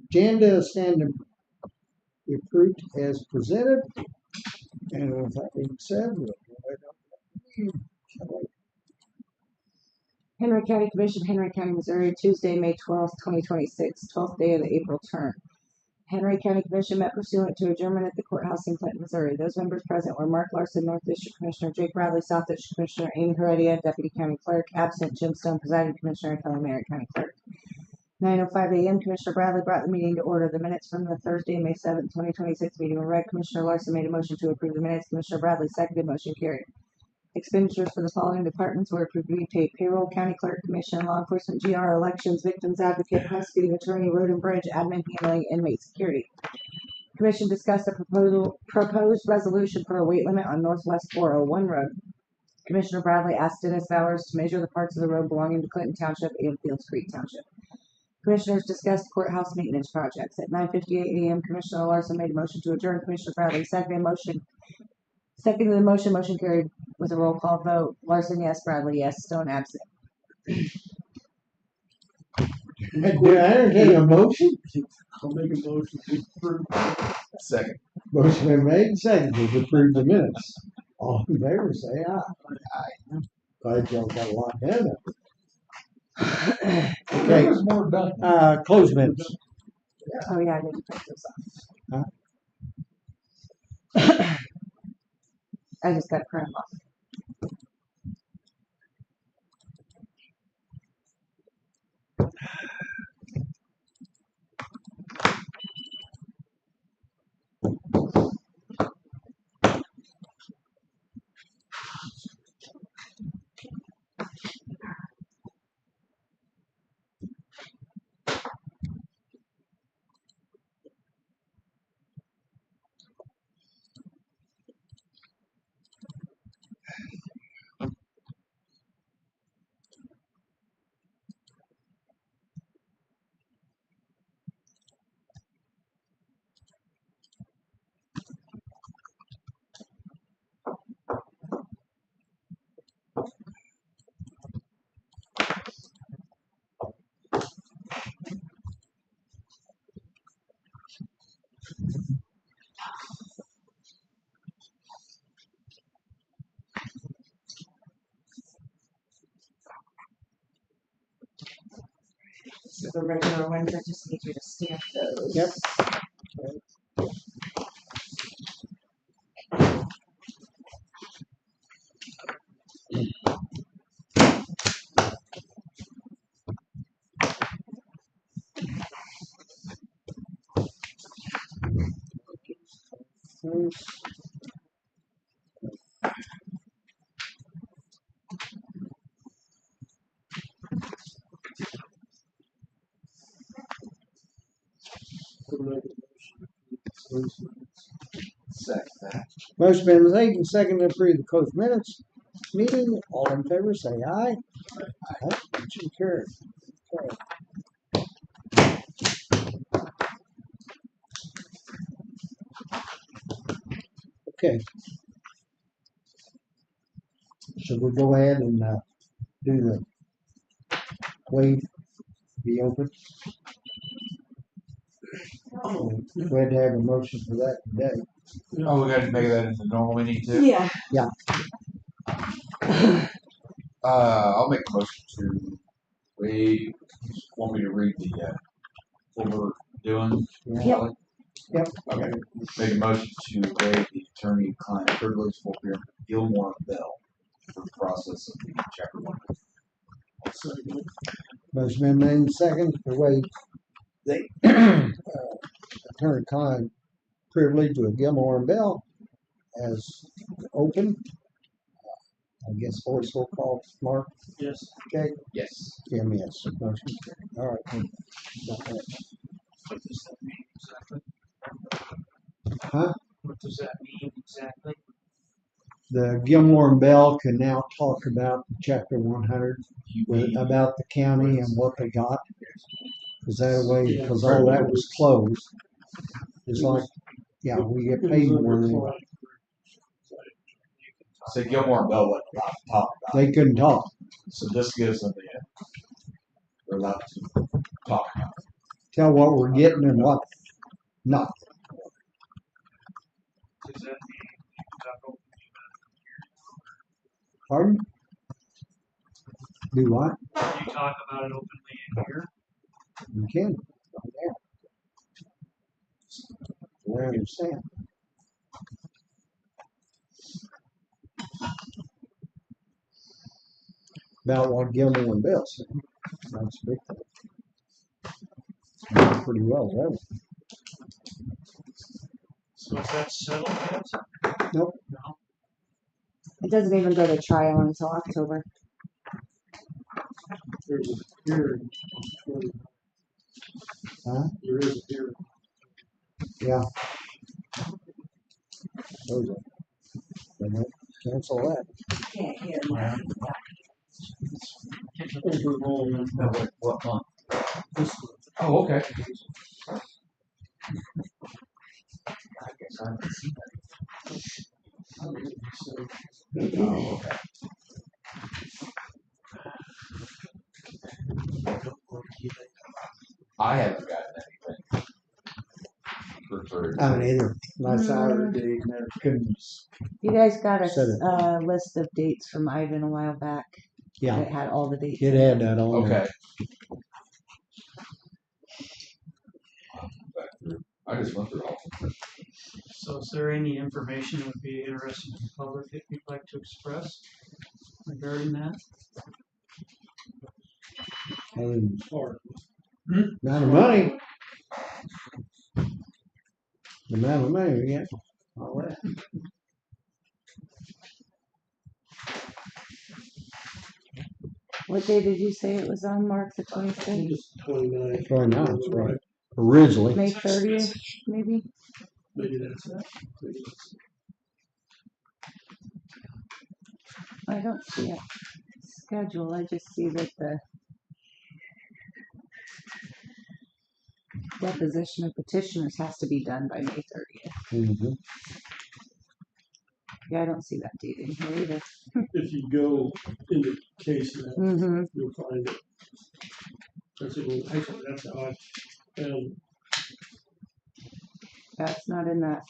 agenda standing be approved as presented. And with that being said, we'll go ahead and Henry County Commission, Henry County, Missouri, Tuesday, May 12th, 2026, 12th day of the April term. Henry County Commission met pursuant to adjournment at the courthouse in Clinton, Missouri. Those members present were Mark Larson, North District Commissioner, Jake Bradley, South District Commissioner, Amy Heredia, Deputy County Clerk, absent Jim Stone, Presiding Commissioner, Kelly Merritt, County Clerk. 9:05 a.m. Commissioner Bradley brought the meeting to order. The minutes from the Thursday, May 7th, 2026 meeting were read. Commissioner Larson made a motion to approve the minutes. Commissioner Bradley seconded. Motion carried. Expenditures for the following departments were approved to be paid: payroll, county clerk, commission, law enforcement, GR, elections, victims advocate, prosecuting attorney, road and bridge, admin handling, inmate security. Commission discussed a proposed resolution for a weight limit on Northwest 401 Road. Commissioner Bradley asked Dennis Bowers to measure the parts of the road belonging to Clinton Township and Fields Creek Township. Commissioners discussed courthouse maintenance projects. At 9:58 a.m., Commissioner Larson made a motion to adjourn. Commissioner Bradley seconded the motion. Motion carried with a roll call vote. Larson, yes. Bradley, yes. Stone, absent. I entertain a motion. I'll make a motion to approve. Second. Motion been made and seconded to approve the minutes. All in favor, say aye. Aye. Glad y'all got a lot done. There Okay, was more done. close minutes. Oh, yeah, I didn't print those Huh? off. I just got to print them off. So the regular ones, I just need you to stamp those. Yep. Second that. Motion been made and seconded to approve the closed minutes. Meeting, all in favor, say aye. Aye. Motion carried. Okay. So we'll go ahead and do the wave be open. Go ahead and have a motion for that today. Oh, we gotta make that into normal meeting too? Yeah. I'll make a motion to wait. Want me to read the, what we're doing? Yeah. Yep. Okay. Make a motion to waive the attorney-client privilege for Gilmore Bell for the process of the chapter 1. Motion been made and seconded to waive the attorney-client privilege with Gilmore and Bell as open. I guess voice will call. Mark? Yes. Okay. Yes. Jim, yes. Motion carried. All right. What does that mean exactly? Huh? What does that mean exactly? The Gilmore and Bell can now talk about Chapter 100, about the county and what they got. Is that a way? Because all that was closed. It's like, yeah, we get paid more than So Gilmore and Bell wasn't allowed to talk about they couldn't talk. it. So this gives them they're allowed to talk about it. tell what we're getting and what not. Does that mean talk open Pardon? Do what? you talk about it openly in here? You can. Yeah. I understand. About what Gilmore and Bill said. That's a big thing. Pretty well, that. So is that settled yet? Nope. No? It doesn't even go to trial until October. There's a hearing. Huh? There is a hearing. Yeah. Those are. They won't cancel that. Can't hear. What month? Oh, okay. I guess I haven't seen that. Oh, okay. I haven't gotten anything. For I haven't either. My salary date never couldn't. You guys got a Set it. list of dates from Ivan a while back. Yeah, It had all the dates. it had that on there. Okay. Back through. I just went through all of them. So is there any information that would be interesting to the public that you'd like to express regarding that? Hard. Amount of money. The amount of money we get. All that. What day did you say it was on, Mark, the 26th? Just 29. 29, that's right. Originally. May 30th, maybe? Maybe that's it. Maybe that's I don't see a schedule. I just see that the deposition of petitioners has to be done by May 30th. Mm-hmm. Yeah, I don't see that date in here either. If you go into case map, Mm-hmm. you'll find it. That's it. Actually, that's how I found That's not in that.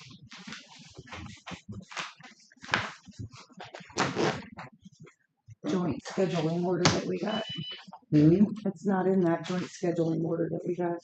Joint scheduling order that we got. Mm-hmm. It's not in that joint scheduling order that we got.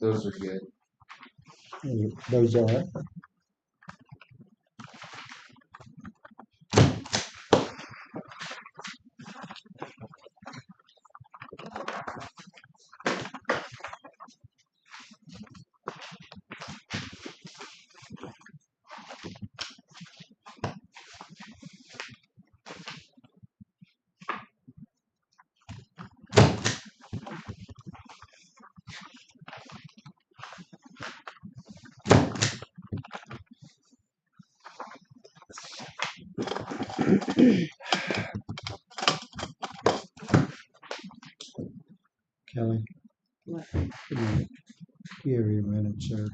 Those are good. Those are. Kelly. What? Give you a minute, sir.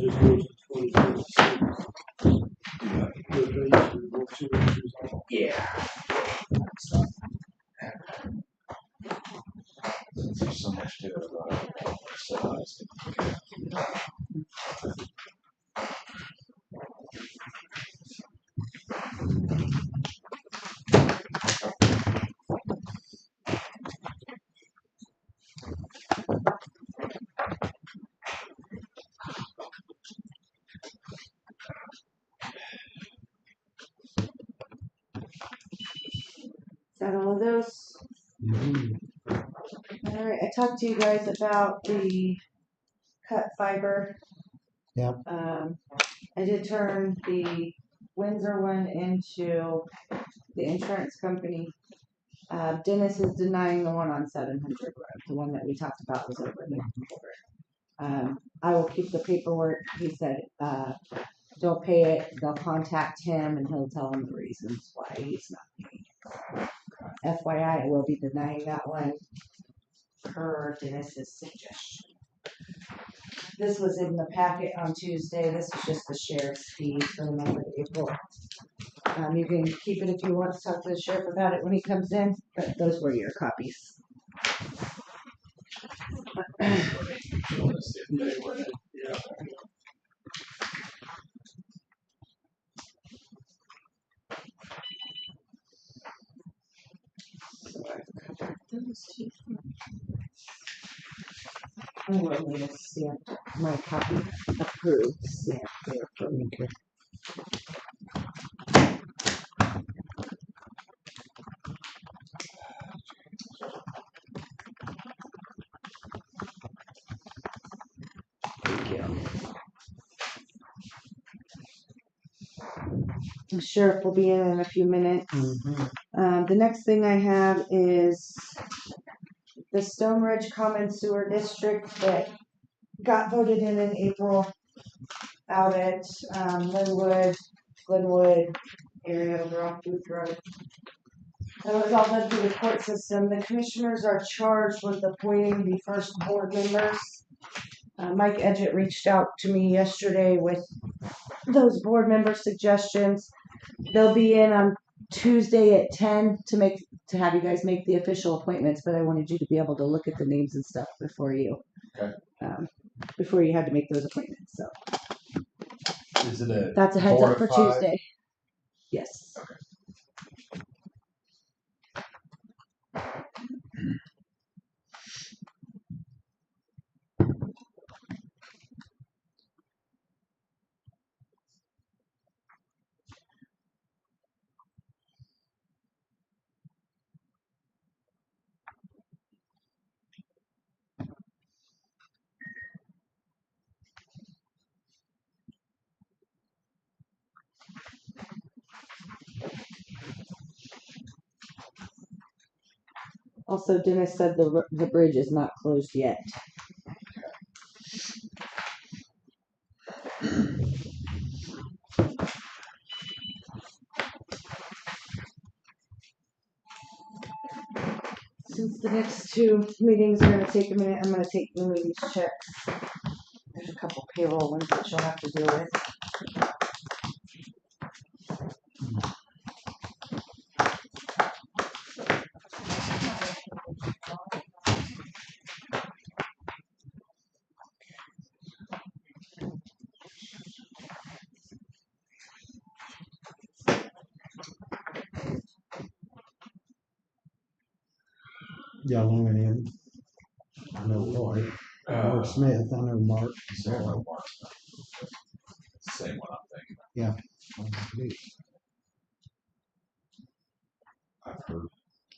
just goes to 2026. The base is what two inches off. Yeah. There's so much to it about it. So, Is that all of those? Mhm. Alright, I talked to you guys about the cut fiber. Yep. I did turn the Windsor one into the insurance company. Dennis is denying the one on 700 Road, the one that we talked about was over there. I will keep the paperwork. He said, don't pay it. They'll contact him and he'll tell them the reasons why he's not paying. FYI, I will be denying that one per Dennis's suggestion. This was in the packet on Tuesday. This is just the sheriff's fee for the month of April. You can keep it if you want to talk to the sheriff about it when he comes in, but those were your copies. Yeah. I will need a stamp, my copy approved stamp there for me. Okay. The sheriff will be in a few minutes. Mhm. The next thing I have is the Stone Ridge Common Sewer District that got voted in April out at Linwood, Glenwood area over off Booth Road. That was all done through the court system. The commissioners are charged with appointing the first board members. Mike Edgett reached out to me yesterday with those board member suggestions. They'll be in on Tuesday at 10 to have you guys make the official appointments, but I wanted you to be able to look at the names and stuff before you had to make those appointments. So is it a that's a heads board up for of five? Tuesday. Yes. Also, Dennis said the bridge is not closed yet. Since the next two meetings are going to take a minute, I'm going to take Louie's checks. There's a couple payroll ones that she'll have to deal with. Y'all went in. I know Lloyd. Lloyd Smith. I know Mark. Same one I'm thinking. Yeah. I've heard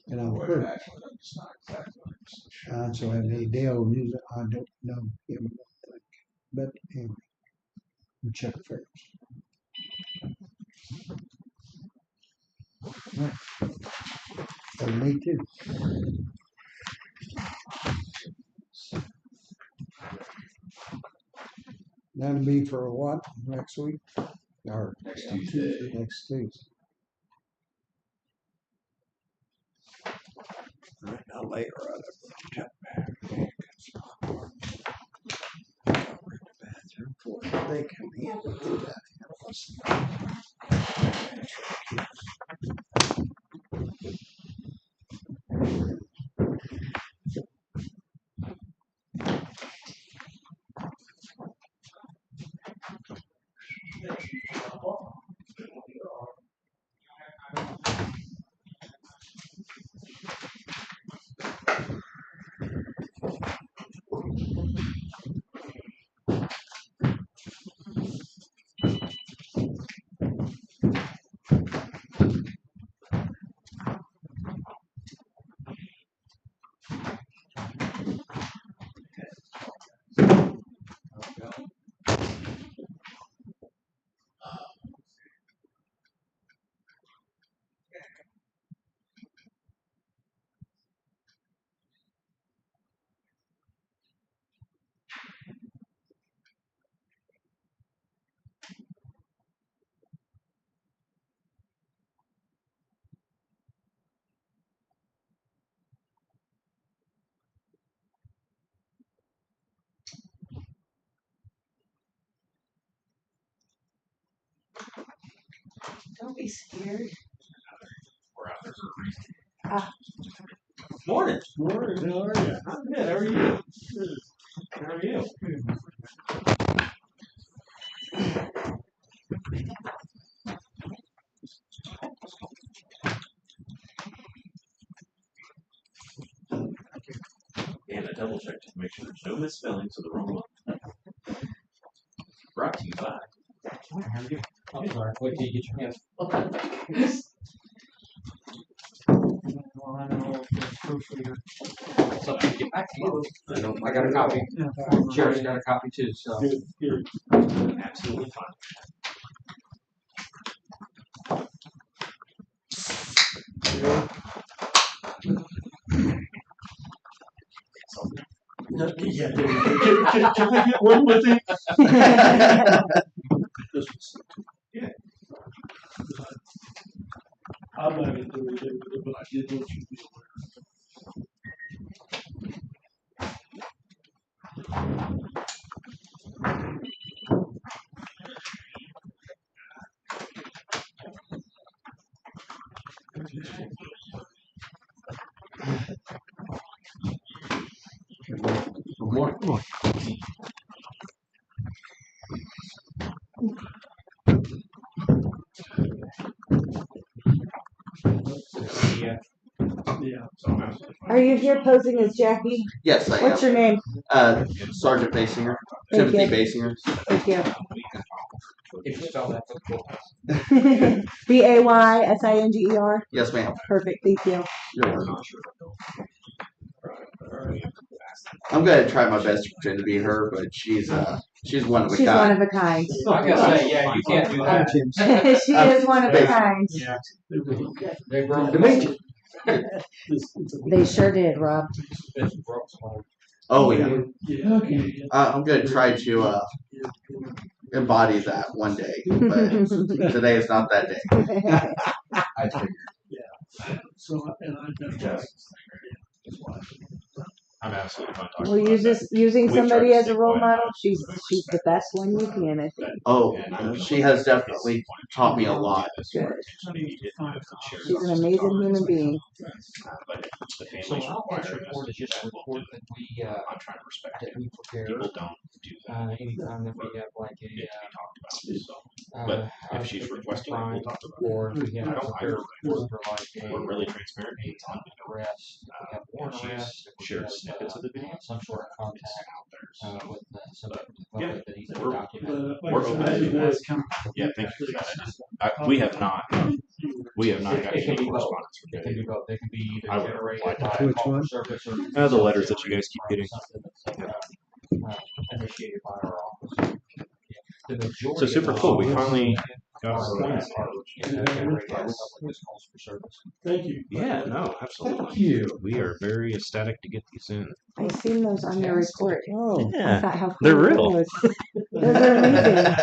And I've what heard. actually, I'm just not exactly 100% sure. So any deal with it, I don't know him. But anyway, we'll check first. Oh, me too. That'll be for what, next week? Or Next Tuesday. Next Tuesday. Right now later on, bathroom for the Don't be scared. We're out there for a reason. Ah. Morning. Morning, how are you? I'm good. How are you? How are you? And I double checked to make sure there's no misspellings of the wrong one. Brought to you by. How are you? I'm sorry. Wait till you get your hands. Well, I don't know if it's proofreader. So I get back to you. I know. I got a copy. Yeah. Sheriff's got a copy too, so. Good, good. Absolutely fine. Yeah, can I get one with him? This was- Yeah. I'm not gonna do anything with it, but I did want you to be aware. Good morning. Yeah. So I'm absolutely fine. Are you here posing as Jackie? Yes, I What's am. your name? Sergeant Basinger, Thank Timothy you. Basinger. Thank you. If you spell that, that's cool. BAYSINGER. Yes, ma'am. Perfect. Thank you. You're welcome. I'm gonna try my best to pretend to be her, but she's one of a She's one kind. of a kind. I gotta say, yeah, you can't do I'm that. Jim. She is one of a kind. Yeah. They broke To meet you. They sure did, Rob. Oh yeah. Yeah, okay. I'm gonna try to embody that one day, but today is not that day. I figured. So, and I've done. I'm absolutely fine talking Well, about using We try somebody to as stay a role quiet model, about it. she's the best one you can, I think. Oh, And I'm she has definitely taught me a lot. Good. She's She's an amazing human being. But the So family's our required report is just a that report that we, I'm trying to respect that it. we prepare, People don't do that. anytime that we have like It to be a, talked about. So, but if she's requesting it, we'll talk about it. or if we have I to don't prepare a mind. report for like We're really transparent. a arrest, if we have warrant She's arrest, if we shared have, snippets of the video. some sort of contact, Out there. with, somebody yeah, that needs to we're- document. But, We're like I said, open. it was come- Yeah, thank you for that. We have not got It can any be both. correspondence from They can be David. both, they can be I either would generated reply by to Which call one? for service or. The letters that you guys keep getting. Something that's, initiated by our office. The majority. So super of cool. We those finally got are our generated by public calls for service. Thank you. Yeah, no, absolutely. Thank you. We are very ecstatic to get these in. I seen those on your report. Oh, I thought how cool they're it real. was. Those are amazing.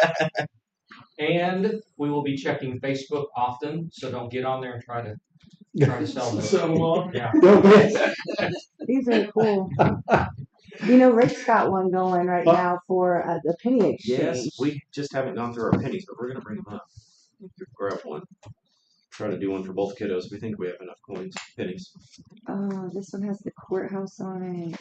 And we will be checking Facebook often, so don't get on there and try to sell them. So, Yeah. These are cool. You know, Rick's got one going right Huh? now for the penny exchange. Yes, we just haven't gone through our pennies, but we're gonna bring them up. Grab one. Try to do one for both kiddos. We think we have enough coins, pennies. Oh, this one has the courthouse on it.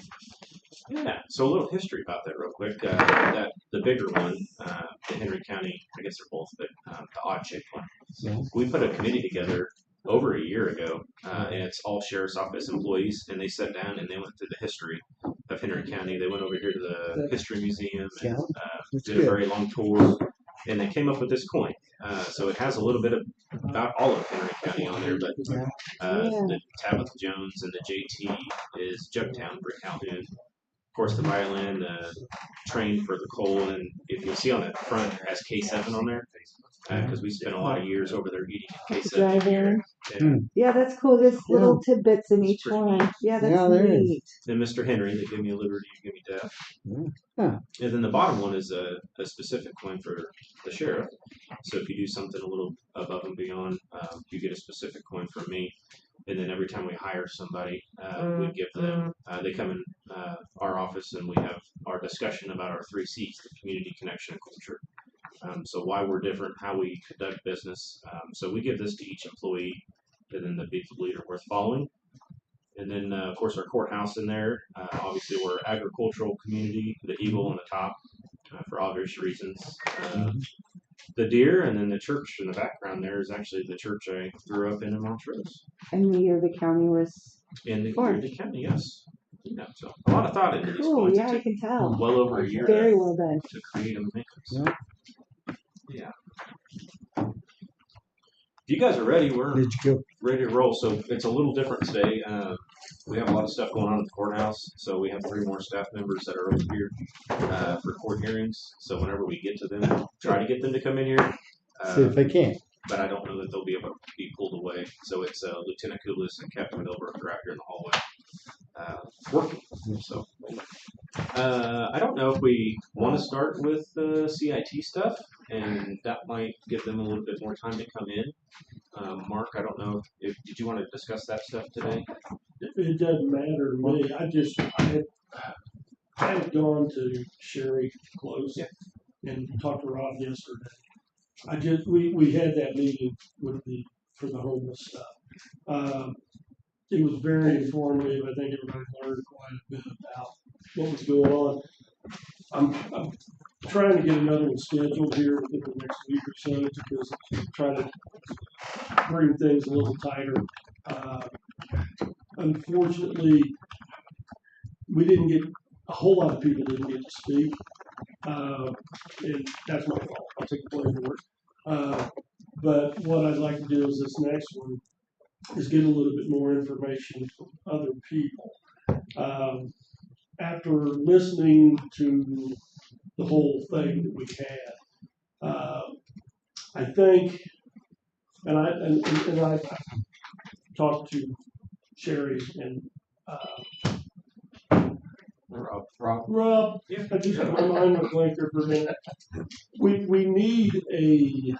Yeah. So a little history about that, real quick. The bigger one, the Henry County. I guess they're both, but the odd-shaped one. Yeah. We put a committee together over a year ago, and it's all sheriff's office employees, and they sat down and they went through the history of Henry County. They went over here to the history museum and That's did a good. very long tour, and they came up with this coin. So it has a little bit of about all of Henry County on there, but Yeah. the Tabitha Jones and the JT is Jugtown, Brick Calhoun. Of course, the violin, the train for the coal, and if you'll see on the front, it has K7 on there because we spent a lot of years over there eating at K7. Drive in. Yeah. Yeah, that's cool. There's little tidbits in each It's pretty one. Yeah, that's Yeah, there is. neat. Then Mr. Henry, they give me a liberty, you give me death. Huh. And then the bottom one is a specific coin for the sheriff. So if you do something a little above and beyond, you get a specific coin from me. And then every time we hire somebody, we give them, they come in our office and we have our discussion about our 3 C's, the community, connection, and culture. So why we're different, how we conduct business. So we give this to each employee, and then the people leader worth following. And then, of course, our courthouse in there. Obviously, we're agricultural community, the eagle on the top, for obvious reasons. The deer, and then the church in the background there is actually the church I grew up in Montrose. And the year the county was In the Formed. county, yes. Yeah, so a lot of thought into these cool. coins. Yeah, It I took can tell. well over a year Very well done. to create them and make them. Yeah. If you guys are ready, we're Did you go? ready to roll. So it's a little different today. We have a lot of stuff going on at the courthouse. So we have 3 more staff members that are over here for court hearings. So whenever we get to them, we'll try to get them to come in here. See if they can. But I don't know that they'll be able to be pulled away. So it's Lieutenant Kulis and Captain Milbrook are out here in the hallway working. So I don't know if we want to start with the CIT stuff, and that might give them a little bit more time to come in. Mark, I don't know if did you want to discuss that stuff today? It doesn't matter to me. I had gone to Sherry Close and talked to Rob yesterday. We had that meeting for the homeless stuff. It was very informative. I think everybody learned quite a bit about what was going on. I'm trying to get another one scheduled here within the next week or so because I'm trying to bring things a little tighter. Unfortunately, a whole lot of people didn't get to speak, and that's my fault. I'll take the blame for it. But what I'd like to do is this next one is get a little bit more information from other people. After listening to the whole thing that we had, I think, and I talked to Sherry and Rob. Yeah. I just my mind was blank there for a minute. We need it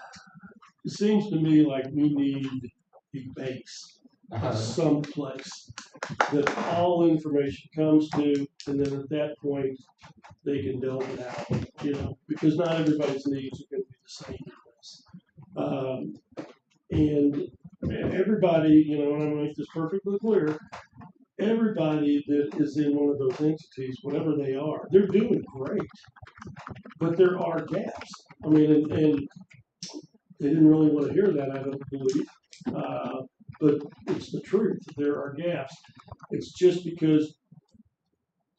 seems to me like we need a base someplace that all information comes to, and then at that point they can delve it out, because not everybody's needs are going to be the same. And everybody, and I'm going to make this perfectly clear, everybody that is in one of those entities, whatever they are, they're doing great, but there are gaps. I mean, and they didn't really want to hear that, I don't believe. But it's the truth. There are gaps. It's just because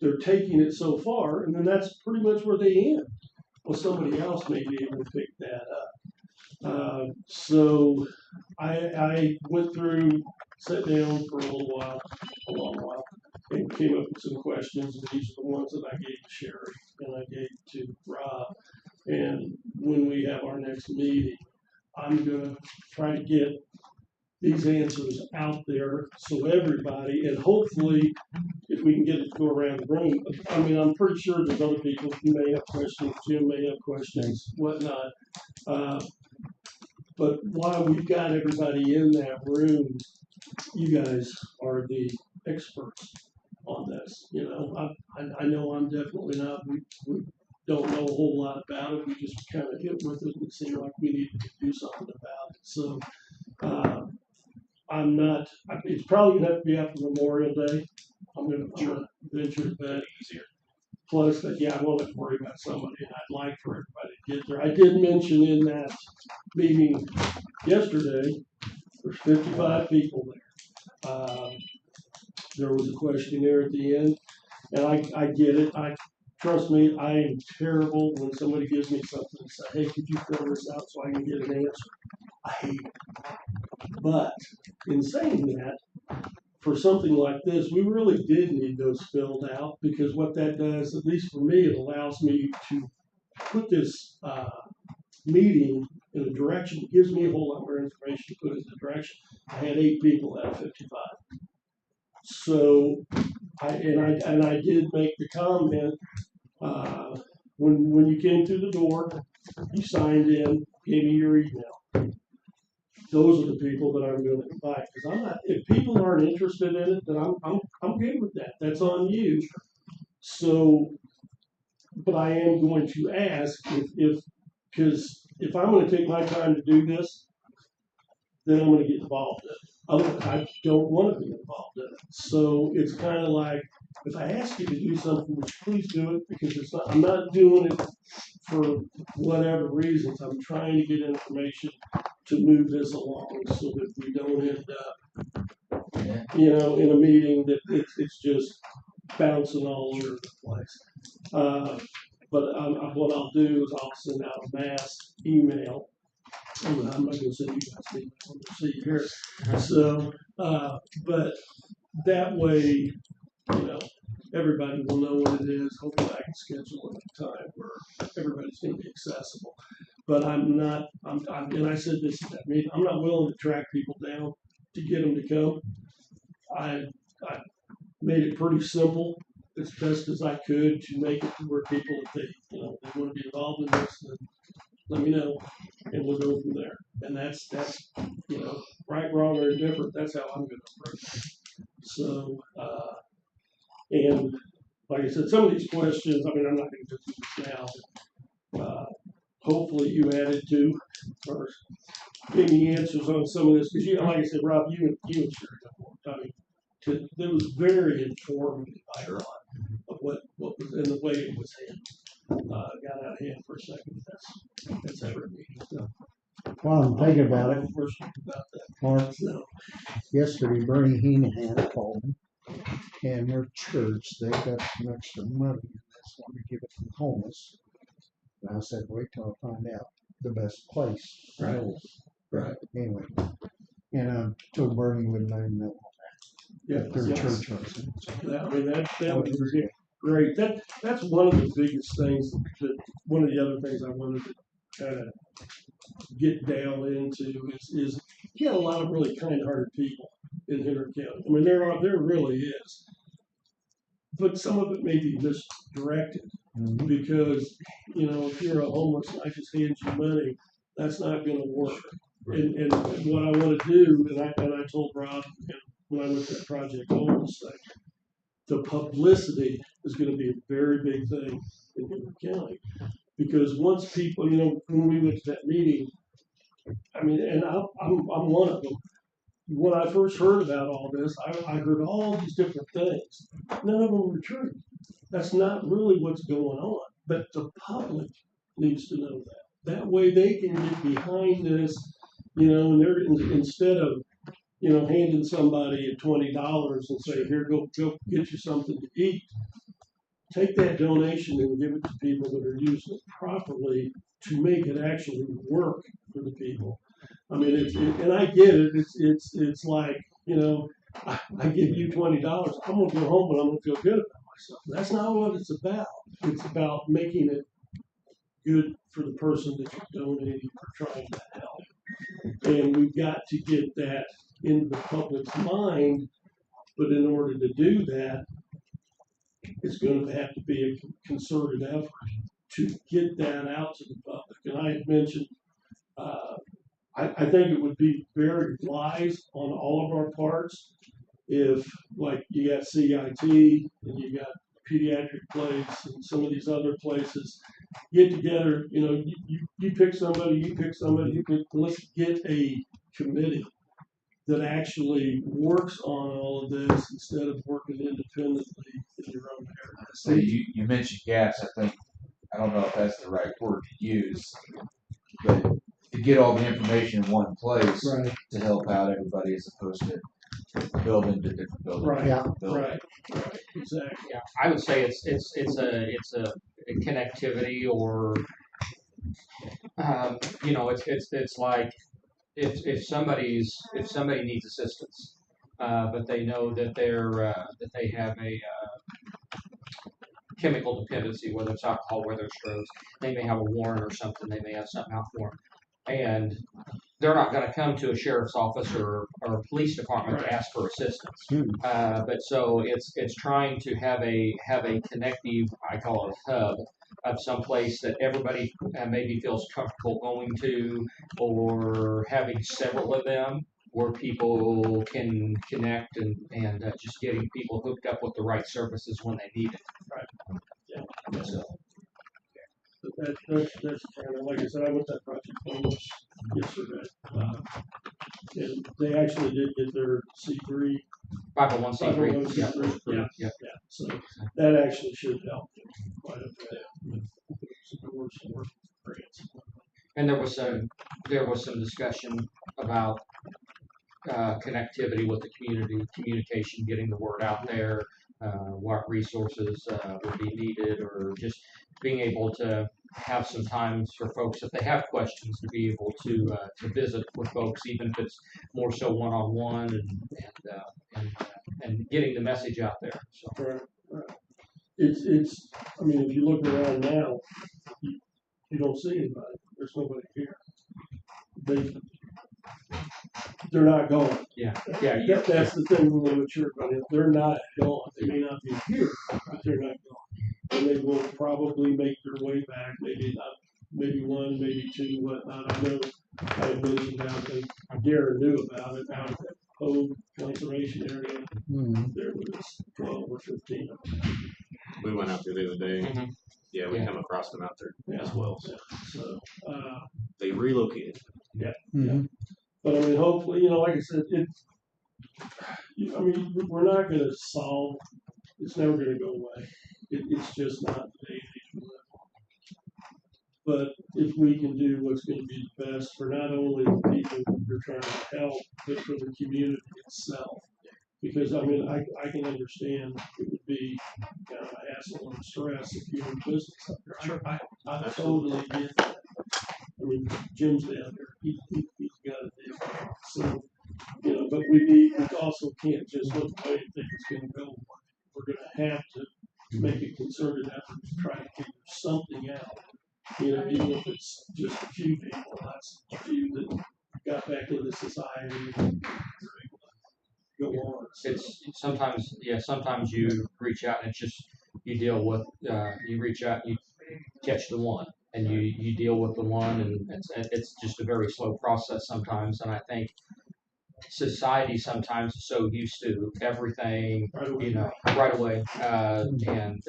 they're taking it so far, and then that's pretty much where they end. Well, somebody else may be able to pick that up. So I went through, sat down for a long while, and came up with some questions. And these are the ones that I gave to Sherry and I gave to Rob. And when we have our next meeting, I'm going to try to get these answers out there so everybody, and hopefully if we can get it to go around the room. I mean, I'm pretty sure there's other people who may have questions, Jim may have questions, whatnot. But while we've got everybody in that room, you guys are the experts. on this. You know, I know I'm definitely not. We don't know a whole lot about it. We just kind of hit with it and it seemed like we needed to do something about it. So I'm not. It's probably gonna have to be after Memorial Day. I'm gonna venture that. Easier. Plus, that yeah, I won't have to worry about somebody, and I'd like for everybody to get there. I did mention in that meeting yesterday, there's 55 people there. There was a questionnaire at the end, and I get it. Trust me, I am terrible when somebody gives me something and say, "Hey, could you fill this out so I can get an answer?" I hate it. But in saying that, for something like this, we really did need those filled out because what that does, at least for me, it allows me to put this meeting in a direction. It gives me a whole lot more information to put in the direction. I had 8 people out of 55. So, I did make the comment when you came through the door, you signed in, gave me your email. Those are the people that I'm going to invite because I'm not. If people aren't interested in it, then I'm good with that. That's on you. So, but I am going to ask because if I'm going to take my time to do this, then I'm going to get involved in it. Otherwise, I don't want to be involved in it. So it's kind of like if I ask you to do something, would you please do it because it's not. I'm not doing it for whatever reasons. I'm trying to get information to move this along so that we don't end up, in a meeting that it's just bouncing all over the place. But what I'll do is I'll send out a mass email. I'm not going to send you guys an email. I'm going to see you here. So, but that way, everybody will know what it is. Hopefully I can schedule a time where everybody's going to be accessible. But I'm not, and I said this at that meeting, I'm not willing to track people down to get them to come. I made it pretty simple as best as I could to make it to where people, if they want to be involved in this, then let me know and we'll go from there. And that's right, wrong, or indifferent, that's how I'm going to approach it. So, and like I said, some of these questions, I'm not going to go through this now. Hopefully you added to or gave me answers on some of this because like I said, Rob, you and Sherry, it was very informative. I thought of what was in the way it was handled. Got out of hand for a second. That's every meeting. So, While I'm thinking about it, about that. Mark, So, yesterday Bernie Heenan called me, and their church, they got some extra money, and that's want to give it to the homeless. And I said, wait till I find out the best place. Right. Right. Anyway, and I told Bernie would let him know Yeah, their yes. church was in. So, that was great. That's one of the biggest things. One of the other things I wanted to kind of get down into is you have a lot of really kind-hearted people in Henry County. There really is, but some of it may be misdirected because if you're a homeless and I just hand you money, that's not going to work. And what I want to do, and I told Rob when I looked at Project Homeless thing, the publicity is going to be a very big thing in Henry County because once people, when we went to that meeting, and I'm one of them. When I first heard about all this, I heard all these different things. None of them were true. That's not really what's going on. But the public needs to know that. That way they can get behind this, and they're instead of handing somebody $20 and say, here, go get you something to eat. Take that donation and give it to people that are using it properly to make it actually work for the people. And I get it. It's like, I give you $20. I'm going to go home and I'm going to feel good about myself. That's not what it's about. It's about making it good for the person that you're donating or trying to help. And we've got to get that into the public's mind. But in order to do that, it's going to have to be a concerted effort to get that out to the public. And I had mentioned, I think it would be very wise on all of our parts if like you got CIT and you got pediatric place and some of these other places get together, you pick somebody, let's get a committee that actually works on all of this instead of working independently in your own area. So you mentioned gaps. I don't know if that's the right word to use, but to get all the information in one place Right. to help out everybody as opposed to building to different buildings. Right. Yeah. Right, exactly. Yeah, I would say it's a connectivity, or it's like if somebody needs assistance, but they know that that they have a chemical dependency, whether it's alcohol, whether it's drugs, they may have a warrant or something, they may have something out for them, and they're not going to come to a sheriff's office or a police department to ask for assistance. But so it's trying to have a connective, I call it a hub, of some place that everybody maybe feels comfortable going to, or having several of them where people can connect and just getting people hooked up with the right services when they need it. Right. Yeah. So, But that's kind of, like I said, I went to that project almost yesterday. And they actually did get their C3. 501c3. Yeah. 501c3. Yeah. So that actually should help them quite a bit. Some more grants. And there was some discussion about connectivity with the community, communication, getting the word out there, what resources would be needed, or just being able to have some times for folks if they have questions to be able to visit with folks, even if it's more so one-on-one, and getting the message out there. So. Right. It's. I mean, if you look around now, you don't see anybody. There's nobody here. They're not going. Yeah. That's the thing with mature companies. They're not going. They may not be here, but they're not going. And they will probably make their way back. Maybe not. Maybe one, maybe two, whatnot. I know I had mentioned out there. Darren knew about it out at that Poe conservation area. There was 12 or 15 of them. We went out there the other day. Mm-hmm. Yeah, we come across them out there as well. So they relocated. Yeah. Mm-hmm. But I mean, hopefully, like I said, we're not going to solve. It's never going to go away. It's just not the day and age we live on. But if we can do what's going to be the best for not only the people you're trying to help, but for the community itself. Because I mean, I can understand it would be kind of a hassle and stress if you're in business up there. Sure. I totally get that. I mean, Jim's down there. He's got to do it. So, but we also can't just look away and think it's going to go away. We're going to have to make a concerted effort to try to figure something out. Even if it's just a few people, that's a few that got back into society and go on. So. It's sometimes you reach out and it's just you deal with you reach out, you catch the one, and you deal with the one, and it's just a very slow process sometimes. And I think society sometimes is so used to everything, right away, and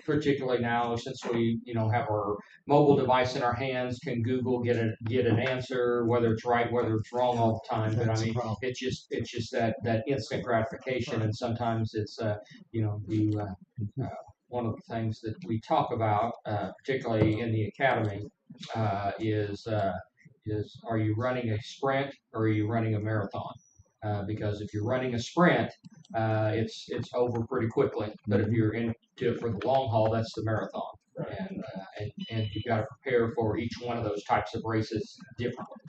particularly now since we have our mobile device in our hands, can Google get an answer, whether it's right, whether it's wrong all the time. But I mean, it's just that instant gratification, and sometimes it's one of the things that we talk about, particularly in the academy, is are you running a sprint or are you running a marathon? Because if you're running a sprint, it's over pretty quickly. But if you're into it for the long haul, that's the marathon. And you've got to prepare for each one of those types of races differently.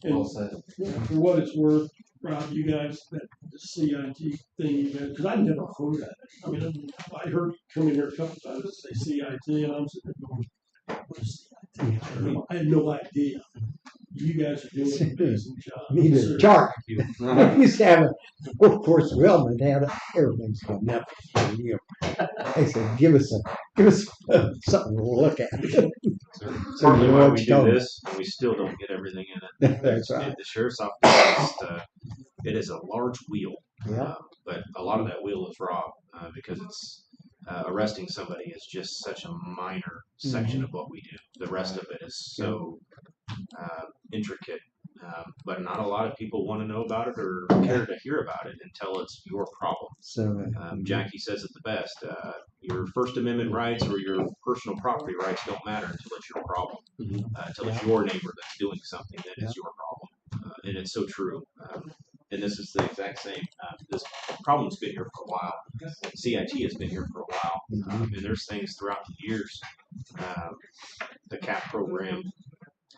And for what it's worth, Rob, you guys, that the CIT thing you mentioned, because I never heard of it. I mean, I heard come in here a couple times and say CIT, and I'm sitting there going, what is CIT? I had no idea. You guys are doing an amazing job. Need a chart. I used to have a workforce development, had everything's going up. They said, give us something to look at. So Partly you know why what we you're do talking this, and we still don't get everything in it. That's right. The sheriff's office It is a large wheel, Yeah. but a lot of that wheel is raw because it's arresting somebody is just such a minor section of what we do. The rest of it is so intricate. But not a lot of people want to know about it or care to hear about it until it's your problem. So, Jackie says it the best. Your First Amendment rights or your personal property rights don't matter until it's your problem. Until it's your neighbor that's doing something that is your problem. And it's so true. And this is the exact same. This problem's been here for a while. CIT has been here for a while. And there's things throughout the years. The CAP program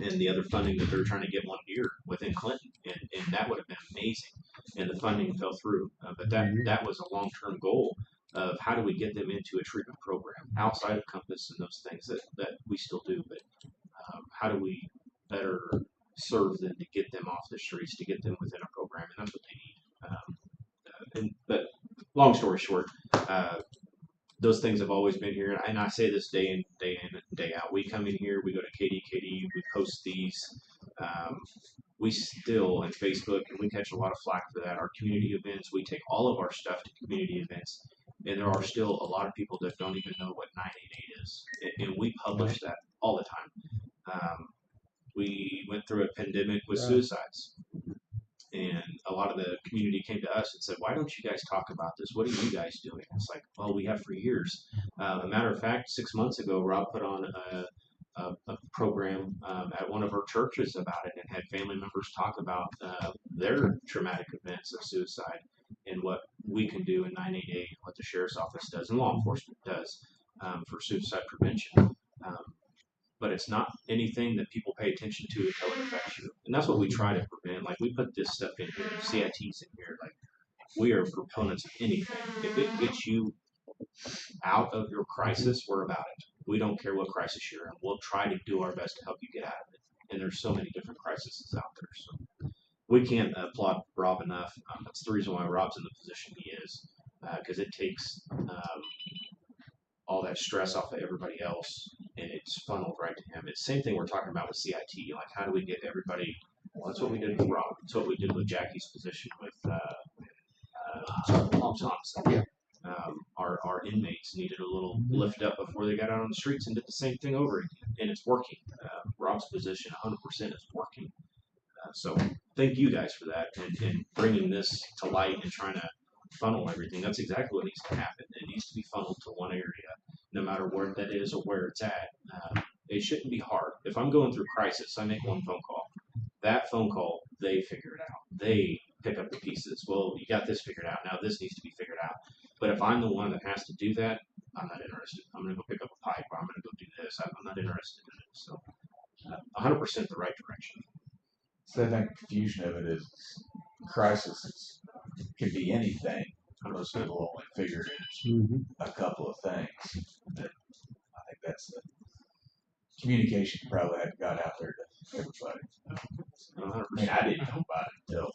and the other funding that they're trying to get one year within Clinton, and that would have been amazing. And the funding fell through, but that was a long-term goal of how do we get them into a treatment program outside of Compass and those things that we still do, but how do we better serve them to get them off the streets, to get them within a program, and that's what they need. But long story short, those things have always been here, and I say this day in and day out. We come in here, we go to KDKD, we post these. We still on Facebook, and we catch a lot of flack for that. Our community events, we take all of our stuff to community events, and there are still a lot of people that don't even know what 988 is, and we publish that all the time. We went through a pandemic with suicides. And a lot of the community came to us and said, why don't you guys talk about this? What are you guys doing? It's like, well, we have for years. A matter of fact, 6 months ago, Rob put on a program at one of our churches about it and had family members talk about their traumatic events of suicide and what we can do in 988, what the sheriff's office does and law enforcement does for suicide prevention. But it's not anything that people pay attention to until it affects you. And that's what we try to prevent. Like, we put this stuff in here, CIT's in here. Like, we are proponents of anything. If it gets you out of your crisis, we're about it. We don't care what crisis you're in. We'll try to do our best to help you get out of it. And there's so many different crises out there. So we can't applaud Rob enough. That's the reason why Rob's in the position he is, because it takes all that stress off of everybody else, and it's funneled right to him. It's the same thing we're talking about with CIT. Like, how do we get everybody? Well, that's what we did with Rob. That's what we did with Jackie's position with Thompson. Our inmates needed a little lift up before they got out on the streets and did the same thing over again, and it's working. Rob's position 100% is working. So thank you guys for that and bringing this to light and trying to funnel everything. That's exactly what needs to happen. It needs to be funneled to one area, no matter where that is or where it's at. It shouldn't be hard. If I'm going through crisis, I make one phone call. That phone call, they figure it out. They pick up the pieces. Well, you got this figured out. Now this needs to be figured out. But if I'm the one that has to do that, I'm not interested. I'm going to go pick up a pipe, or I'm going to go do this. I'm not interested in it. So 100% the right direction. So I think the confusion of it is crisis can be anything. Most people only figure it's a couple of things. But I think that's the communication probably hadn't got out there to everybody. I mean, I didn't know about it until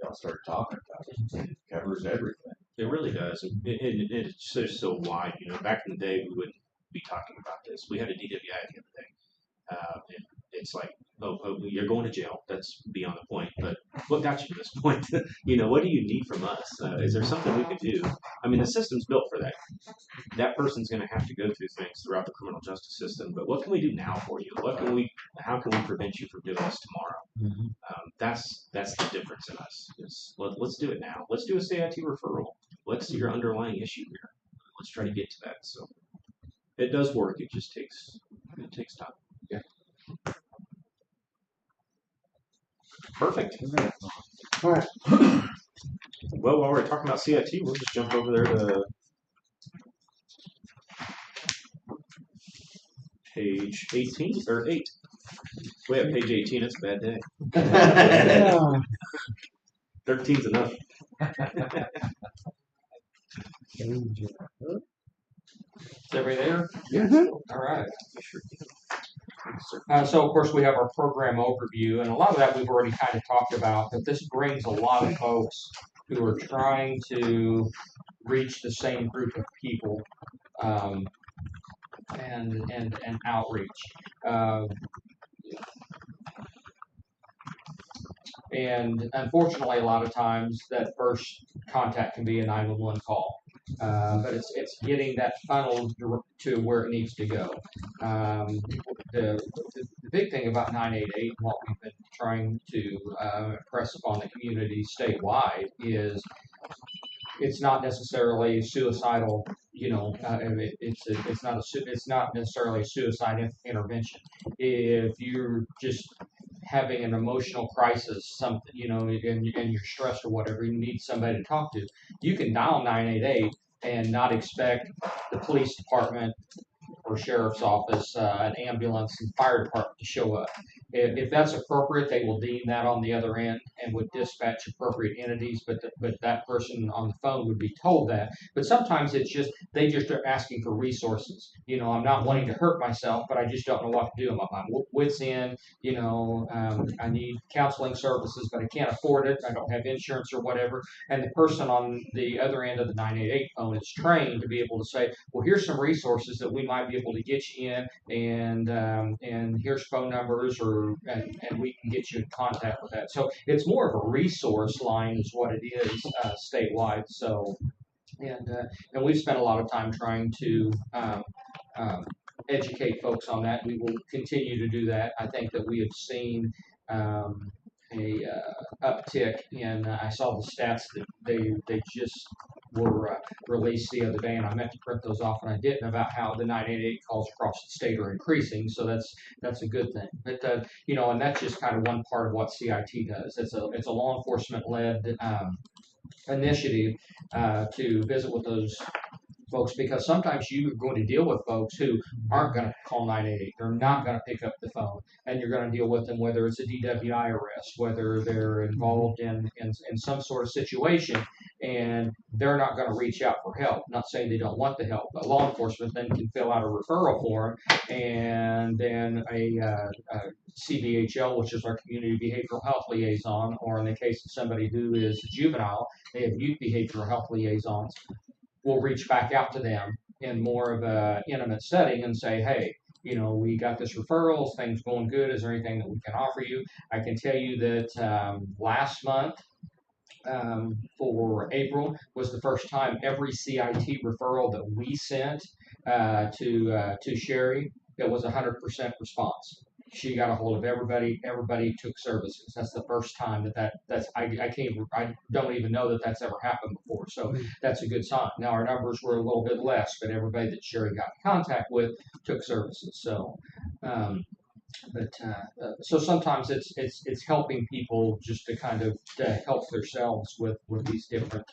y'all started talking about it. It covers everything. It really does. It's just so wide. You know, back in the day, we wouldn't be talking about this. We had a DWI the other day. And it's like, oh, you're going to jail. That's beyond the point. But what got you to this point? You know, what do you need from us? Is there something we could do? I mean, the system's built for that. That person's going to have to go through things throughout the criminal justice system. But what can we do now for you? How can we prevent you from doing this tomorrow? That's the difference in us. Let's do it now. Let's do a CIT referral. Let's see your underlying issue here. Let's try to get to that. So it does work. It just takes time. Yeah. Perfect. All right. Well, while we're talking about CIT, we'll just jump over there to page 18 or 8. We have page 18. It's a bad day. Yeah. 13's enough. Is everybody there? Mhm. All right. So, of course, we have our program overview, and a lot of that we've already kind of talked about, but this brings a lot of folks who are trying to reach the same group of people and outreach. And unfortunately, a lot of times that first contact can be a 911 call. But it's getting that funnel to where it needs to go. The big thing about 988 and what we've been trying to impress upon the community statewide is it's not necessarily suicidal. It's not necessarily a suicide intervention. If you're just having an emotional crisis, something, and you're stressed or whatever, you need somebody to talk to, you can dial 988 and not expect the police department or sheriff's office, an ambulance, and fire department to show up. If that's appropriate, they will deem that on the other end and would dispatch appropriate entities. But that person on the phone would be told that. But sometimes they just are asking for resources. I'm not wanting to hurt myself, but I just don't know what to do. I'm at my wits end. I need counseling services, but I can't afford it. I don't have insurance or whatever. And the person on the other end of the 988 phone is trained to be able to say, well, here's some resources that we might be able to get you in, and here's phone numbers, and we can get you in contact with that. So it's more of a resource line is what it is statewide. So, and we've spent a lot of time trying to educate folks on that. We will continue to do that. I think that we have seen a uptick in. I saw the stats that they just were released the other day, and I meant to print those off, and I didn't, about how the 988 calls across the state are increasing. So that's a good thing. But and that's just kind of one part of what CIT does. It's a law enforcement led initiative to visit with those folks, because sometimes you're going to deal with folks who aren't going to call 988. They're not going to pick up the phone, and you're going to deal with them whether it's a DWI arrest, whether they're involved in some sort of situation, and they're not going to reach out for help. Not saying they don't want the help, but law enforcement then can fill out a referral form, and then a CBHL, which is our community behavioral health liaison, or in the case of somebody who is a juvenile, they have youth behavioral health liaisons, will reach back out to them in more of a intimate setting and say, hey, we got this referral, things going good, is there anything that we can offer you? I can tell you that last month, for April, was the first time every CIT referral that we sent to Sherry, it was 100% response. She got a hold of everybody. Everybody took services. That's the first time I don't even know that that's ever happened before. So that's a good sign. Now our numbers were a little bit less, but everybody that Sherry got in contact with took services. So, so sometimes it's helping people just to kind of to help themselves with these different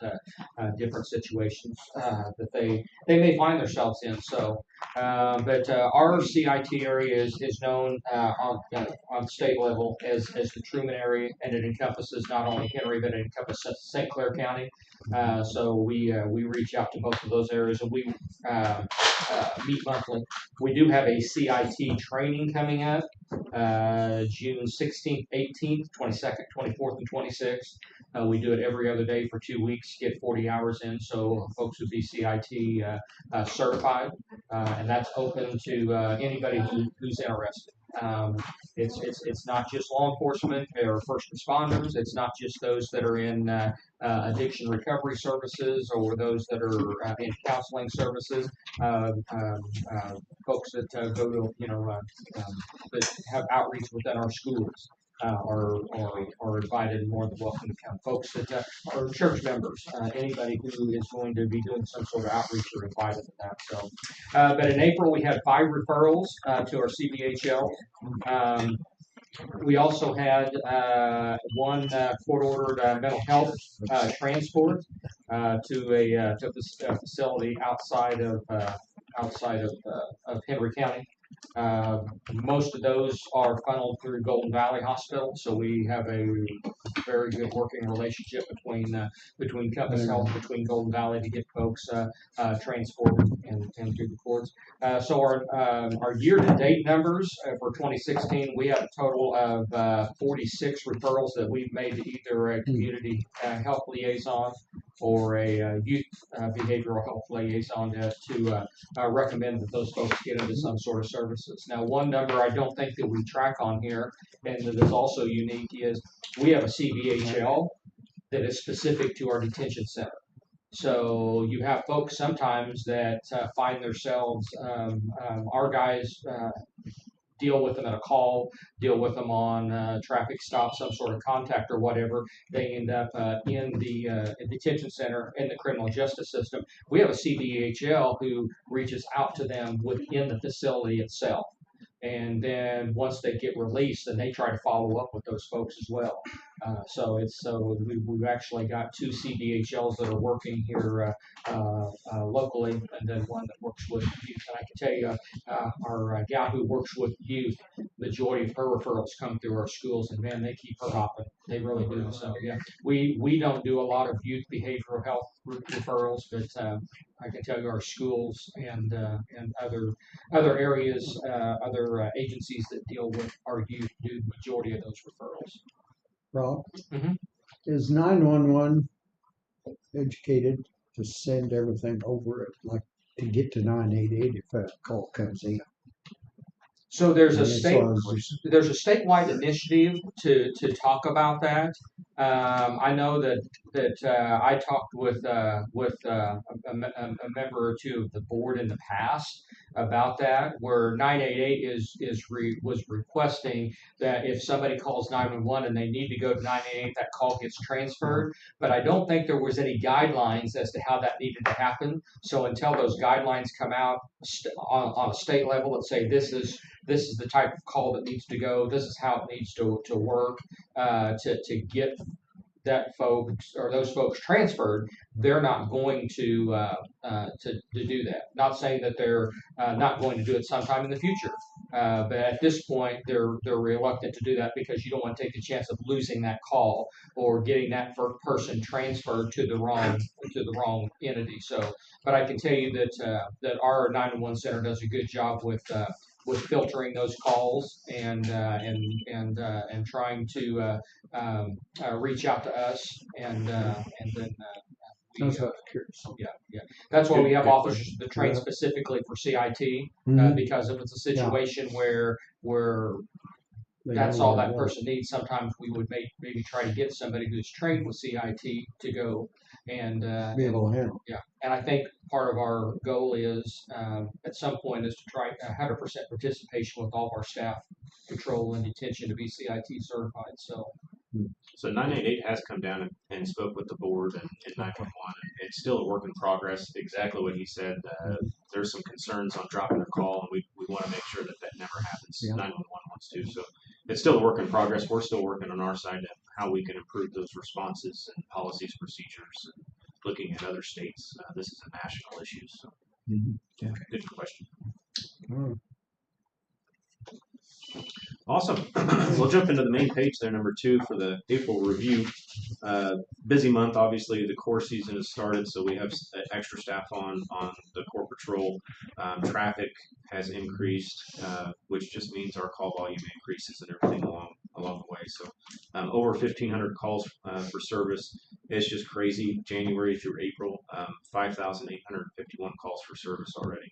situations that they may find themselves in. So, but our CIT area is known on state level as the Truman area, and it encompasses not only Henry, but it encompasses St. Clair County. So we reach out to both of those areas, and we meet monthly. We do have a CIT training coming up June 16th, 18th, 22nd, 24th, and 26th. We do it every other day for 2 weeks, get 40 hours in, so folks would be CIT certified, and that's open to anybody who's interested. It's not just law enforcement or first responders. It's not just those that are in addiction recovery services or those that are in counseling services. Folks that go to that have outreach within our schools are invited, more than welcome to come. Folks that are church members, anybody who is going to be doing some sort of outreach are invited to that. So, but in April we had 5 referrals to our CBHL. We also had one court-ordered mental health transport to a facility outside of Henry County. Most of those are funneled through Golden Valley Hospital, so we have a very good working relationship between Compass Health, between Golden Valley, to get folks transported and through the courts. So our year-to-date numbers for 2016, we have a total of 46 referrals that we've made to either a community health liaison or a youth behavioral health liaison to recommend that those folks get into some sort of services. Now, one number I don't think that we track on here, and that is also unique, is we have a CBHL that is specific to our detention center. So you have folks sometimes that find themselves, our guys deal with them at a call, deal with them on traffic stop, some sort of contact or whatever. They end up in the detention center in the criminal justice system. We have a CBHL who reaches out to them within the facility itself. And then once they get released, then they try to follow up with those folks as well. We've actually got 2 CBHLs that are working here locally, and then one that works with youth. And I can tell you, our gal who works with youth, majority of her referrals come through our schools, and man, they keep her hopping. They really do. So yeah, we don't do a lot of youth behavioral health referrals, but I can tell you our schools and other areas, other agencies that deal with our youth do the majority of those referrals. Rob, Mhm. is 911 educated to send everything over it, like to get to 988 if a call comes in? So there's a And as far as- there's a statewide initiative to talk about that. I know that I talked with a member or two of the board in the past about that, where 988 was requesting that if somebody calls 911 and they need to go to 988, that call gets transferred. But I don't think there was any guidelines as to how that needed to happen. So until those guidelines come out on a state level that say this is the type of call that needs to go, this is how it needs to work to get that folks or those folks transferred, they're not going to do that. Not saying that they're not going to do it sometime in the future, but at this point they're reluctant to do that because you don't want to take the chance of losing that call or getting that person transferred to the wrong entity. So, but I can tell you that our 911 center does a good job with filtering those calls and trying to reach out to us and then That's what I was curious. yeah. That's why we have Good officers that train Yeah. specifically for CIT Mhm. because if it's a situation where They that's know all what that it person needs, sometimes we would maybe try to get somebody who's trained with CIT to go and was, be able to handle. yeah, and I think part of our goal is at some point is to try 100% participation with all of our staff, patrol and detention to be CIT certified. So 988 has come down and spoke with the board and 911. It's still a work in progress. Exactly what he said. There's some concerns on dropping a call, and we want to make sure that never happens. Yeah. 911 wants to. So it's still a work in progress. We're still working on our side of how we can improve those responses and policies, procedures, and looking at other states. This is a national issue. So Yeah. good question. Mm. Awesome. We'll jump into the main page there, number 2 for the April review. Busy month, obviously. The core season has started, so we have extra staff on the core patrol. Traffic has increased, which just means our call volume increases and everything along the way. So over 1,500 calls for service. It's just crazy. January through April, 5,851 calls for service already.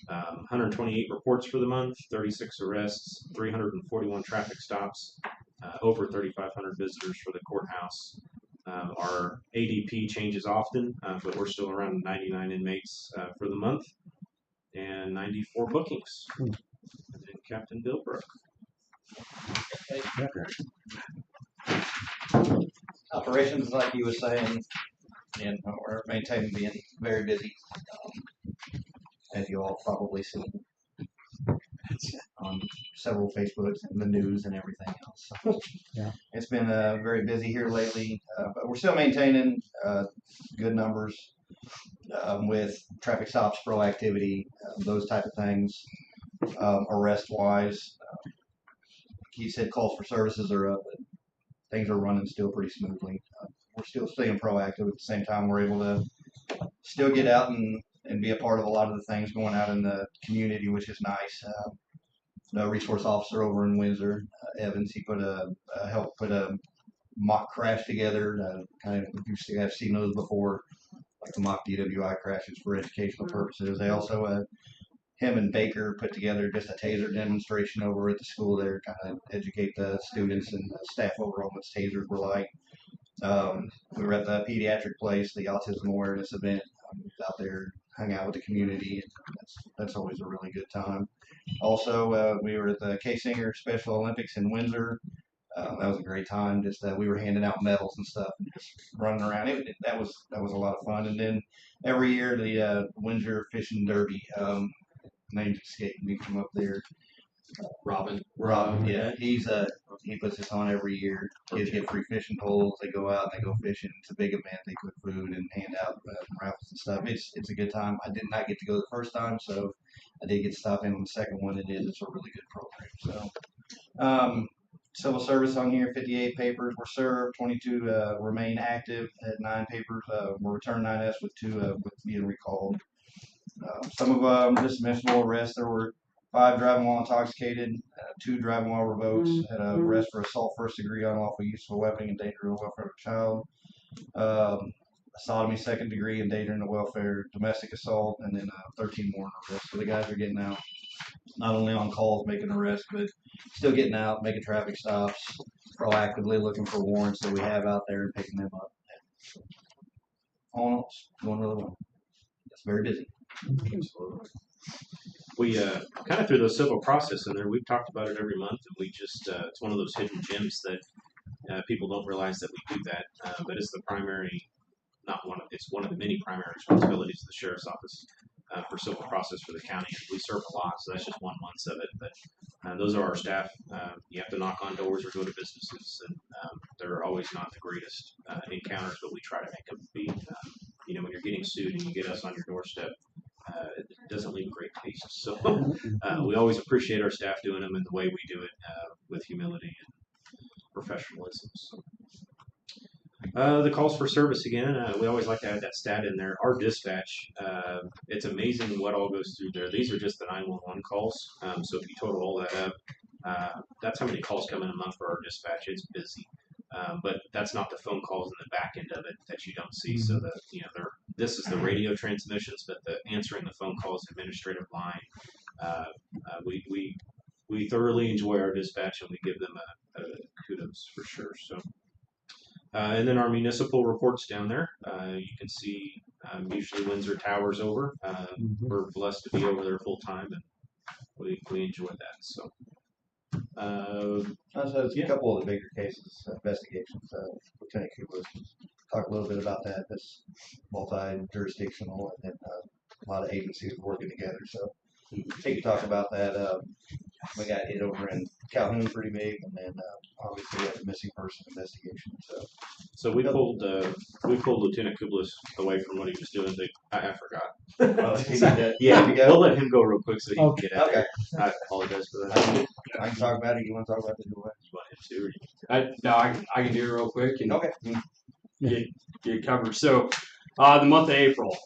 128 reports for the month, 36 arrests, 341 traffic stops, over 3,500 visitors for the courthouse. Our ADP changes often, but we're still around 99 inmates for the month and 94 bookings. And Captain Bill Brook. Operations, like you were saying, and we're maintaining being very busy, as you all probably seen on several Facebooks and the news and everything else. So Yeah. It's been very busy here lately, but we're still maintaining good numbers with traffic stops, proactivity, those type of things. Arrest-wise, Keith said calls for services are up, but things are running still pretty smoothly. We're still staying proactive. At the same time, we're able to still get out and be a part of a lot of the things going out in the community, which is nice. The resource officer over in Windsor, Evans, he helped put a mock crash together. Kind of, you have seen those before. like the mock DWI crashes for educational purposes. They also, him and Baker put together just a taser demonstration over at the school there, kind of educate the students and the staff overall what tasers were like. We were at the pediatric place, the autism awareness event. Out there, hung out with the community. That's always a really good time. Also, we were at the K Singer Special Olympics in Windsor. That was a great time. Just we were handing out medals and stuff, and just running around. That was a lot of fun. And then every year the Windsor Fishing Derby. Name's escaping me from up there. Robin. Yeah, he puts this on every year. Kids get free fishing poles. They go out and they go fishing. It's a big event. They cook food and hand out raffles and stuff. It's a good time. I did not get to go the first time, so I did get to stop in on the second one. It's a really good program. So, civil service on here. 58 papers were served. 22 remain active. Had 9 papers were returned 9S with 2 with being recalled. Some of them dismissable arrests. There were 5 driving while intoxicated, 2 driving while revoked, and a arrest for assault first degree, unlawful use of a weapon, endangering the welfare of a child, sodomy second degree, endangering the welfare, domestic assault, and then 13 more arrests. So the guys are getting out, not only on calls making arrests, but still getting out, making traffic stops, proactively looking for warrants that we have out there and picking them up. All in all, it's going really well. It's very busy. We kind of threw the civil process in there. We've talked about it every month, and we just it's one of those hidden gems that people don't realize that we do that. But it's the primary, it's one of the many primary responsibilities of the sheriff's office for civil process for the county. We serve a lot, so that's just 1 month of it. But those are our staff. You have to knock on doors or go to businesses, and they're always not the greatest encounters, but we try to make them be. When you're getting sued and you get us on your doorstep, it doesn't leave a great taste. So we always appreciate our staff doing them and the way we do it with humility and professionalism. So. The calls for service again, we always like to add that stat in there. Our dispatch, it's amazing what all goes through there. These are just the 911 calls. So if you total all that up, that's how many calls come in a month for our dispatch. It's busy. But that's not the phone calls in the back end of it that you don't see. So this is the radio transmissions, but the answering the phone calls, administrative line. We thoroughly enjoy our dispatch, and we give them a kudos for sure. So, and then our municipal reports down there. You can see usually Windsor Towers over. We're blessed to be over there full time, and we enjoy that. So. There's a couple of the bigger cases, investigations. Lieutenant Kublis talk a little bit about that. That's multi-jurisdictional, and a lot of agencies working together. So he could talk about that. We got hit over in Calhoun pretty big, and then obviously we had the missing person investigation. So we pulled Lieutenant Kublis away from what he was doing. I forgot. We'll let him go real quick so he can get out. Okay. I apologize for that. I can talk about it. You want to talk about it? You want him to? No, I can do it real quick and okay. Get covered. So the month of April,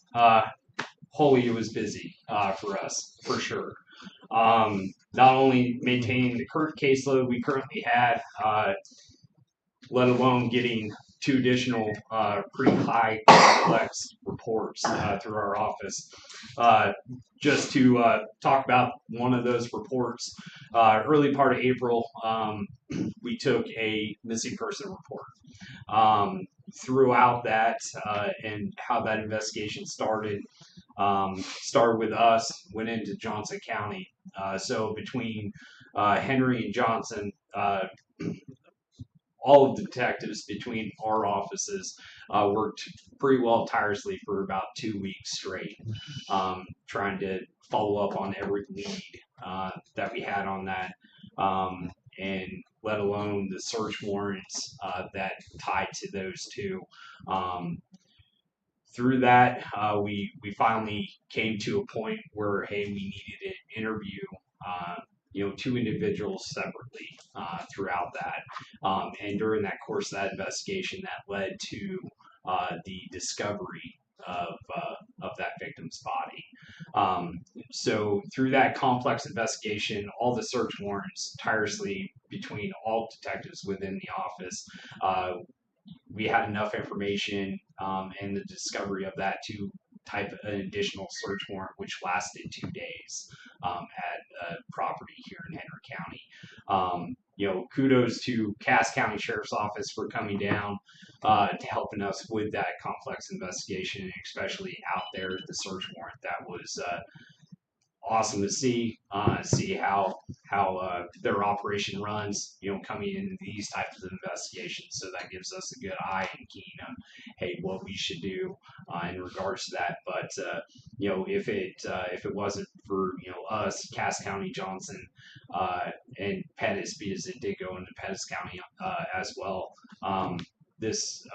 Holy was busy for us for sure. Not only maintaining the current caseload we currently had, let alone getting 2 additional pretty high complex reports through our office. Just to talk about one of those reports, early part of April, we took a missing person report. Throughout that and how that investigation started with us, went into Johnson County. So between Henry and Johnson, all of the detectives between our offices worked pretty well tirelessly for about 2 weeks straight, trying to follow up on every lead that we had on that, and let alone the search warrants that tied to those 2. Through that, we finally came to a point where, hey, we needed to interview 2 individuals separately throughout that. And during that course of that investigation, that led to the discovery of that victim's body. So through that complex investigation, all the search warrants tirelessly between all detectives within the office, we had enough information and the discovery of that to type an additional search warrant, which lasted 2 days at a property here in Henry County. Kudos to Cass County Sheriff's Office for coming down to helping us with that complex investigation, and especially out there at the search warrant. That was awesome to see how their operation runs, coming into these types of investigations. So that gives us a good eye and keen on, hey, what we should do in regards to that. But if it wasn't for us, Cass County, Johnson, and Pettis, because it did go into Pettis County as well, this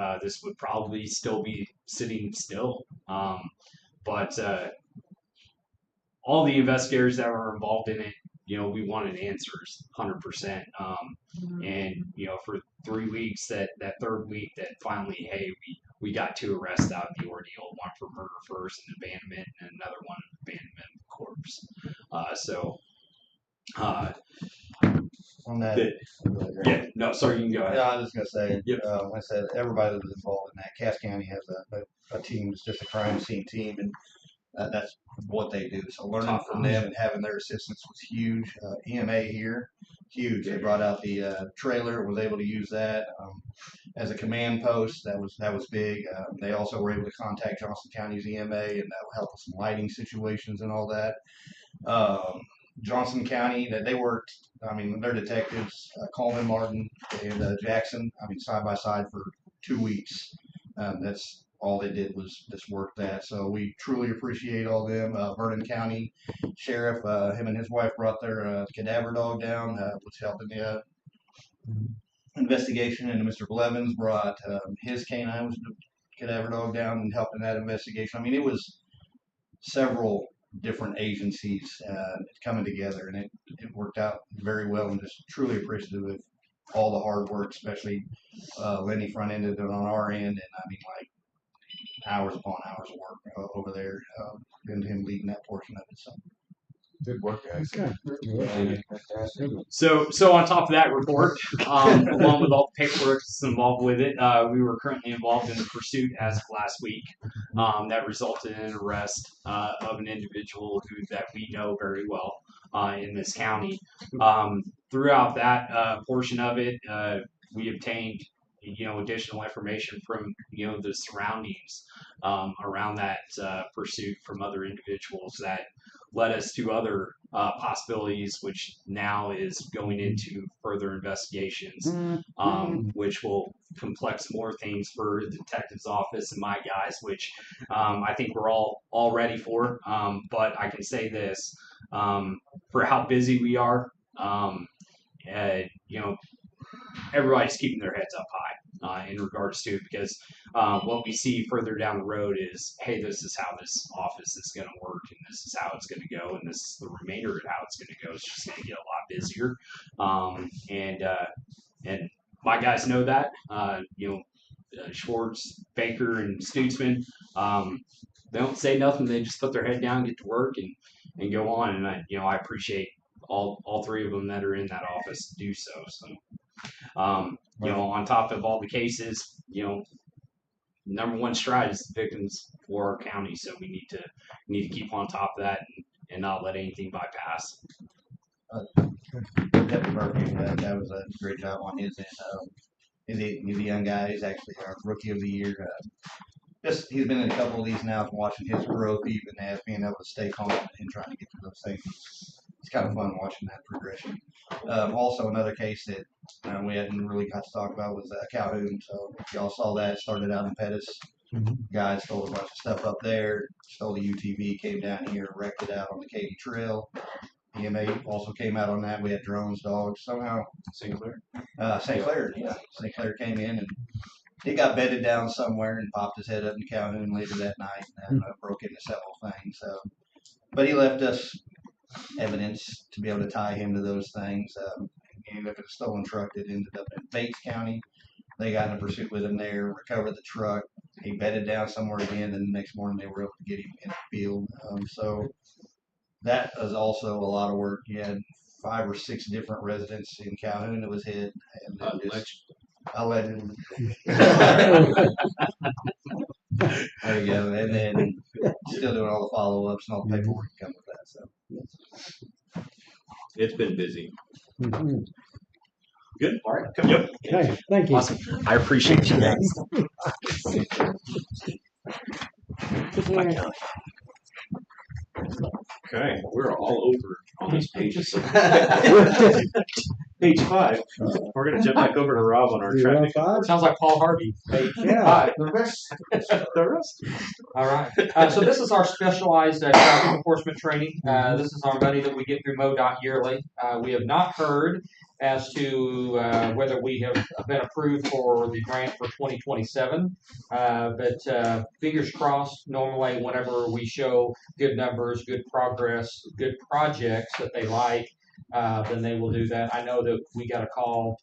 would probably still be sitting still. But all the investigators that were involved in it, we wanted answers 100%. And, for 3 weeks, that third week that finally, hey, we got 2 arrests out of the ordeal, one for murder first and abandonment, and another one abandonment of corpse. On that, Yeah, no, sorry, you can go ahead. yeah, I was just gonna say, Yep. like I said, everybody that was involved in that, Cass County has a team, it's just a crime scene team, and that's what they do. So learning Top from notch. them and having their assistance was huge. EMA here, huge. They brought out the trailer, was able to use that as a command post. That was big. They also were able to contact Johnson County's EMA, and that will help with some lighting situations and all that. Johnson County, that they worked, their detectives, Coleman, Martin, and Jackson, side by side for 2 weeks. That's all they did was just work that. So we truly appreciate all them. Vernon County Sheriff, him and his wife brought their cadaver dog down, which helped in the investigation. And Mr. Blevins brought his canine, which was the cadaver dog, down and helped in that investigation. It was several different agencies coming together, and it worked out very well, and just truly appreciative of all the hard work, especially Lenny front ended it on our end, and hours upon hours of work over there, and him leading that portion of it. So Good work, guys. Okay. Fantastic. So on top of that report, along with all the paperwork that's involved with it, we were currently involved in a pursuit as of last week that resulted in an arrest of an individual that we know very well in this county. Throughout that portion of it, we obtained additional information from the surroundings around that pursuit from other individuals that led us to other possibilities, which now is going into further investigations, which will complex more things for the detective's office and my guys, which I think we're all ready for. But I can say this, for how busy we are, everybody's keeping their heads up high in regards to it, because what we see further down the road is, hey, this is how this office is going to work, and this is how it's going to go, and this is the remainder of how it's going to go. It's just going to get a lot busier, and my guys know that. Schwartz, Baker, and Stutzman, they don't say nothing. They just put their head down, get to work, and go on. And I appreciate all 3 of them that are in that office to do so. So. On top of all the cases, number one stride is the victims for our county. So we need to keep on top of that and not let anything bypass. Deputy Murphy, that was a great job on his end. He's a young guy. He's actually our rookie of the year. He's been in a couple of these now, watching his growth, even as being able to stay calm and trying to get through those things. It's kind of fun watching that progression. Also, another case that we hadn't really got to talk about was Calhoun. So if y'all saw that, started out in Pettis. Guys stole a bunch of stuff up there, stole the UTV, came down here, wrecked it out on the Katy Trail. EMA also came out on that. We had drones, dogs. Somehow St. Clair. St. Clair Clair came in, and he got bedded down somewhere and popped his head up in Calhoun later that night and broke into several things. So, but he left us evidence to be able to tie him to those things. He ended up in a stolen truck that ended up in Bates County. They got in a pursuit with him there, recovered the truck. He bedded down somewhere again, and the next morning they were able to get him in the field. So that was also a lot of work. He had 5 or 6 different residents in Calhoun that was hit. And I'll let him. There you go. And then still doing all the follow-ups and all the paperwork that come with that. So It's been busy. Mhm. Good. All right. Yep. Okay, thank you. Awesome. I appreciate you guys. Take care. Okay, we're all over on these pages. Page 5. We're gonna jump back over to Rob on our traffic. 05? Sounds like Paul Harvey. Yeah. Hi. The rest. All right. So this is our specialized traffic enforcement training. This is our money that we get through MoDOT yearly. We have not heard as to whether we have been approved for the grant for 2027. But fingers crossed, normally whenever we show good numbers, good progress, good projects that they like, then they will do that. I know that we got a call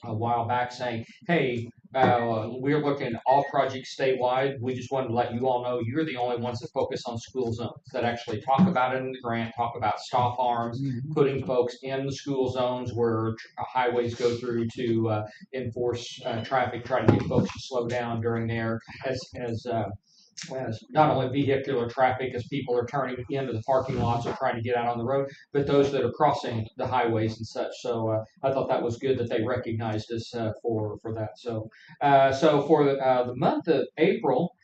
a while back saying, hey, we're looking at all projects statewide. We just wanted to let you all know you're the only ones that focus on school zones, that actually talk about it in the grant, talk about stop arms, putting folks in the school zones where highways go through to enforce traffic, try to get folks to slow down during there as not only vehicular traffic as people are turning into the parking lots or trying to get out on the road, but those that are crossing the highways and such. So I thought that was good that they recognized us for that. So for the month of April,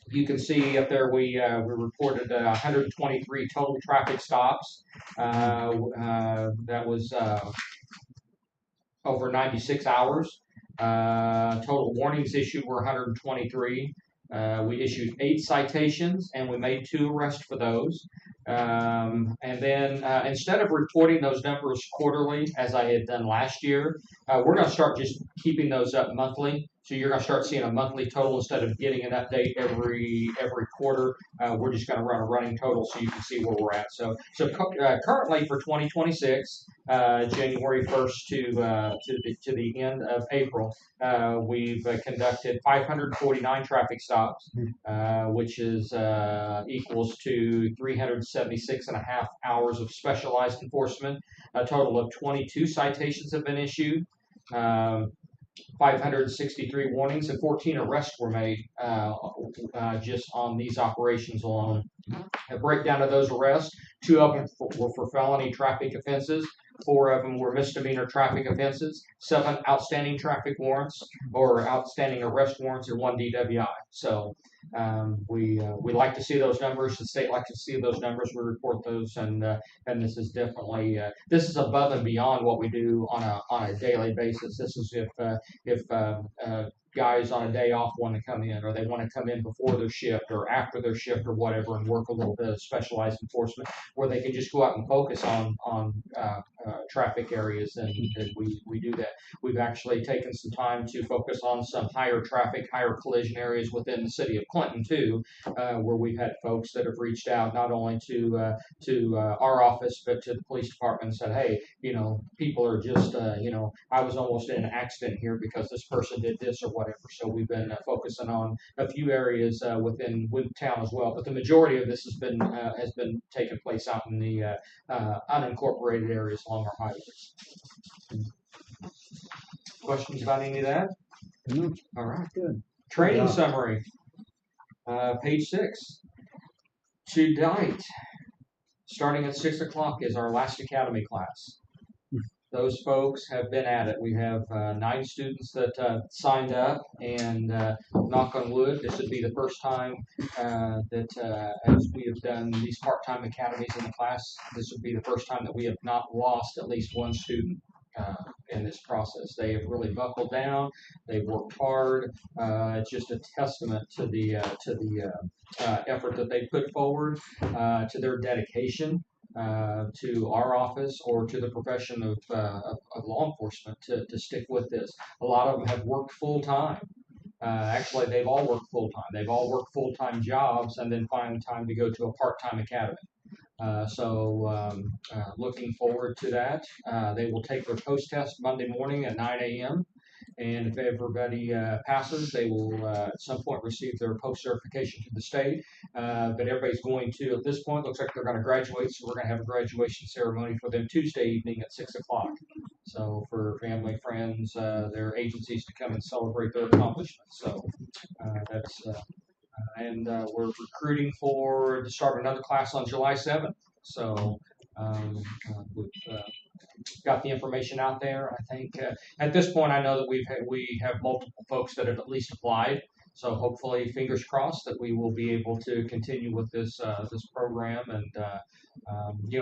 you can see up there we reported 123 total traffic stops. That was over 96 hours. Total warnings issued were 123. We issued 8 citations and we made 2 arrests for those. And then instead of reporting those numbers quarterly as I had done last year, we're going to start just keeping those up monthly. So you're going to start seeing a monthly total instead of getting an update every quarter. We're just going to run a running total so you can see where we're at. So currently for 2026, January 1st to the end of April, we've conducted 549 traffic stops, which is equals to 376 and a half hours of specialized enforcement. A total of 22 citations have been issued. 563 warnings and 14 arrests were made just on these operations alone. A breakdown of those arrests, 2 of them were for felony traffic offenses, 4 of them were misdemeanor traffic offenses, 7 outstanding traffic warrants or outstanding arrest warrants, and 1 DWI. So we like to see those numbers. The state likes to see those numbers. We report those, and this is definitely this is above and beyond what we do on a daily basis. This is if guys on a day off want to come in, or they want to come in before their shift or after their shift or whatever, and work a little bit of specialized enforcement where they can just go out and focus on traffic areas, and we do that. We've actually taken some time to focus on some higher traffic, higher collision areas within the city of Clinton too, where we've had folks that have reached out not only to our office but to the police department and said, hey, people are just I was almost in an accident here because this person did this or whatever. So we've been focusing on a few areas within town as well, but the majority of this has been taking place out in the unincorporated areas along our highways. Questions about any of that? No. All right. Good. Training Yeah. summary. Page 6. Tonight, starting at 6 o'clock, is our last academy class. Those folks have been at it. We have 9 students that signed up, and knock on wood, this would be the first time that as we have done these part-time academies in the class, this would be the first time that we have not lost at least 1 student in this process. They have really buckled down. They've worked hard. It's just a testament to the effort that they put forward, to their dedication to our office or to the profession of law enforcement to stick with this. A lot of them have worked full time. Actually, they've all worked full time. They've all worked full time jobs and then find time to go to a part time academy. Looking forward to that. They will take their post test Monday morning at 9 a.m. And if everybody passes, they will at some point receive their post certification to the state. But everybody's going to, at this point, looks like they're going to graduate. So we're going to have a graduation ceremony for them Tuesday evening at 6 o'clock. So for family, friends, their agencies to come and celebrate their accomplishments. So that's we're recruiting to start another class on July 7th. So we've got the information out there. I think at this point, I know that we have multiple folks that have at least applied. So hopefully, fingers crossed that we will be able to continue with this program. And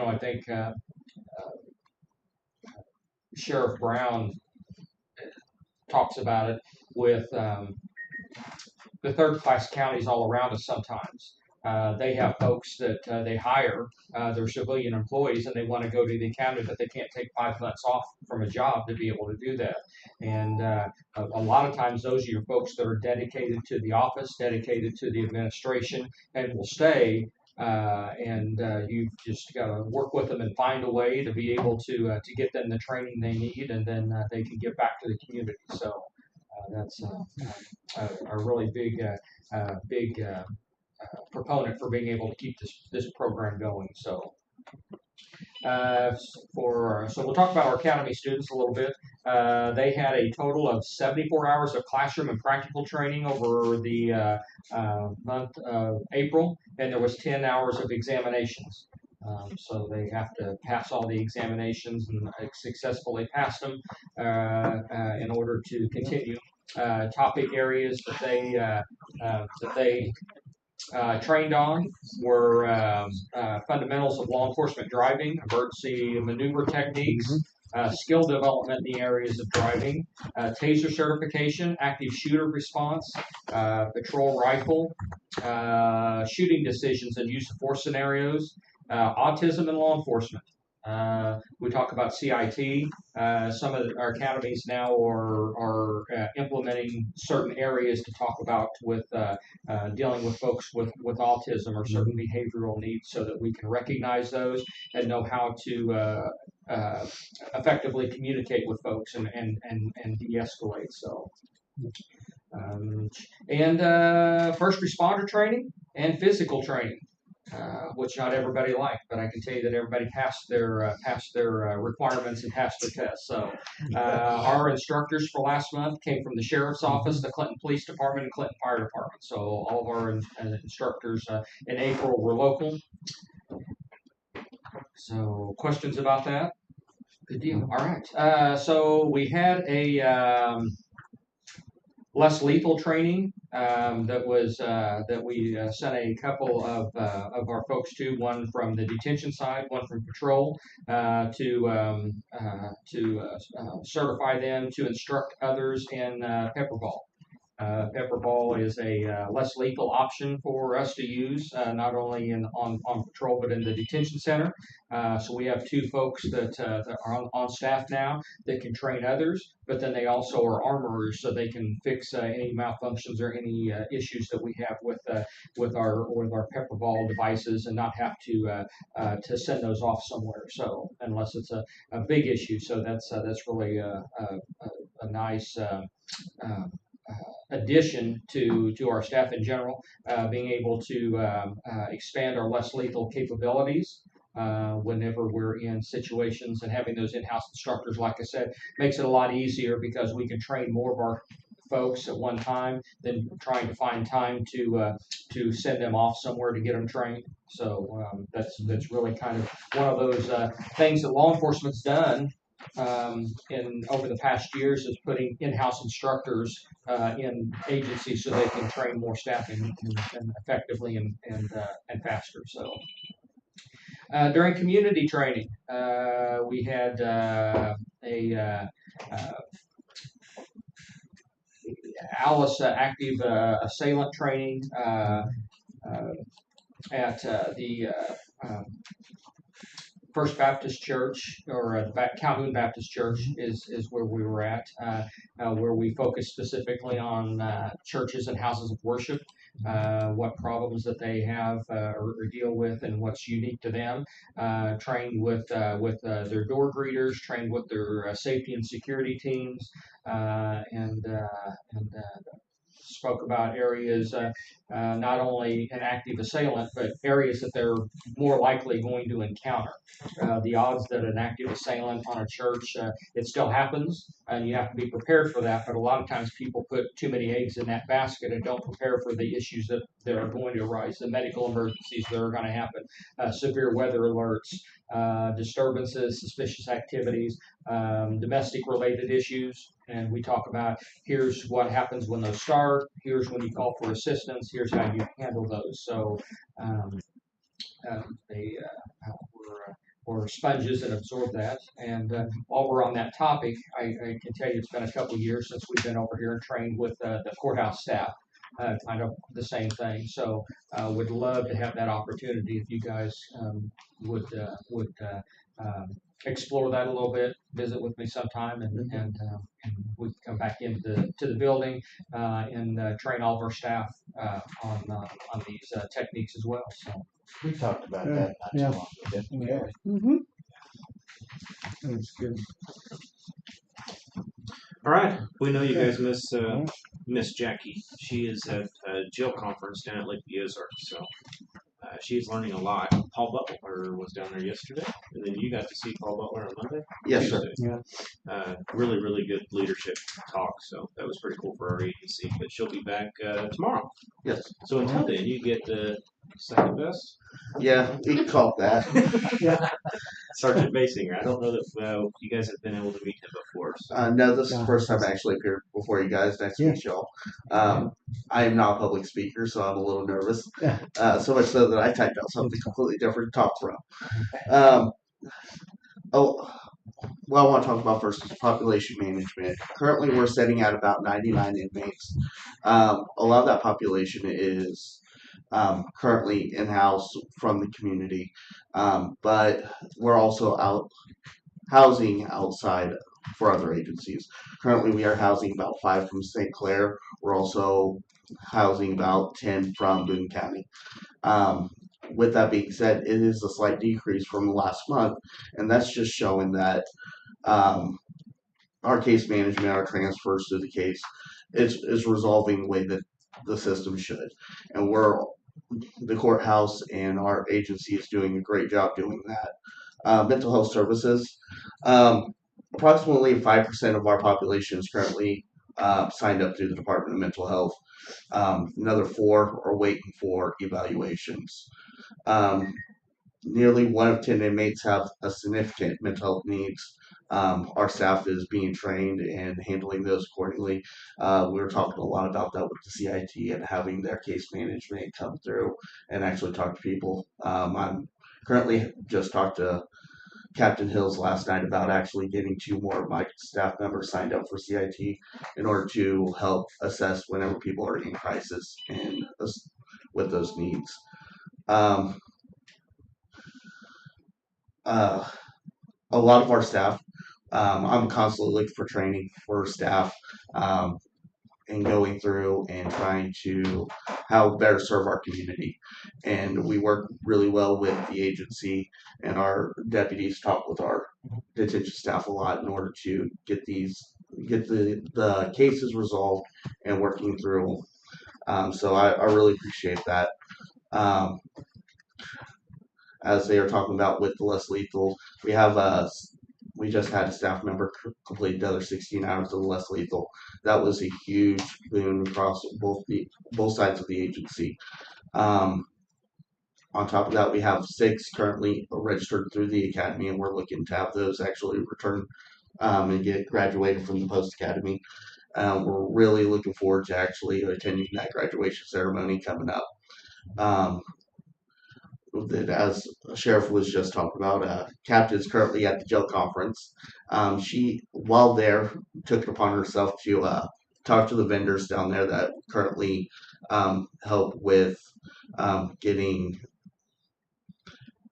I think Sheriff Brown talks about it with the third class counties all around us sometimes. They have folks that they hire, they're civilian employees, and they want to go to the county, but they can't take 5 months off from a job to be able to do that. And a lot of times, those are your folks that are dedicated to the office, dedicated to the administration, and will stay. You've just got to work with them and find a way to be able to get them the training they need, and then they can get back to the community. So that's a really big proponent for being able to keep this program going. So we'll talk about our academy students a little bit. They had a total of 74 hours of classroom and practical training over the month of April, and there was 10 hours of examinations. So they have to pass all the examinations and successfully pass them in order to continue. Topic areas that they trained on were fundamentals of law enforcement driving, emergency maneuver techniques, skill development in the areas of driving, taser certification, active shooter response, patrol rifle, shooting decisions and use of force scenarios, autism and law enforcement. We talk about CIT. Some of our academies now are implementing certain areas to talk about with dealing with folks with autism or certain behavioral needs, so that we can recognize those and know how to effectively communicate with folks and de-escalate. So. First responder training and physical training. Which not everybody liked, but I can tell you that everybody passed their requirements and passed their tests. So our instructors for last month came from the Sheriff's Office, the Clinton Police Department, and Clinton Fire Department. So all of our instructors in April were local. So questions about that? Good deal. All right. So we had a less lethal training that we sent a couple of our folks to, one from the detention side, one from patrol, to certify them to instruct others in pepper ball. Pepper ball is a less lethal option for us to use, not only on patrol but in the detention center. So we have 2 folks that are on staff now that can train others, but then they also are armorers, so they can fix any malfunctions or any issues that we have with our pepper ball devices, and not have to send those off somewhere. So unless it's a big issue, so that's really a nice. Addition to our staff in general, being able to expand our less lethal capabilities whenever we're in situations, and having those in-house instructors, like I said, makes it a lot easier, because we can train more of our folks at one time than trying to find time to send them off somewhere to get them trained. So that's really kind of one of those things that law enforcement's done over the past years, is putting in-house instructors in agencies so they can train more staff and effectively and faster. So during community training, we had Alice active assailant training at the First Baptist Church, or Calhoun Baptist Church is where we were at, where we focused specifically on churches and houses of worship, what problems that they have or deal with, and what's unique to them. Trained with their door greeters, trained with their safety and security teams, and spoke about areas, not only an active assailant, but areas that they're more likely going to encounter. The odds that an active assailant on a church, it still happens, and you have to be prepared for that. But a lot of times people put too many eggs in that basket and don't prepare for the issues that are going to arise, the medical emergencies that are going to happen, severe weather alerts, disturbances, suspicious activities, domestic related issues. And we talk about here's what happens when those start, here's when you call for assistance, here's how you handle those. So we're sponges and absorb that. And while we're on that topic, I can tell you it's been a couple of years since we've been over here and trained with the courthouse staff. Kind of the same thing. So would love to have that opportunity if you guys would explore that a little bit, visit with me sometime, and we can come back into the building and train all of our staff on these techniques as well. So We talked about that not Yeah. too long ago, didn't we? Yeah. Mm-hmm. That's good. All right, we know you guys miss Jackie. She is at a jail conference down at Lake of the Ozarks, so she's learning a lot. Paul Butler was down there yesterday, and then you got to see Paul Butler on Monday. Yes, sir. Tuesday. Really, really good leadership talk. So that was pretty cool for our agency. But she'll be back tomorrow. Yes. So until then, you get the second best. Yeah, we can call it that. Sergeant Basinger. I don't know that you guys have been able to meet him before. So. No, this is the first time I actually appeared before you guys. Nice to meet y'all. I am not a public speaker, so I'm a little nervous. So much so that I typed out something completely different to talk from. What I want to talk about first is population management. Currently, we're sitting at about 99 inmates. A lot of that population is currently in-house from the community, but we're also out housing outside for other agencies. Currently, we are housing about 5 from St. Clair. We're also housing about 10 from Boone County. With that being said, it is a slight decrease from last month, and that's just showing that our case management, our transfers to the case, is resolving the way that the system should. And the courthouse and our agency is doing a great job doing that. Mental health services, approximately 5% of our population is currently signed up through the Department of Mental Health. Another 4 are waiting for evaluations. Nearly 1 of 10 inmates have a significant mental health needs. Our staff is being trained and handling those accordingly. We were talking a lot about that with the CIT and having their case management come through and actually talk to people. I'm currently just talked to Captain Hills last night about actually getting 2 more of my staff members signed up for CIT in order to help assess whenever people are in crisis and with those needs. A lot of our staff, I'm constantly looking for training for staff and going through and trying to how better serve our community. And we work really well with the agency, and our deputies talk with our detention staff a lot in order to get the cases resolved and working through them. So I really appreciate that. As they are talking about with the less lethal, we just had a staff member complete the other 16 hours of the less lethal. That was a huge boon across both sides of the agency. On top of that, we have 6 currently registered through the academy, and we're looking to have those actually return and get graduated from the post academy. We're really looking forward to actually attending that graduation ceremony coming up. As Sheriff was just talking about, Captain's currently at the jail conference. She, while there, took it upon herself to talk to the vendors down there that currently help with getting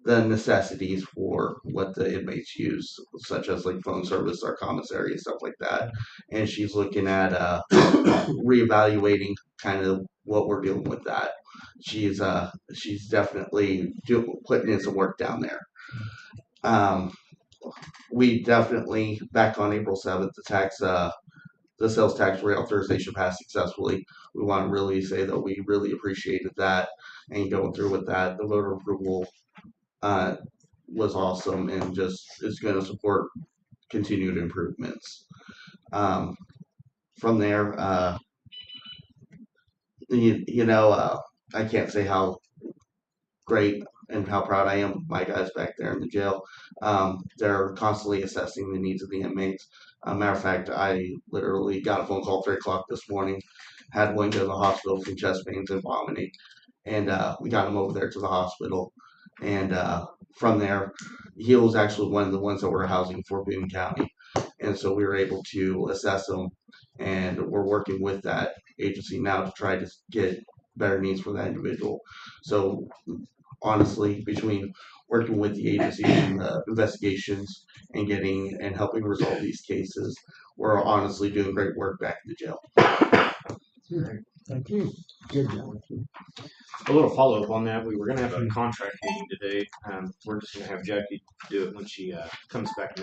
the necessities for what the inmates use, such as like phone service, our commissary, and stuff like that. And she's looking at reevaluating kind of what we're doing with that. She's definitely putting in some work down there. We definitely, back on April 7th, the tax the sales tax reauthorization passed successfully. We want to really say that we really appreciated that and going through with that. The voter approval was awesome and just is going to support continued improvements. From there, I can't say how great and how proud I am of my guys back there in the jail. They're constantly assessing the needs of the inmates. Matter of fact, I literally got a phone call 3 o'clock this morning, had one go to the hospital from chest pains and vomiting, and we got him over there to the hospital. And from there, he was actually one of the ones that we're housing for Boone County. And so we were able to assess him, and we're working with that agency now to try to get better needs for that individual. So honestly, between working with the agency and the investigations and getting and helping resolve these cases, we're honestly doing great work back in the jail. Thank you. Good job. A little follow up on that. We were going to have a contract meeting today. We're just going to have Jackie do it when she comes back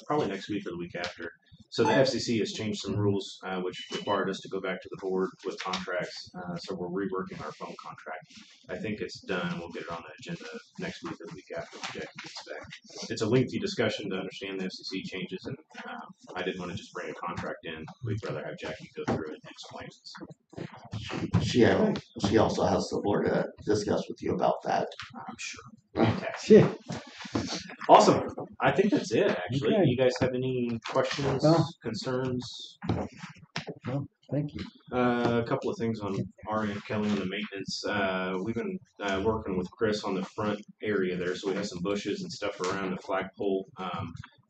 probably next week or the week after. So the FCC has changed some rules, which required us to go back to the board with contracts. So we're reworking our phone contract. I think it's done. We'll get it on the agenda next week or the week after when Jackie gets back. It's a lengthy discussion to understand the FCC changes, and I didn't want to just bring a contract in. We'd rather have Jackie go through it and explain it. She also has some more to discuss with you about that. I'm sure. Fantastic. Awesome. I think that's it, actually. Okay. You guys have any questions, concerns? Well, thank you. A couple of things on our end, Kelly, on the maintenance. We've been working with Chris on the front area there, so we have some bushes and stuff around the flagpole.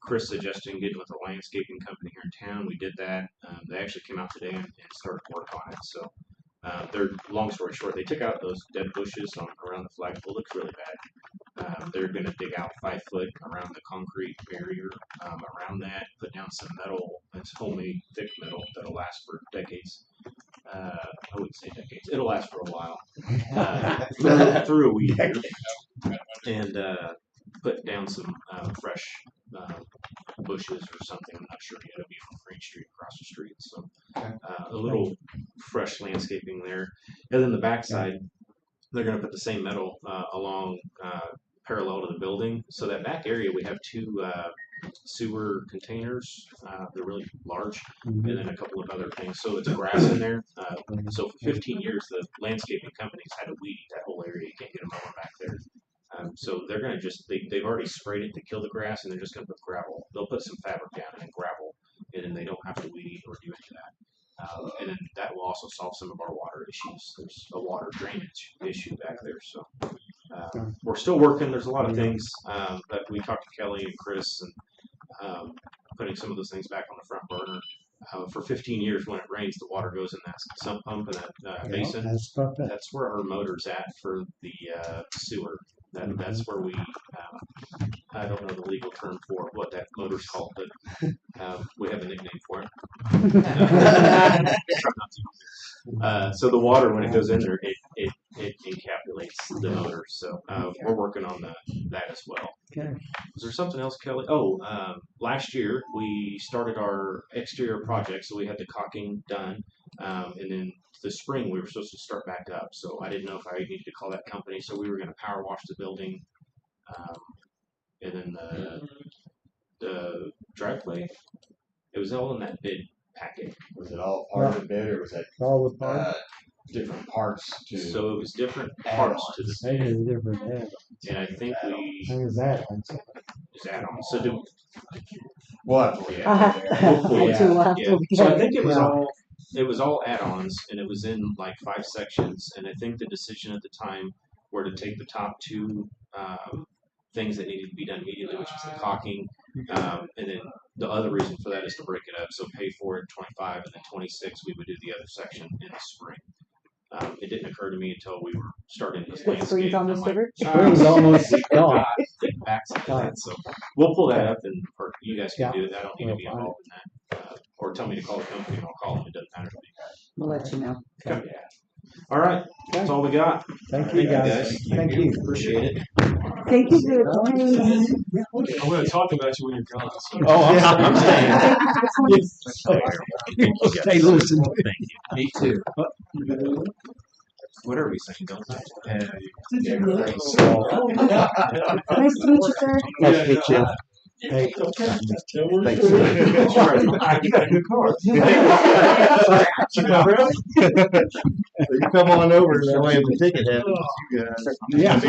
Chris suggesting getting with a landscaping company here in town. We did that. They actually came out today and started work on it. So they're, long story short, they took out those dead bushes around the flagpole. Looks really bad. They're going to dig out 5 foot around the concrete barrier around that, put down some metal. It's homemade thick metal that'll last for decades. I wouldn't say decades. It'll last for a while. Through a weed eater. And put down some fresh bushes or something. I'm not sure yet. It'll be on Green Street across the street. So a little fresh landscaping there. And then the backside, they're going to put the same metal along parallel to the building. So that back area, we have 2 sewer containers. They're really large, and then a couple of other things. So it's grass in there. So for 15 years, the landscaping companies had to weed that whole area. You can't get a mower back there. So they're going to they've already sprayed it to kill the grass, and they're just going to put gravel. They'll put some fabric down and then gravel, and then they don't have to weed or do any of that. And then that will also solve some of our water issues. There's a water drainage issue back there. So we're still working. There's a lot of things that we talked to Kelly and Chris and putting some of those things back on the front burner. For 15 years, when it rains, the water goes in that sump pump and that basin. That's where our motor's at for the sewer. That's where we, I don't know the legal term for what that motor's called, but we have a nickname for it. So the water, when it goes in there, it encapsulates the motor. So we're working on that as well. Okay. Was there something else, Kelly? Last year we started our exterior project, so we had the caulking done, and then the spring we were supposed to start back up. So I didn't know if I needed to call that company. So we were going to power wash the building, and then the driveway. It was all in that bid packet. Was it all part of the bid, or was it all the parts? Different parts to? So it was different parts to the Maybe it's different add-ons. and I think we Maybe it's add-ons. is add-on. So do What? hopefully, Yeah. yeah. So I think it was all add-ons, and it was in like 5 sections. And I think the decision at the time were to take the top 2 things that needed to be done immediately, which was the caulking, and then the other reason for that is to break it up. So pay for it 25, and then 26 we would do the other section in the spring. It didn't occur to me until we were starting this landscape. Spring's almost over? Spring's almost gone. Back to that. So we'll pull that up, and or you guys can do it. I don't need to be involved in that. Or tell me to call the company, and I'll call them. It doesn't matter to me. We'll let you know. Okay. All right. That's all we got. Thank you, guys. Thank you. Thank you. Appreciate it. Thank you for your time. I'm going to talk about you when you're gone. So. Oh, I'm Hey, listen. Thank you. Me too. What are we saying? Don't touch it. Nice to meet you, sir. Nice to meet you. Hey, Thanks. That's right. You got a good car. You come on over and that way if the ticket happens, you guys. yeah.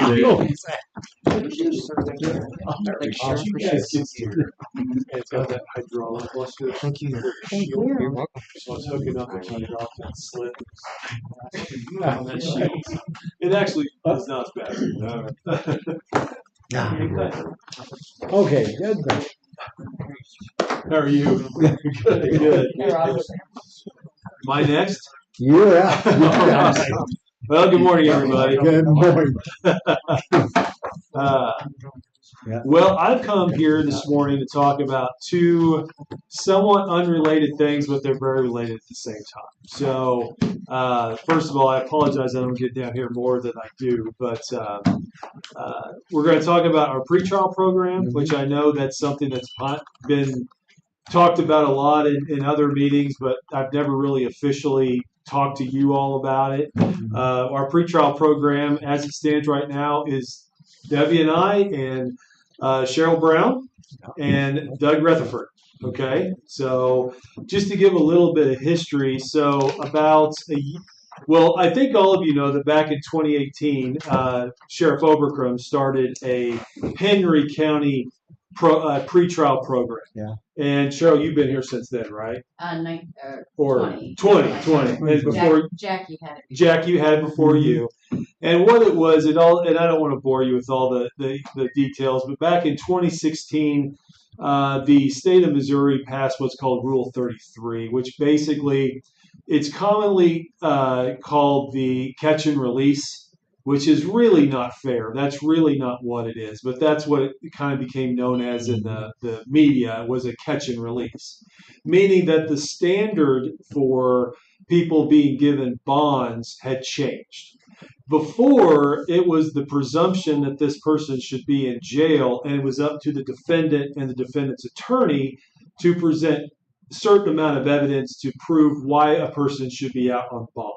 It's got that hydraulic luster. Thank you. Thank you. You're welcome. So I was hooking up and trying to drop that slip on that sheet. It actually is not as bad. Okay, good. How are you? Good. Am I next? You're out. Well, good morning, everybody. Good morning. Well, I've come here this morning to talk about two somewhat unrelated things, but they're very related at the same time. So, first of all, I apologize I don't get down here more than I do, but we're going to talk about our pretrial program, which I know that's something that's been talked about a lot in other meetings, but I've never really officially talked to you all about it. Our pretrial program, as it stands right now, is Debbie and I and Cheryl Brown and Doug Rutherford. Okay, so just to give a little bit of history, so I think all of you know that back in 2018, Sheriff Oberkrum started a Henry County pretrial program. Yeah. And Cheryl, you've been here since then, right? 20. 20. And before Jackie had it. Jack, you had it before you. And what it was, and I don't want to bore you with all the details, but back in 2016, the state of Missouri passed what's called Rule 33, which basically it's commonly called the catch and release, which is really not fair. That's really not what it is, but that's what it kind of became known as in the media, was a catch and release, meaning that the standard for people being given bonds had changed. Before, it was the presumption that this person should be in jail, and it was up to the defendant and the defendant's attorney to present a certain amount of evidence to prove why a person should be out on bond.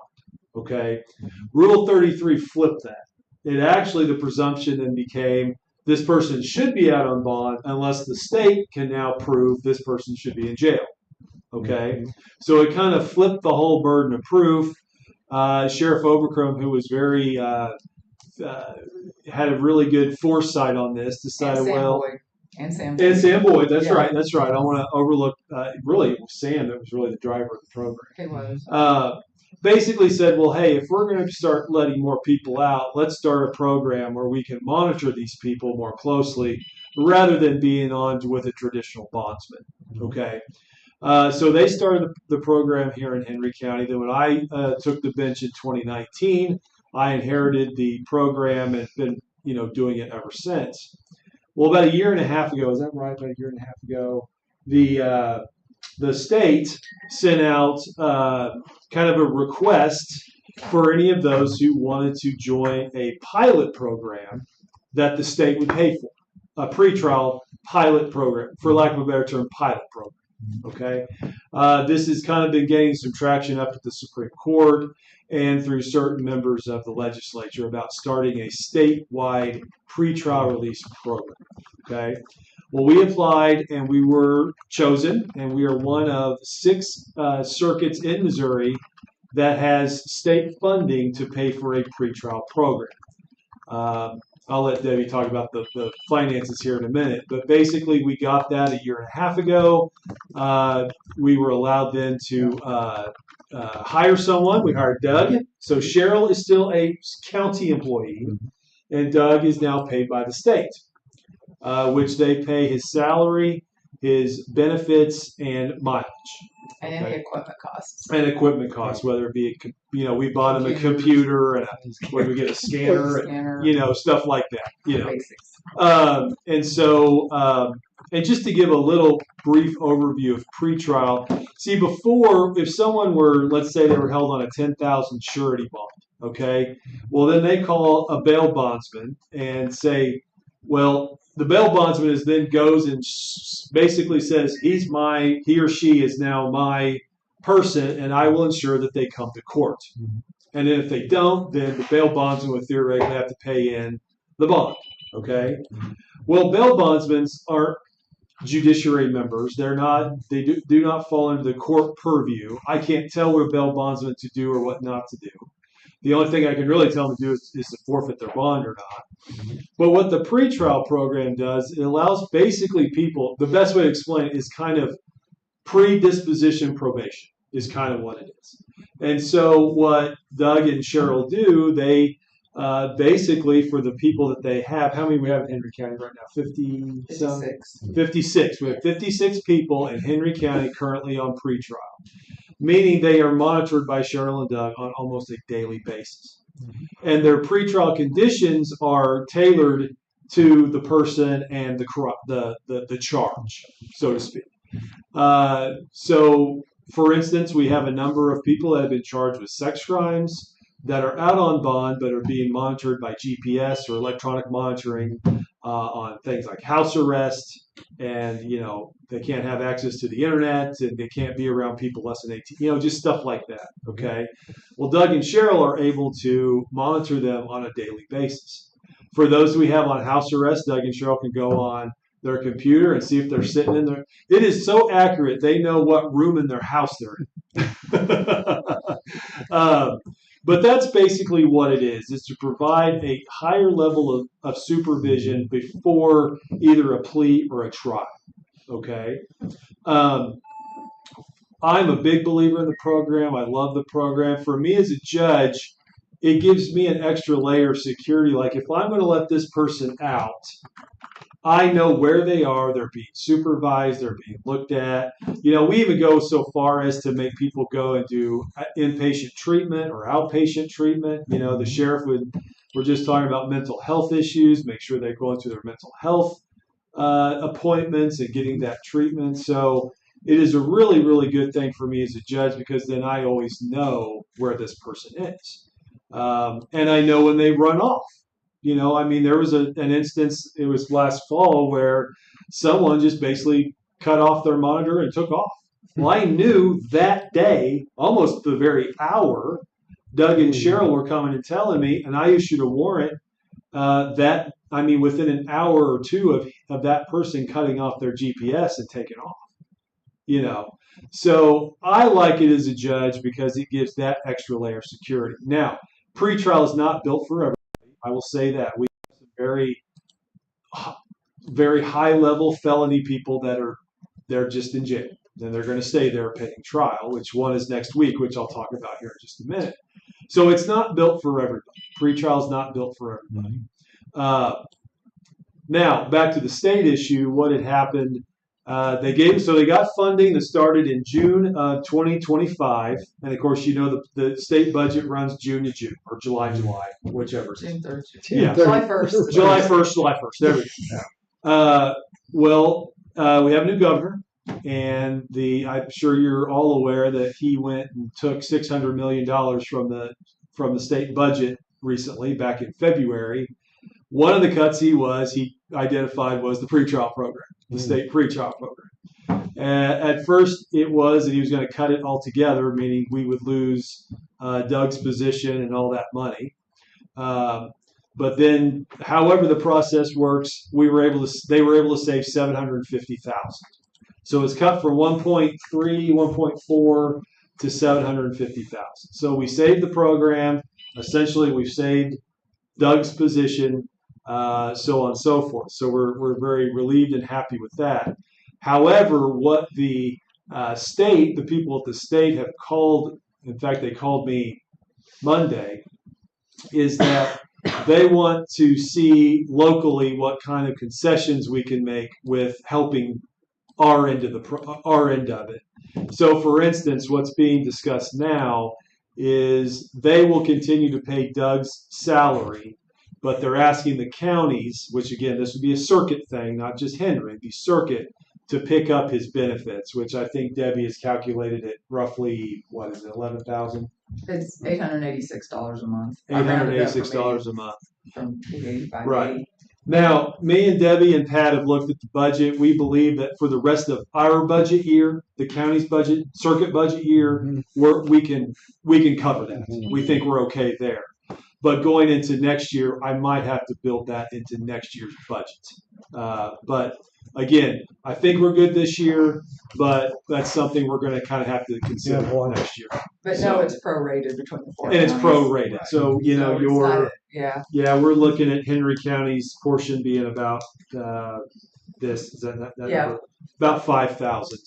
Okay, Rule 33 flipped that. It actually, the presumption then became this person should be out on bond unless the state can now prove this person should be in jail. Okay, so it kind of flipped the whole burden of proof. Sheriff Oberkrum, who was very had a really good foresight on this, decided And Sam Boyd. That's right. I don't want to overlook. Really, it was Sam that was really the driver of the program. It was. Basically said, well, hey, if we're going to start letting more people out, let's start a program where we can monitor these people more closely rather than being on with a traditional bondsman. Okay. So they started the program here in Henry County. Then when I took the bench in 2019, I inherited the program and been, doing it ever since. Well, about a year and a half ago, is that right? About a year and a half ago, the state sent out kind of a request for any of those who wanted to join a pilot program that the state would pay for, a pretrial pilot program, for lack of a better term, pilot program. Okay, this has kind of been gaining some traction up at the Supreme Court and through certain members of the legislature about starting a statewide pretrial release program. Okay, well, we applied and we were chosen, and we are one of 6 circuits in Missouri that has state funding to pay for a pretrial program. I'll let Debbie talk about the finances here in a minute, but basically we got that a year and a half ago. We were allowed then to hire someone. We hired Doug. So Cheryl is still a county employee, and Doug is now paid by the state, which they pay his salary, his benefits, and mileage. And any equipment costs. And equipment costs, whether it be, we bought him a computer and whether we get a scanner, and, stuff like that, Basics. And so, and just to give a little brief overview of pretrial, see, before, if someone were, let's say they were held on a $10,000 surety bond, okay, well, then they call a bail bondsman and say, Well, the bail bondsman then goes and basically says he or she is now my person, and I will ensure that they come to court. And then if they don't, then the bail bondsman would theoretically have to pay in the bond. Okay. Well, bail bondsmen aren't judiciary members. They're not. They do not fall into the court purview. I can't tell what a bail bondsman to do or what not to do. The only thing I can really tell them to do is to forfeit their bond or not. But what the pretrial program does, it allows basically people, the best way to explain it is kind of predisposition probation is kind of what it is. And so what Doug and Cheryl do, they basically for the people that they have, how many we have in Henry County right now? 56. 56. We have 56 people in Henry County currently on pretrial, meaning they are monitored by Cheryl and Doug on almost a daily basis. And their pretrial conditions are tailored to the person and the charge, so to speak. So, for instance, we have a number of people that have been charged with sex crimes that are out on bond but are being monitored by GPS or electronic monitoring on things like house arrest, and they can't have access to the internet, and they can't be around people less than 18, just stuff like that. Okay. Well, Doug and Cheryl are able to monitor them on a daily basis. For those we have on house arrest, Doug and Cheryl can go on their computer and see if they're sitting in there. It is so accurate; they know what room in their house they're in. But that's basically what it is to provide a higher level of supervision before either a plea or a trial. Okay. I'm a big believer in the program. I love the program. For me as a judge, it gives me an extra layer of security. Like if I'm going to let this person out, I know where they are. They're being supervised. They're being looked at. We even go so far as to make people go and do inpatient treatment or outpatient treatment. The sheriff we're just talking about mental health issues, make sure they're going through their mental health appointments and getting that treatment. So it is a really, really good thing for me as a judge because then I always know where this person is. And I know when they run off. There was an instance, it was last fall, where someone just basically cut off their monitor and took off. Well, I knew that day, almost the very hour, Doug and Cheryl were coming and telling me, and I issued a warrant within an hour or two of that person cutting off their GPS and taking off. So I like it as a judge because it gives that extra layer of security. Now, pretrial is not built for everybody. I will say that we have some very, very high-level felony people they're just in jail, and they're going to stay there paying trial. Which one is next week, which I'll talk about here in just a minute. So it's not built for everybody. Pretrial is not built for everybody. Now back to the state issue. What had happened? They got funding that started in June of 2025, and of course, the state budget runs June to June or July, whichever. June 3rd. Yeah. July 1st. July 1st. There we go. We have a new governor, and I'm sure you're all aware that he went and took $600 million from the state budget recently, back in February. One of the cuts he identified was the pretrial program, the state pretrial program. At first, it was that he was going to cut it altogether, meaning we would lose Doug's position and all that money. But then, however the process works, they were able to save $750,000. So it's cut from 1.3, 1.4 to $750,000. So we saved the program. Essentially, we've saved Doug's position. So on and so forth. So we're very relieved and happy with that. However, what the people at the state have called, in fact, they called me Monday, is that they want to see locally what kind of concessions we can make with helping our end of it. So, for instance, what's being discussed now is they will continue to pay Doug's salary, but they're asking the counties, which again, this would be a circuit thing, not just Henry, it'd be circuit, to pick up his benefits, which I think Debbie has calculated at roughly, $11,000? It's $886 a month. $886 a month. From 85 Right. Now, me and Debbie and Pat have looked at the budget. We believe that for the rest of our budget year, the county's budget, circuit budget year, we can cover that. We think we're okay there. But going into next year, I might have to build that into next year's budget. But again, I think we're good this year, but that's something we're going to kind of have to consider next year. But no, it's prorated between the four. And it's counties. prorated. So, you know, So it's not- yeah. we're looking at Henry County's portion being about this, is that Yeah. number? About 5,000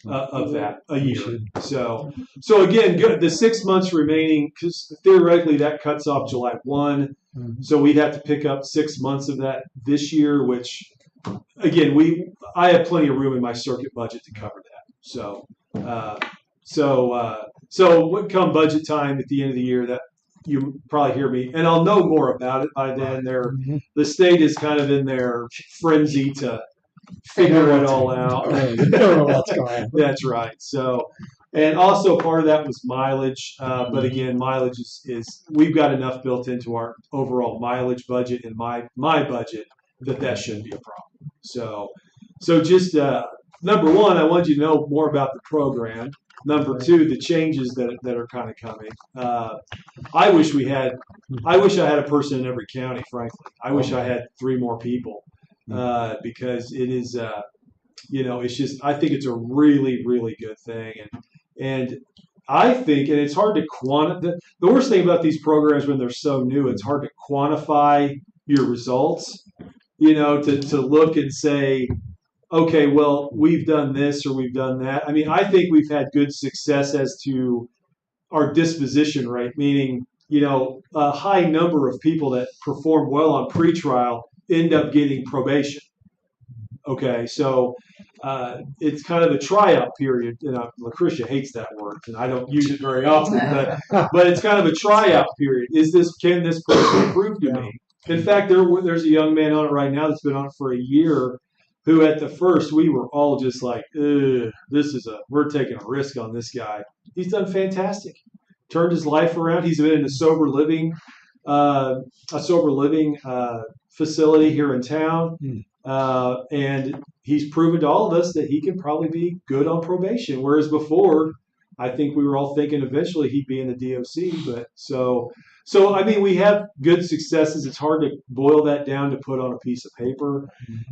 of that a year. So again, good. The 6 months remaining, because theoretically that cuts off July 1. So we'd have to pick up 6 months of that this year, which again, I have plenty of room in my circuit budget to cover that. So when come budget time at the end of the year, that you probably hear me, and I'll know more about it by then. The state is kind of in their frenzy to figure it all out. That's right. So, and also part of that was mileage. But again, mileage is we've got enough built into our overall mileage budget and my budget that shouldn't be a problem. So just number one, I want you to know more about the program. Number two, the changes that are kind of coming. I wish I had a person in every county, frankly. I wish I had 3 more people because it is, it's just, I think it's a really, really good thing. And I think, and it's hard to quantify, the worst thing about these programs when they're so new, it's hard to quantify your results, to look and say, okay, well, we've done this or we've done that. I mean, I think we've had good success as to our disposition rate, meaning, a high number of people that perform well on pretrial end up getting probation. Okay, so it's kind of a tryout period. Lucretia hates that word, and I don't use it very often, but it's kind of a tryout period. Can this person prove to me? In fact, there's a young man on it right now that's been on it for a year, who at the first we were all just like, we're taking a risk on this guy. He's done fantastic. Turned his life around. He's been in a sober living facility here in town, and he's proven to all of us that he can probably be good on probation. Whereas before, I think we were all thinking eventually he'd be in the DOC. But so I mean, we have good successes. It's hard to boil that down to put on a piece of paper.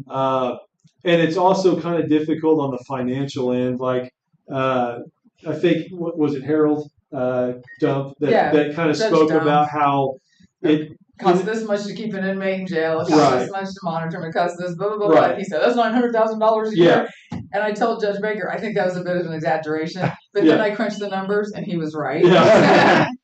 And it's also kind of difficult on the financial end. Like, I think, what was it, Harold Dump that kind of spoke about how it costs this much to keep an inmate in jail. It costs this much to monitor him. It costs this, blah, blah, blah, blah. He said, that's $900,000 a year. And I told Judge Baker, I think that was a bit of an exaggeration. But then I crunched the numbers, and he was right.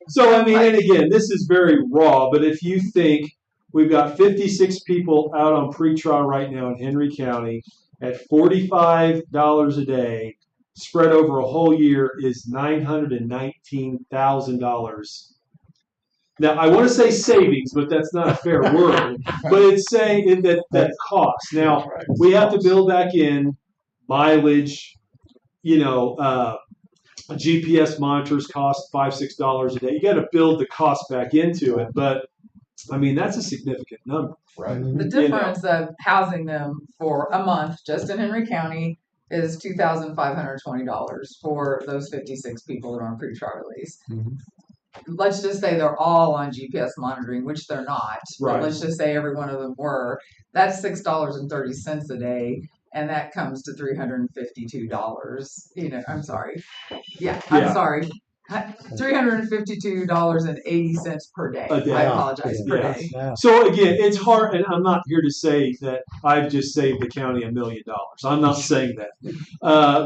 So, I mean, and again, this is very raw. But if you think, we've got 56 people out on pretrial right now in Henry County at $45 a day, spread over a whole year is $919,000. Now, I want to say savings, but that's not a fair word. But it's saying that cost. Now, we have to build back in mileage. GPS monitors cost $5-6 a day. You got to build the cost back into it. But I mean, that's a significant number. Right. The difference of housing them for a month just in Henry County is $2,520 for those 56 people that are on pretrial release. Let's just say they're all on GPS monitoring, which they're not. Right. But let's just say every one of them were. That's $6.30 a day, and that comes to $352. I'm sorry. I'm sorry. $352.80 per day. A day. I apologize, per day. So again, it's hard, and I'm not here to say that I've just saved the county $1 million. I'm not saying that,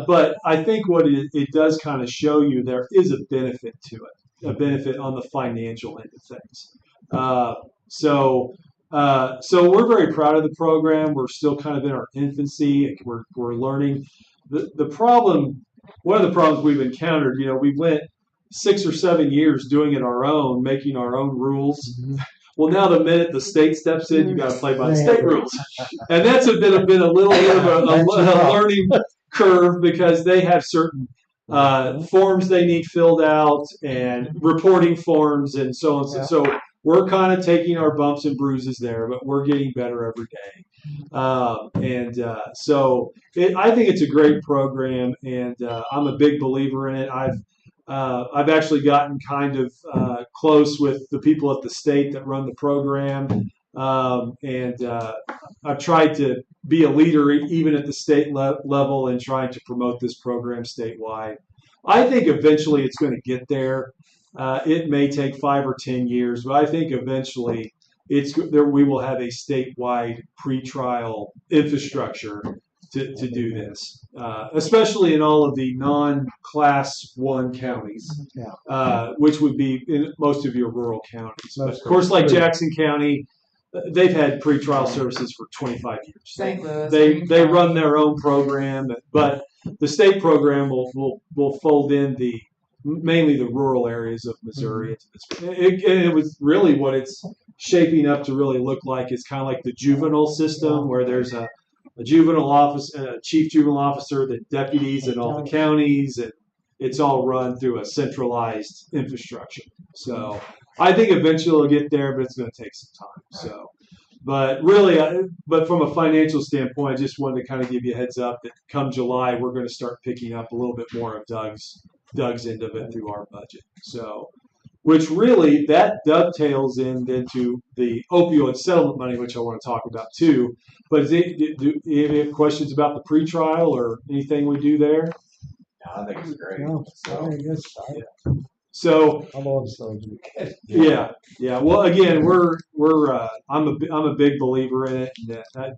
but I think what it does kind of show you there is a benefit to it, a benefit on the financial end of things. So we're very proud of the program. We're still kind of in our infancy. We're learning. The problem, one of the problems we've encountered, we went 6 or 7 years doing it our own, making our own rules. Well, now the minute the state steps in, you got to play by the state rules, and that's been a little bit of a learning curve because they have certain forms they need filled out and reporting forms and so on. So we're kind of taking our bumps and bruises there, but we're getting better every day. So I think it's a great program, and I'm a big believer in it. I've actually gotten kind of close with the people at the state that run the program, I've tried to be a leader even at the state level and trying to promote this program statewide. I think eventually it's going to get there. It may take 5 or 10 years, but I think eventually we will have a statewide pretrial infrastructure to do this, especially in all of the non-class 1 counties, which would be in most of your rural counties. But of course, like Jackson County, they've had pretrial services for 25 years. St. Louis. They run their own program, but the state program will fold in mainly the rural areas of Missouri into this. It was really what it's shaping up to really look like is kind of like the juvenile system, where there's a juvenile office, a chief juvenile officer, the deputies in all the counties, and it's all run through a centralized infrastructure. So I think eventually it'll get there, but it's going to take some time. So, but really, but from a financial standpoint, I just wanted to kind of give you a heads up that come July, we're going to start picking up a little bit more of Doug's end of it through our budget. So, which really that dovetails into the opioid settlement money, which I want to talk about too. But do you have questions about the pretrial or anything we do there? No, I think it's great. No, So I'm also good. yeah. Well, again, I'm a big believer in it.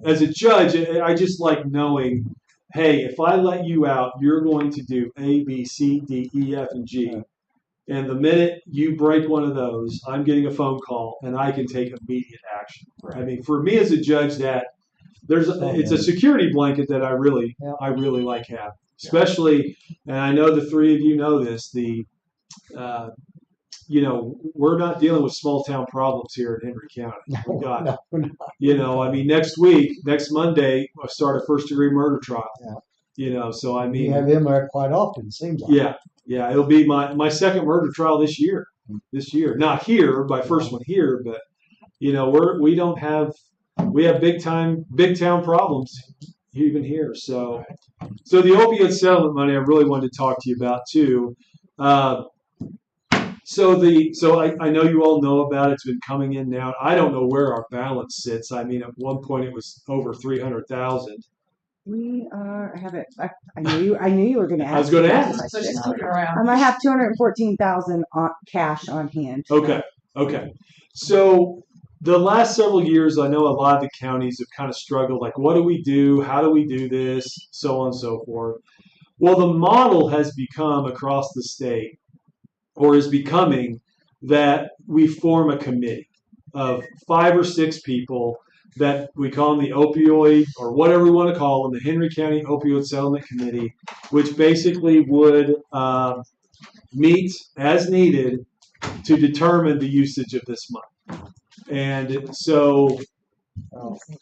As a judge, I just like knowing, hey, if I let you out, you're going to do A, B, C, D, E, F, and G. And the minute you break one of those, I'm getting a phone call and I can take immediate action. I mean, for me as a judge, it's a security blanket that I really like having. Especially, and I know the three of you know this, we're not dealing with small town problems here in Henry County. Next Monday, I start a first degree murder trial. So I mean, you have him there quite often, seems like. Yeah, it'll be my second murder trial this year. Not here, my first one here, but we have big town problems even here. So the opioid settlement money I really wanted to talk to you about too. So I know you all know about it. It's been coming in now. I don't know where our balance sits. I mean, at one point it was over 300,000. We have it. I knew you were going to ask. I was going to ask. So she's looking around. I have 214,000 cash on hand. Okay. So the last several years, I know a lot of the counties have kind of struggled. Like, what do we do? How do we do this? So on and so forth. Well, the model has become across the state, or is becoming, that we form a committee of 5 or 6 people that we call them the opioid, or whatever we want to call them, the Henry County Opioid Settlement Committee, which basically would meet as needed to determine the usage of this money. And so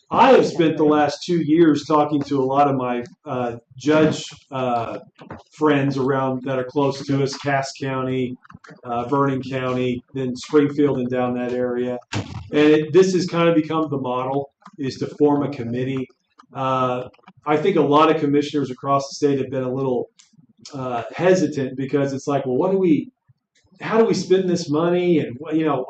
I have spent the last 2 years talking to a lot of my judge friends around that are close to us, Cass County, Vernon County, then Springfield and down that area. And this has kind of become the model, is to form a committee. I think a lot of commissioners across the state have been a little hesitant, because it's like, well, how do we spend this money, and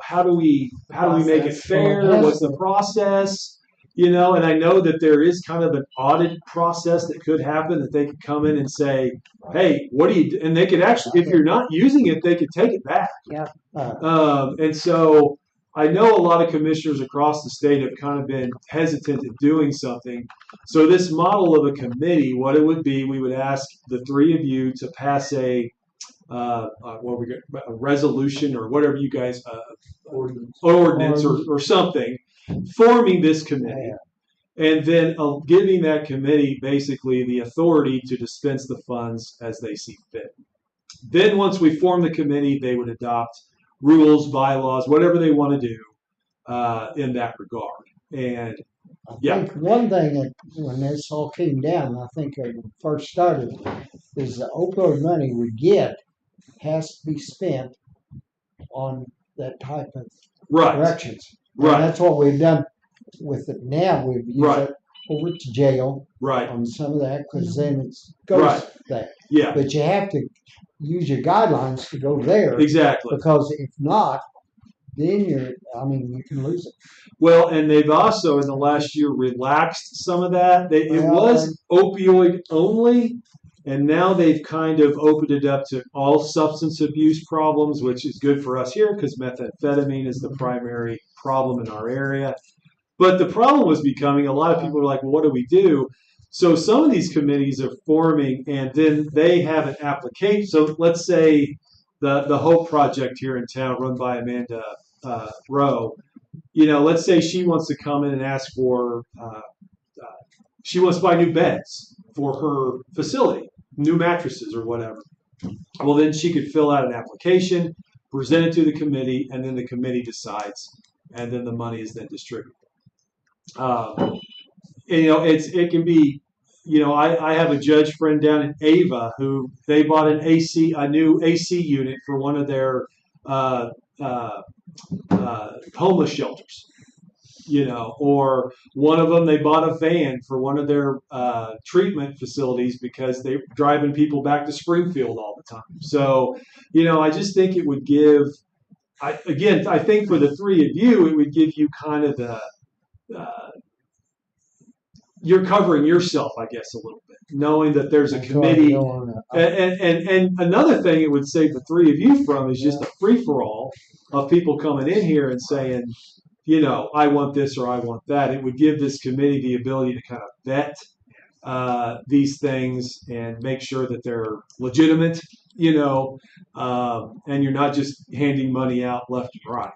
how do we make it fair? What's the process? And I know that there is kind of an audit process that could happen, that they could come in and say, hey, what do you do? And they could actually, if you're not using it, they could take it back. Yeah. And so I know a lot of commissioners across the state have kind of been hesitant at doing something. So this model of a committee, what it would be, we would ask the 3 of you to pass a resolution, or whatever you guys, ordinance or something, forming this committee, and then giving that committee basically the authority to dispense the funds as they see fit. Then once we form the committee, they would adopt rules, bylaws, whatever they want to do in that regard. And I think one thing that when this all came down, I think when it first started, is the opioid money we get has to be spent on that type of Right. corrections. Right. And that's what we've done with it now. We've used Right. it over to jail Right. on some of that because then it goes Right. there. Yeah. But you have to use your guidelines to go there Exactly. because if not, then you can lose it. Well, and they've also in the last year relaxed some of that. It Well, was opioid only, and now they've kind of opened it up to all substance abuse problems, which is good for us here because methamphetamine is the primary problem in our area. But the problem was becoming a lot of people are like, well, what do we do? So some of these committees are forming, and then they have an application. So let's say the Hope Project here in town, run by Amanda Rowe. Let's say she wants to come in and ask for, she wants to buy new beds for her facility, new mattresses or whatever. Well, then she could fill out an application, present it to the committee, and then the committee decides, and then the money is then distributed. It can be, I have a judge friend down in Ava who they bought a new AC unit for one of their homeless shelters, or one of them they bought a van for one of their treatment facilities because they're driving people back to Springfield all the time. So, I just think it would give. I think for the three of you, it would give you kind of the. You're covering yourself, I guess, a little bit, knowing that there's a committee. And another thing it would save the three of you from is just a free-for-all of people coming in here and saying, I want this or I want that. It would give this committee the ability to kind of vet these things and make sure that they're legitimate, and you're not just handing money out left and right.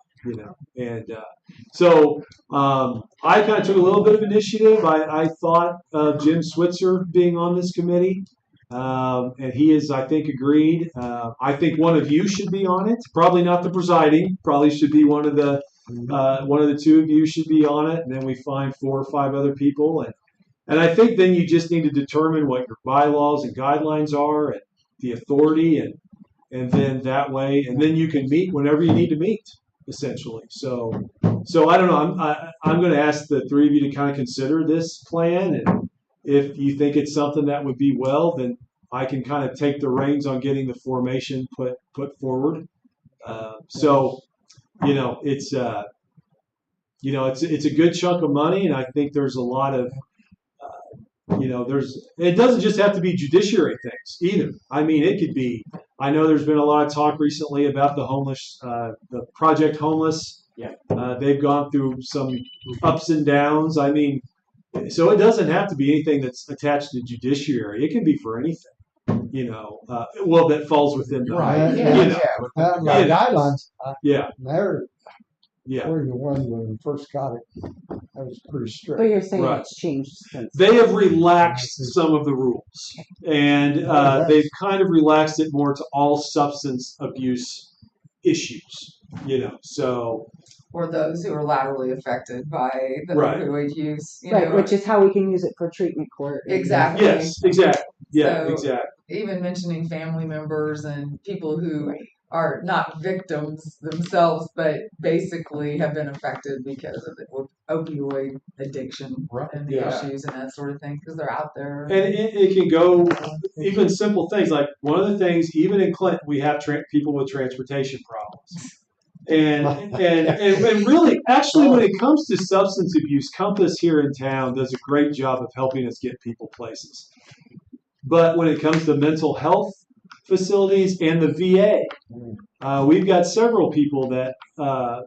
So I kind of took a little bit of initiative. I thought of Jim Switzer being on this committee, and he is, I think, agreed. I think one of you should be on it. Probably not the presiding. Probably should be one of the two of you should be on it, and then we find 4 or 5 other people. And I think then you just need to determine what your bylaws and guidelines are and the authority, and then that way, and then you can meet whenever you need to meet. Essentially, so I don't know. I'm going to ask the three of you to kind of consider this plan, and if you think it's something that would be well, then I can kind of take the reins on getting the formation put forward. It's it's a good chunk of money, and I think there's a lot of it doesn't just have to be judiciary things either. I mean, it could be. I know there's been a lot of talk recently about the homeless, the Project Homeless. Yeah. They've gone through some ups and downs. I mean, so it doesn't have to be anything that's attached to judiciary. It can be for anything, that falls within the guidelines. Yeah. Yeah. Or the one when we first got it, that was pretty strict. But you're saying Right. it's changed since. They have relaxed some of the rules, and they've kind of relaxed it more to all substance abuse issues. So. Or those who are laterally affected by the Right. opioid use. Right, which is how we can use it for treatment court. Exactly. Yes, exactly. Yeah, So, exactly. Even mentioning family members and people who are not victims themselves, but basically have been affected because of the opioid addiction and the issues and that sort of thing, because they're out there. And it can go even simple things like one of the things, even in Clinton, we have people with transportation problems. And really, actually, when it comes to substance abuse, Compass here in town does a great job of helping us get people places. But when it comes to mental health facilities and the VA, we've got several people that are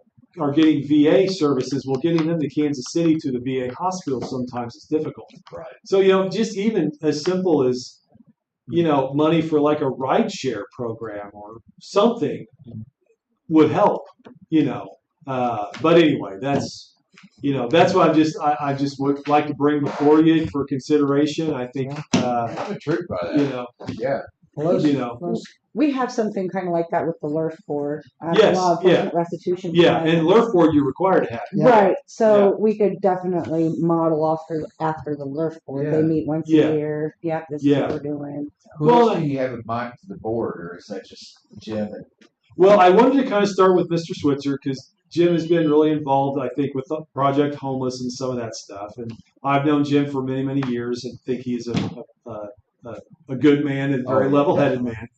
getting VA services. Well, getting them to Kansas City to the VA hospital sometimes is difficult. Right. So, just even as simple as, money for like a ride share program or something would help, but anyway, that's what I just would like to bring before you for consideration. I think, I'm intrigued by that. Yeah. We have something kind of like that with the LURF board. Yes, Law Enforcement Restitution. Yeah, Plan. and LURF board you're required to have. Right, so we could definitely model after the LURF board. They meet once a year. Yeah, this is what we're doing. Who else do you have in mind for the board, or is that just Jim? Well, I wanted to kind of start with Mr. Switzer because Jim has been really involved, I think, with Project Homeless and some of that stuff. And I've known Jim for many, many years and think he's a good man and very level-headed man.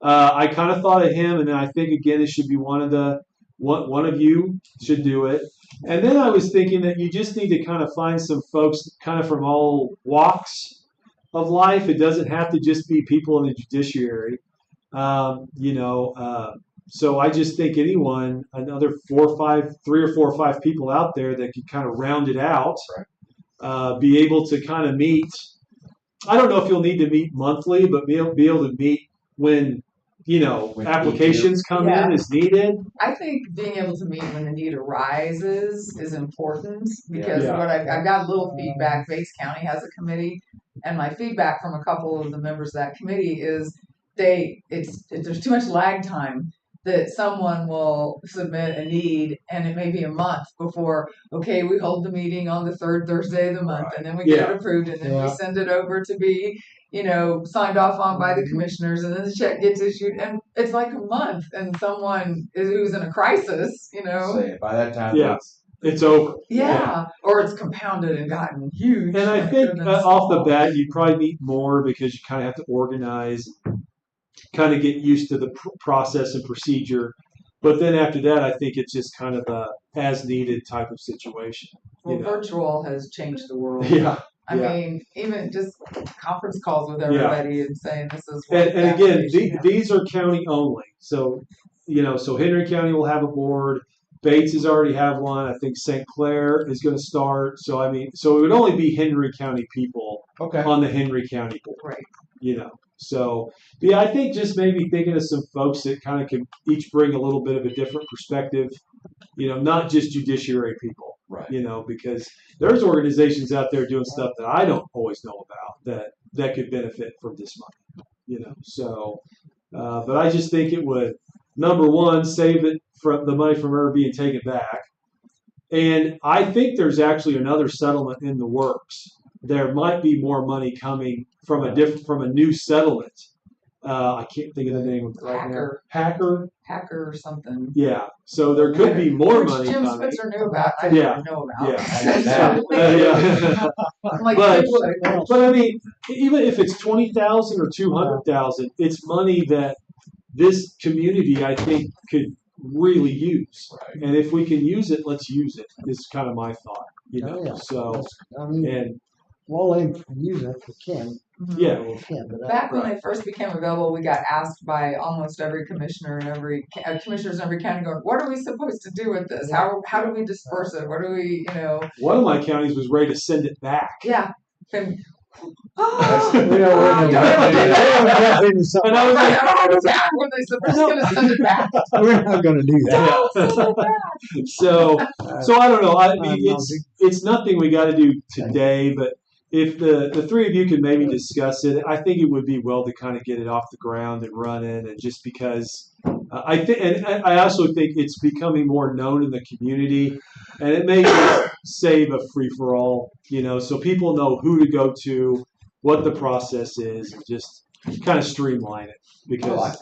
I kind of thought of him, and then I think again it should be one of you should do it. And then I was thinking that you just need to kind of find some folks kind of from all walks of life. It doesn't have to just be people in the judiciary. So I just think anyone, another 3 or 4 or 5 people out there that could kind of round it out, be able to kind of meet. I don't know if you'll need to meet monthly, but be able to meet when applications come in as needed. I think being able to meet when the need arises is important because Yeah. what I've got a little feedback. Bates County has a committee, and my feedback from a couple of the members of that committee is there's too much lag time that someone will submit a need and it may be a month before, okay, we hold the meeting on the 3rd Thursday of the month and then we get it approved and then we send it over to be, signed off on by the commissioners and then the check gets issued and it's like a month and someone who's in a crisis, Say, by that time, it's over. Or it's compounded and gotten huge. And I think off the bat, you probably need more because you kind of have to organize, kind of get used to the process and procedure. But then after that, I think it's just kind of a as needed type of situation. Well, virtual has changed the world. I mean, even just conference calls with everybody and saying this is what and again, these are county only. So, so Henry County will have a board. Bates has already have one. I think St. Clair is going to start. So, so it would only be Henry County people on the Henry County board. Right. So, I think just maybe thinking of some folks that kind of can each bring a little bit of a different perspective, not just judiciary people, because there's organizations out there doing stuff that I don't always know about that could benefit from this money, So, but I just think it would, number one, save it from the money from her being taken back. And I think there's actually another settlement in the works. There might be more money coming from a new settlement. I can't think of the name of it right now. Hacker or something. Yeah. So there could be more money Jim coming. Spitzer knew about. I didn't know about. I'm like, but I mean, even if it's 20,000 or 200,000, it's money that this community, I think, could really use. And if we can use it, let's use it. Is kind of my thought. So we'll aim to use it if we can. Yeah. We can, but back when they first became available, we got asked by almost every commissioner and every commissioners in every county going, what are we supposed to do with this? How do we disperse it? What do we, One of my counties was ready to send it back. Yeah. And I was like, we're just going to send it back. We're not going to do that. So I don't know. I mean, it's nothing we got to do today, but if the three of you can maybe discuss it, I think it would be well to kind of get it off the ground and running, and just because I think, and I also think it's becoming more known in the community, and it may just save a free for all, so people know who to go to, what the process is, and just kind of streamline it because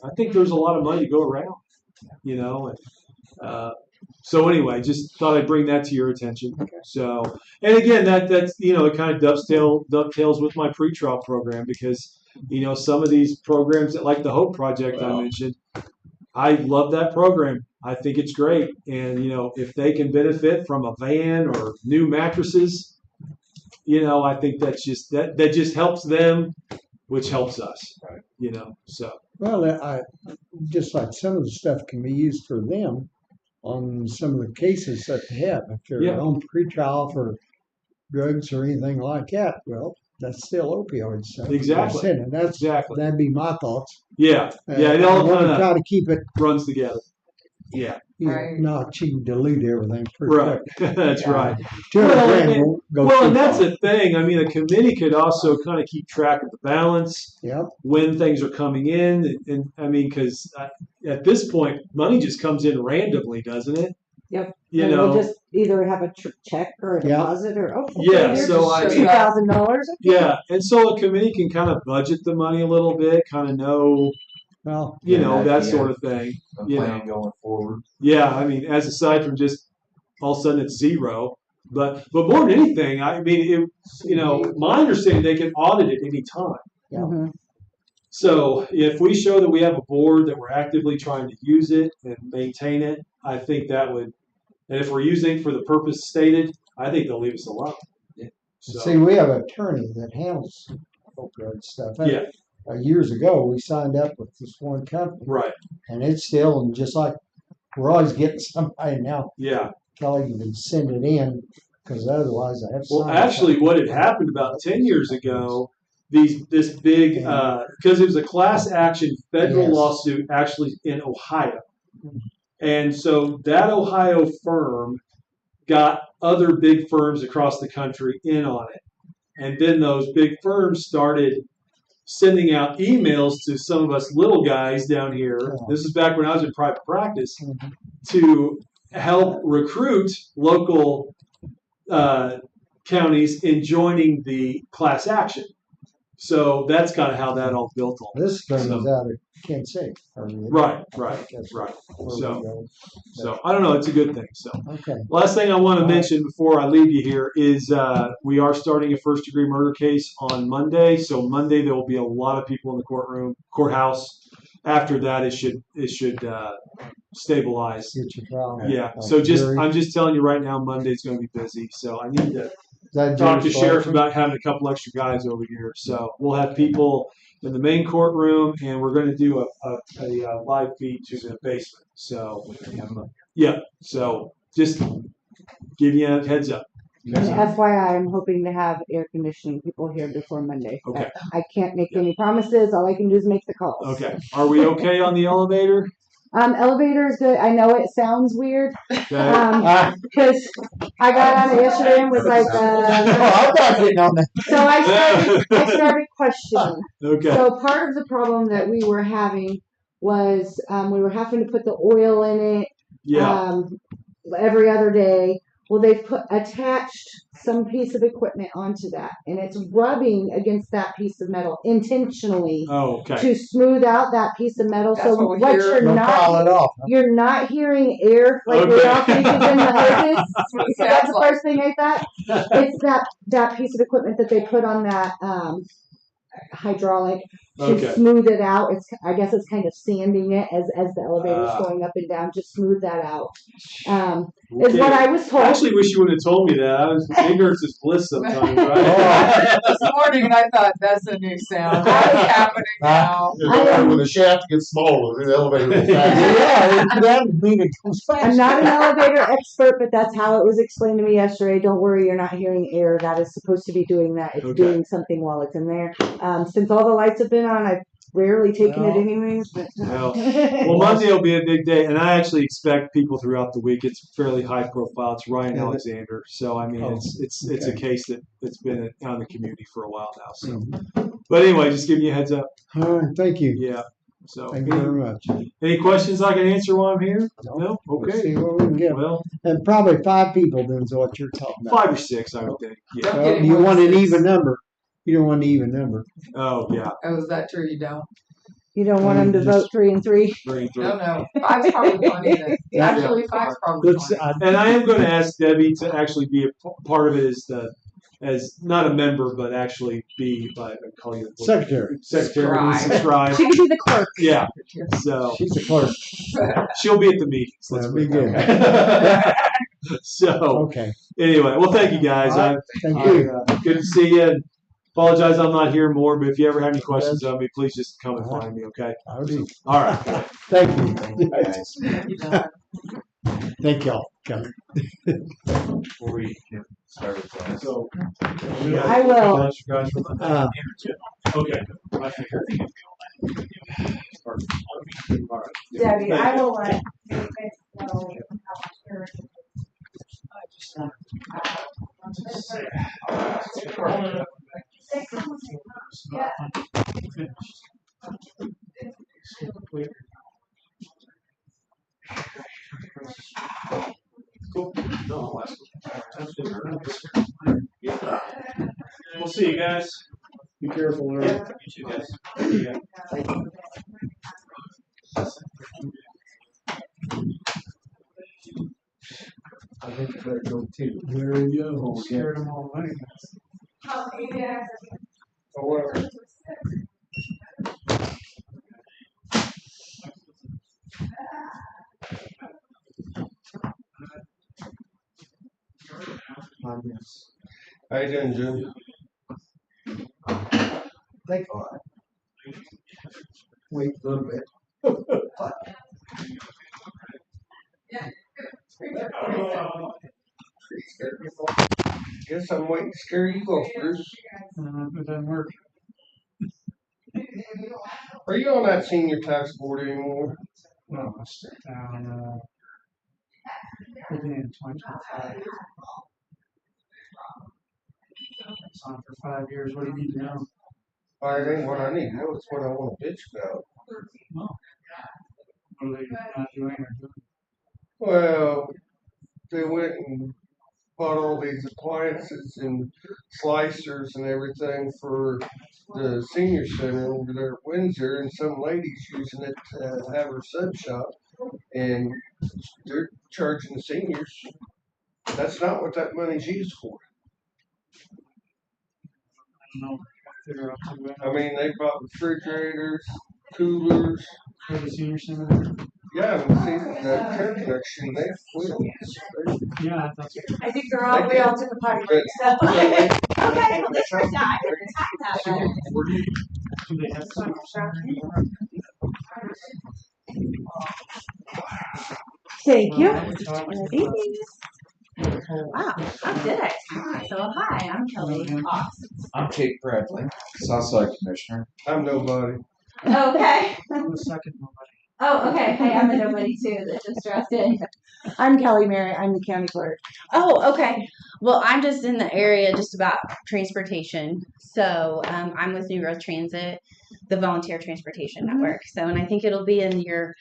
I think there's a lot of money to go around, and, so anyway, just thought I'd bring that to your attention. So, and again, that's it kind of dovetails with my pretrial program because some of these programs like the Hope Project I mentioned, I love that program. I think it's great, and if they can benefit from a van or new mattresses, I think that just helps them, which helps us. So. Well, I just like some of the stuff can be used for them. On some of the cases that they have, if they're on pretrial for drugs or anything like that, well, that's still opioids. So exactly. And that'd be my thoughts. Yeah. It all kind of try to keep it runs together. Yeah. Not you can dilute everything. Right. That's right. Well, and that's the thing. I mean, a committee could also kind of keep track of the balance. Yep. When things are coming in, and I mean, because at this point, money just comes in randomly, doesn't it? Yep. We'll just either have a check or a deposit or so $2,000. Yeah, and so a committee can kind of budget the money a little bit, kind of know Well, you Get know, an that idea sort of thing. A You plan know, going forward. yeah, I mean, as aside from just all of a sudden it's zero, but more than anything, I mean, you know, my understanding they can audit at any time. Yeah. Mhm. So if we show that we have a board that we're actively trying to use it and maintain it, I think that would, and if we're using it for the purpose stated, I think they'll leave us alone. So, see, we have an attorney that handles opioid stuff. And, yeah, years ago, we signed up with this one company, right, and it's still, and just like we're always getting somebody now, yeah. Kelly, you can send it in because otherwise I have. Well, signed actually, something. what had happened about 10 years ago, this big, because it was a class action federal Yes. lawsuit actually in Ohio. And so that Ohio firm got other big firms across the country in on it. And then those big firms started sending out emails to some of us little guys down here. This is back when I was in private practice, to help recruit local counties in joining the class action. So that's kind of how that all built on. This firm is out of Kansas City. Right. That's So, where we go. so I don't know. It's a good thing. So, Okay. last thing I want to mention before I leave you here is we are starting a first-degree murder case on Monday. So Monday there will be a lot of people in the courthouse. After that, it should stabilize. Get your trial. Yeah. Like So jury. I'm just telling you right now, Monday's going to be busy. So I need to Is that talk to jury sheriff selection? about having a couple extra guys over here. So we'll have people in the main courtroom, and we're going to do a live feed to the basement. So yeah, so just give you a heads up. And FYI, I'm hoping to have air conditioning people here before Monday. Okay. I can't make any promises. All I can do is make the calls. Okay. Are we okay on the elevator? Elevator is good. I know it sounds weird. Okay. Because I got on it yesterday and was like, I'm not getting on that. so I started questioning. Okay. So part of the problem that we were having was we were having to put the oil in it Yeah. every other day. Well, they've attached some piece of equipment onto that, and it's rubbing against that piece of metal intentionally Oh, okay. to smooth out that piece of metal. That's So what we what hear. Don't pile it off. you're not hearing air like Okay. without leaking in the hoses. what it So that's sounds the like. first thing I thought. It's that piece of equipment that they put on that hydraulic to Okay. smooth it out. I guess it's kind of sanding it as the elevator's Ah. going up and down to smooth that out. Okay. Is what I was told. I actually wish you would have told me that. Ignorance is bliss sometimes, right? This morning, and I thought that's a new sound. What is happening now? When the shaft gets smaller, the elevator will Yeah, that would mean it comes fast. I'm not an elevator expert, but that's how it was explained to me yesterday. Don't worry, you're not hearing air. That is supposed to be doing that. It's Okay. doing something while it's in there. Since all the lights have been on, I've rarely taken it Well. anyways. But Well, Monday will be a big day, and I actually expect people throughout the week. It's fairly high profile. It's Ryan Yeah. Alexander, so I mean, it's a okay. case that's been out in the community for a while now. So, Mhm. but anyway, just giving you a heads up. All right, thank you. Yeah. So, Thank you very much. any questions I can answer while I'm here? No. Let's Okay. see what we can get. Well, And probably 5 people then is what you're talking about. 5 or 6, I would think. Yeah. Don't Well, get any you more want than an 6. even number. You don't want an even number. Oh yeah. Oh, is that true? You don't? you don't want them to vote 3 and 3. Bring it through. No. 5's probably plenty. Actually, 5's probably Let's, plenty. And I am going to ask Debbie to actually be a part of it as not a member, but actually be I call you secretary. secretary, Scribe. scribe. She could be the clerk. Yeah. So She's the clerk. she'll be at the meetings. Let's That'd be put it that way. So Okay. anyway, well, thank you guys. All right. Thank you. Good to see you. And apologize I'm not here more, but if you ever have any questions of me, please just come and find me. Okay. Howdy. All right. Thank you. You don't. Thank y'all. Coming. Before we get started, So I will. Okay. Debbie, I will let you guys know Cool. No, we'll see you guys. Be careful. You too, guys. See ya. I think you better go too. There you go. Scared them all away. Or whatever. Yes. How you doing, Jim? Think all right. Wait a little bit. Guess I'm waiting to scare you off, Bruce. It doesn't work. Are you on that senior tax board anymore? No, I stepped down, in 2025. It's on for 5 years. What do you need to know? It ain't what I need to know, it's what I want to bitch about. What are they not doing or doing? Well, they went and bought all these appliances and slicers and everything for the senior center over there at Windsor, and some lady's using it to have her sub shop, and they're charging the seniors. That's not what that money's used for. I don't know what they're up to. I mean, they bought refrigerators, coolers. For the senior center there? Yeah, and see, that Care Connection, they quit. Yeah, I thought so. I think we all took a potty break, so. But- Okay, well, this was not, I can time that. Do they have some? Thank you. Wow, I'm good at time. So hi, I'm Kelly Cox. I'm Kate Bradley, Southside Commissioner. I'm nobody. Okay. I'm the second nobody. Oh, okay. Hey, I'm a nobody too that just dropped in. I'm Kelly Mary. I'm the county clerk. Oh, okay. Well, I'm just in the area just about transportation. So I'm with New Growth Transit, the volunteer transportation network. So, and I think it'll be in your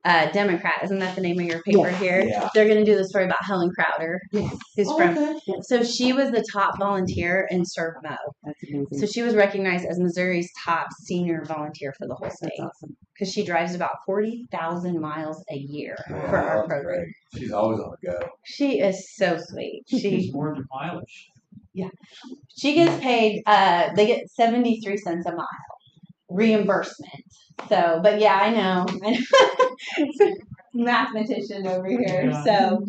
Democrat. Isn't that the name of your paper here? Yeah. They're going to do the story about Helen Crowder, who's from. Okay. So she was the top volunteer in ServMo. That's amazing. So she was recognized as Missouri's top senior volunteer for the whole state. That's awesome. Because she drives about 40,000 miles a year for our program. She's always on the go. She is so sweet. She's more than mileage. She gets paid. They get 73 cents a mile reimbursement. So, but yeah, I know. Mathematician over here. Yeah. So,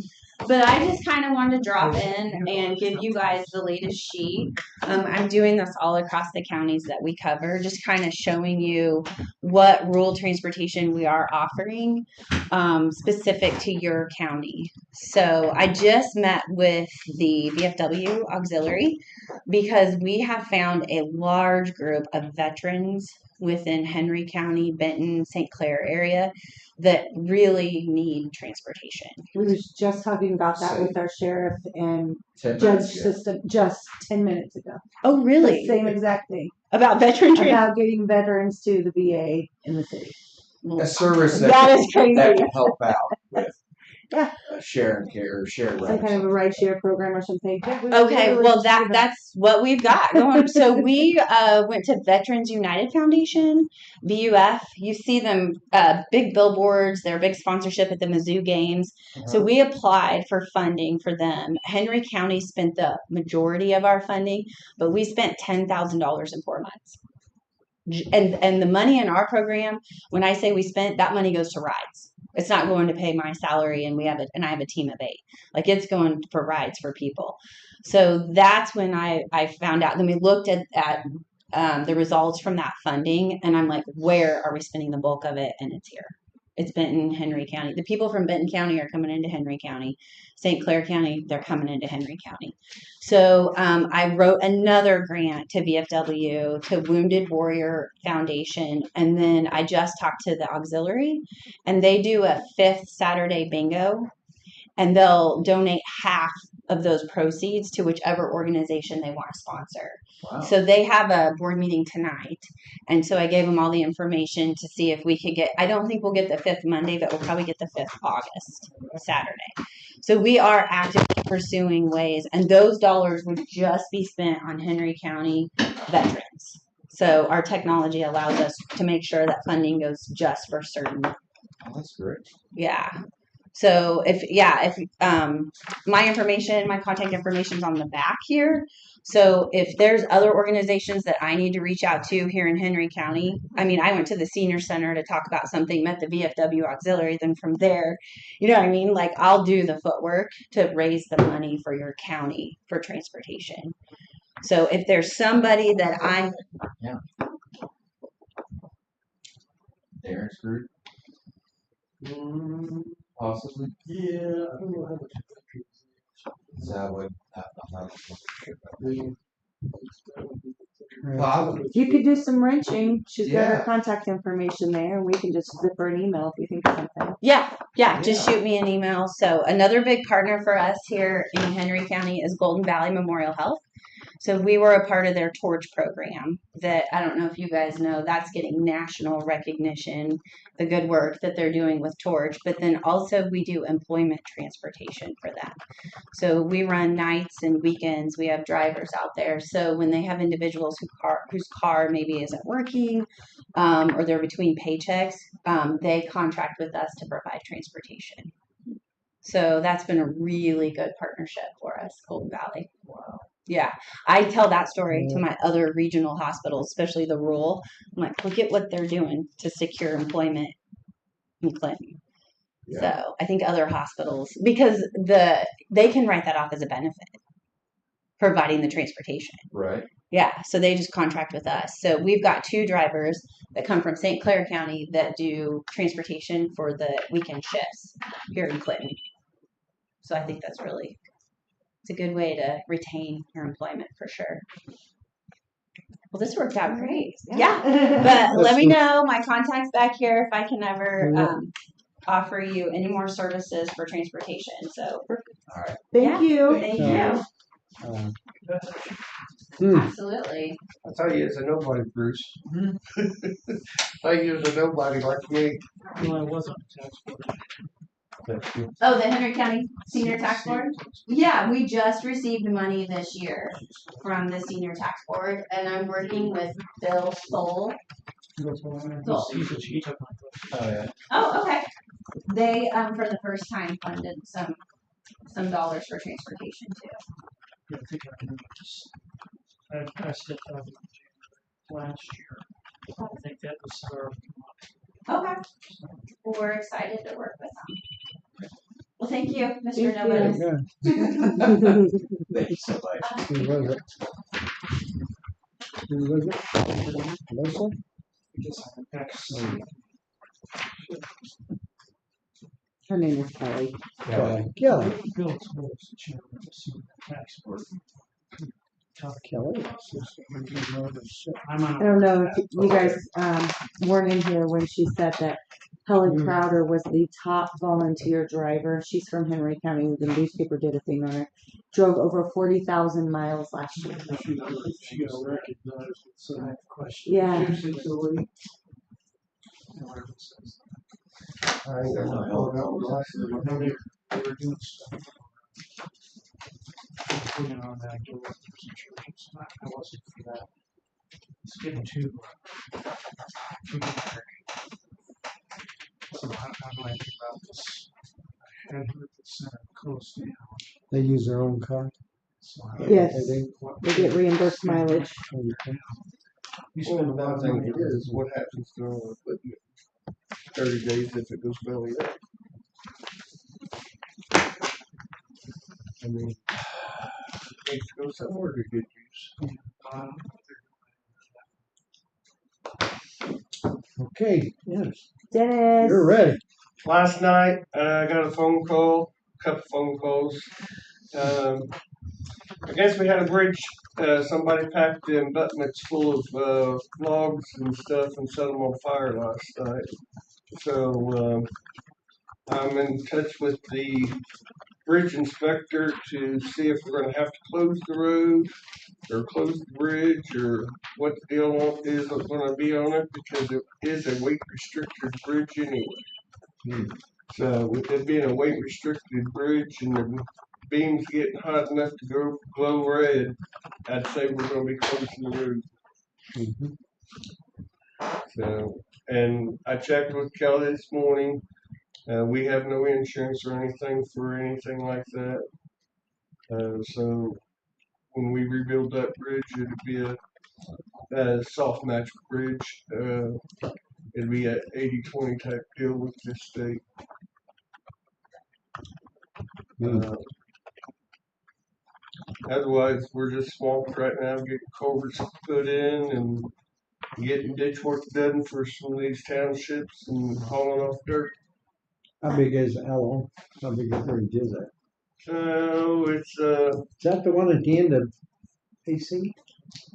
but I just kind of wanted to drop in and give you guys the latest sheet. I'm doing this all across the counties that we cover, just kind of showing you what rural transportation we are offering specific to your county. So I just met with the VFW auxiliary because we have found a large group of veterans within Henry County, Benton, St. Clair area that really need transportation. We were just talking about that with our sheriff and 10 judge minutes ago. system just 10 minutes ago. Oh, The really? same exact thing. About veteran transportation? About getting veterans to the VA in the city. A service That is crazy. that can help out with Yeah. sharing care or share Some kind of a ride share program or something. Yeah, we Okay, really well should do that's what we've got going. So we went to Veterans United Foundation, VUF. You see them big billboards, their big sponsorship at the Mizzou games. So we applied for funding for them. Henry County spent the majority of our funding, but we spent $10,000 in 4 months. And the money in our program, when I say we spent, that money goes to rides. It's not going to pay my salary, and I have a team of 8. Like, it's going for rides for people. So that's when I found out. Then we looked at the results from that funding, and I'm like, where are we spending the bulk of it? And it's here. It's Benton, Henry County. The people from Benton County are coming into Henry County. St. Clair County, they're coming into Henry County. So I wrote another grant to VFW, to Wounded Warrior Foundation, and then I just talked to the auxiliary, and they do a 5th Saturday bingo, and they'll donate half of those proceeds to whichever organization they want to sponsor. Wow. So they have a board meeting tonight, and so I gave them all the information to see if we could get, I don't think we'll get the 5th Monday, but we'll probably get the 5th August, Saturday. So we are actively pursuing ways, and those dollars would just be spent on Henry County veterans. So our technology allows us to make sure that funding goes just for certain Oh, that's great. Yeah. So if my information, my contact information is on the back here. So if there's other organizations that I need to reach out to here in Henry County, I mean, I went to the senior center to talk about something, met the VFW auxiliary, then from there, you know what I mean? Like I'll do the footwork to raise the money for your county for transportation. So if there's somebody that Darren's group, possibly. Yeah, I don't know how much. So I would. I'm not You could do some wrenching. She's got her Yeah. contact information there. We can just zip her an email if you think of something. Yeah, just shoot me an email. So another big partner for us here in Henry County is Golden Valley Memorial Health. So we were a part of their Torch program that I don't know if you guys know, that's getting national recognition, the good work that they're doing with Torch. But then also we do employment transportation for them. So we run nights and weekends. We have drivers out there. So when they have individuals whose car maybe isn't working or they're between paychecks, they contract with us to provide transportation. So that's been a really good partnership for us, Golden Valley. Wow. Yeah, I tell that story to my other regional hospitals, especially the rural. I'm like, look at what they're doing to secure employment in Clinton. Yeah. So I think other hospitals, because they can write that off as a benefit, providing the transportation. Right. Yeah, so they just contract with us. So we've got 2 drivers that come from St. Clair County that do transportation for the weekend shifts here in Clinton. So I think it's a good way to retain your employment for sure. Well, this worked out great. Yeah. But let me know. My contact's back here if I can ever offer you any more services for transportation. So, All right. Thank you. Thank you. Absolutely. I'll tell you, it's a nobody, Bruce. Thank you, as a nobody like me. Well, I wasn't a tax board. Oh, the Henry County Senior Tax Board? Yeah, we just received money this year from the Senior Tax Board, and I'm working with Bill Stoll. Oh, yeah. Oh, okay. They, for the first time, funded some dollars for transportation too. Yeah, I think I can just, I stepped out last year. I think that was our. Okay. Well, we're excited to work with them. Well, thank you, Mr. Thank Novus. Thank you so much. Who was it? Who was it? Melissa? Her name is Kelly. Kelly. Bill Toll is the chairman of the Senior Tax Board. Kelly. I don't know if you guys weren't in here when she said that Helen Crowder was the top volunteer driver. She's from Henry County. The newspaper did a thing on her. Drove over 40,000 miles last year. She got recognized with some question. Yeah. I ain't got my phone out, but They were doing stuff. Putting on that door for some churches. I wasn't for that. It's getting too generic. So I'm like about this. I had heard the center close down. They use their own car. So Yes. They They get reimbursed mileage. Well, the bad thing is, what happens to all the equipment 30 days if it goes belly up? I mean, it needs to go somewhere to get use. Okay, yes. Dennis. You're ready. Last night, I got a phone call, a couple phone calls. I guess we had a bridge. Somebody packed the abutments full of logs and stuff and set them on fire last night. So I'm in touch with the bridge inspector to see if we're going to have to close the road or close the bridge or what the deal is going to be on it, because it is a weight restricted bridge anyway. So with it being a weight restricted bridge and the beams getting hot enough to go glow red, I'd say we're going to be closing the road. So and I checked with Kelly this morning. We have no insurance or anything for anything like that. So when we rebuild that bridge, it'll be a soft match bridge. It'll be an 80-20 type deal with the state. Otherwise, we're just swamped right now, getting culverts put in and getting ditch work done for some of these townships and hauling off dirt. How big is Elon? How big a bridge is that? So it's Is that the one at the end of AC?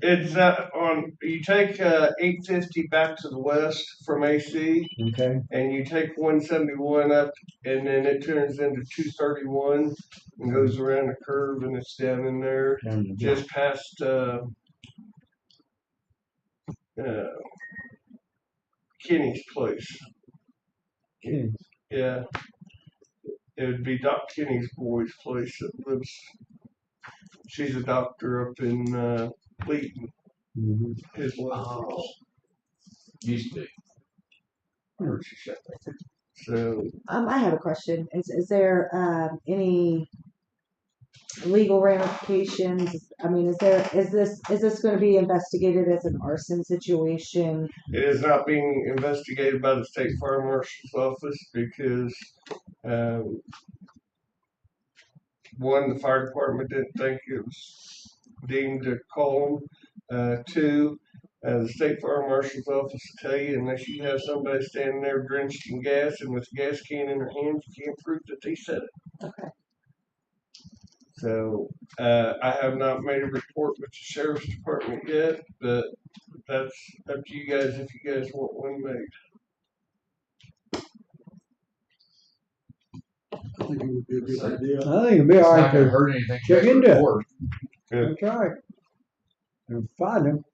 It's on. You take 850 back to the west from AC, Okay. and you take 171 up, and then it turns into 231 and goes around a curve, and it's down in there, just past Kenny's place. Kenny's. Yeah, it would be Doc Kenny's boy's place that lives. She's a doctor up in Clayton. Mm-hmm. His wife. Used to be. So I have a question. Is there any legal ramifications? I mean, is this going to be investigated as an arson situation? it is not being investigated by the state fire marshal's office because one, the fire department didn't think it was deemed a call. Two, the state fire marshal's office will tell you unless you have somebody standing there drenched in gas and with a gas can in their hands, you can't prove that they said it. Okay. So I have not made a report with the sheriff's department yet, but that's up to you guys if you guys want one made. I think it would be a good idea. I think it'd be It's all not right gonna to hurt anything. check to into it. report. That's right. And find them.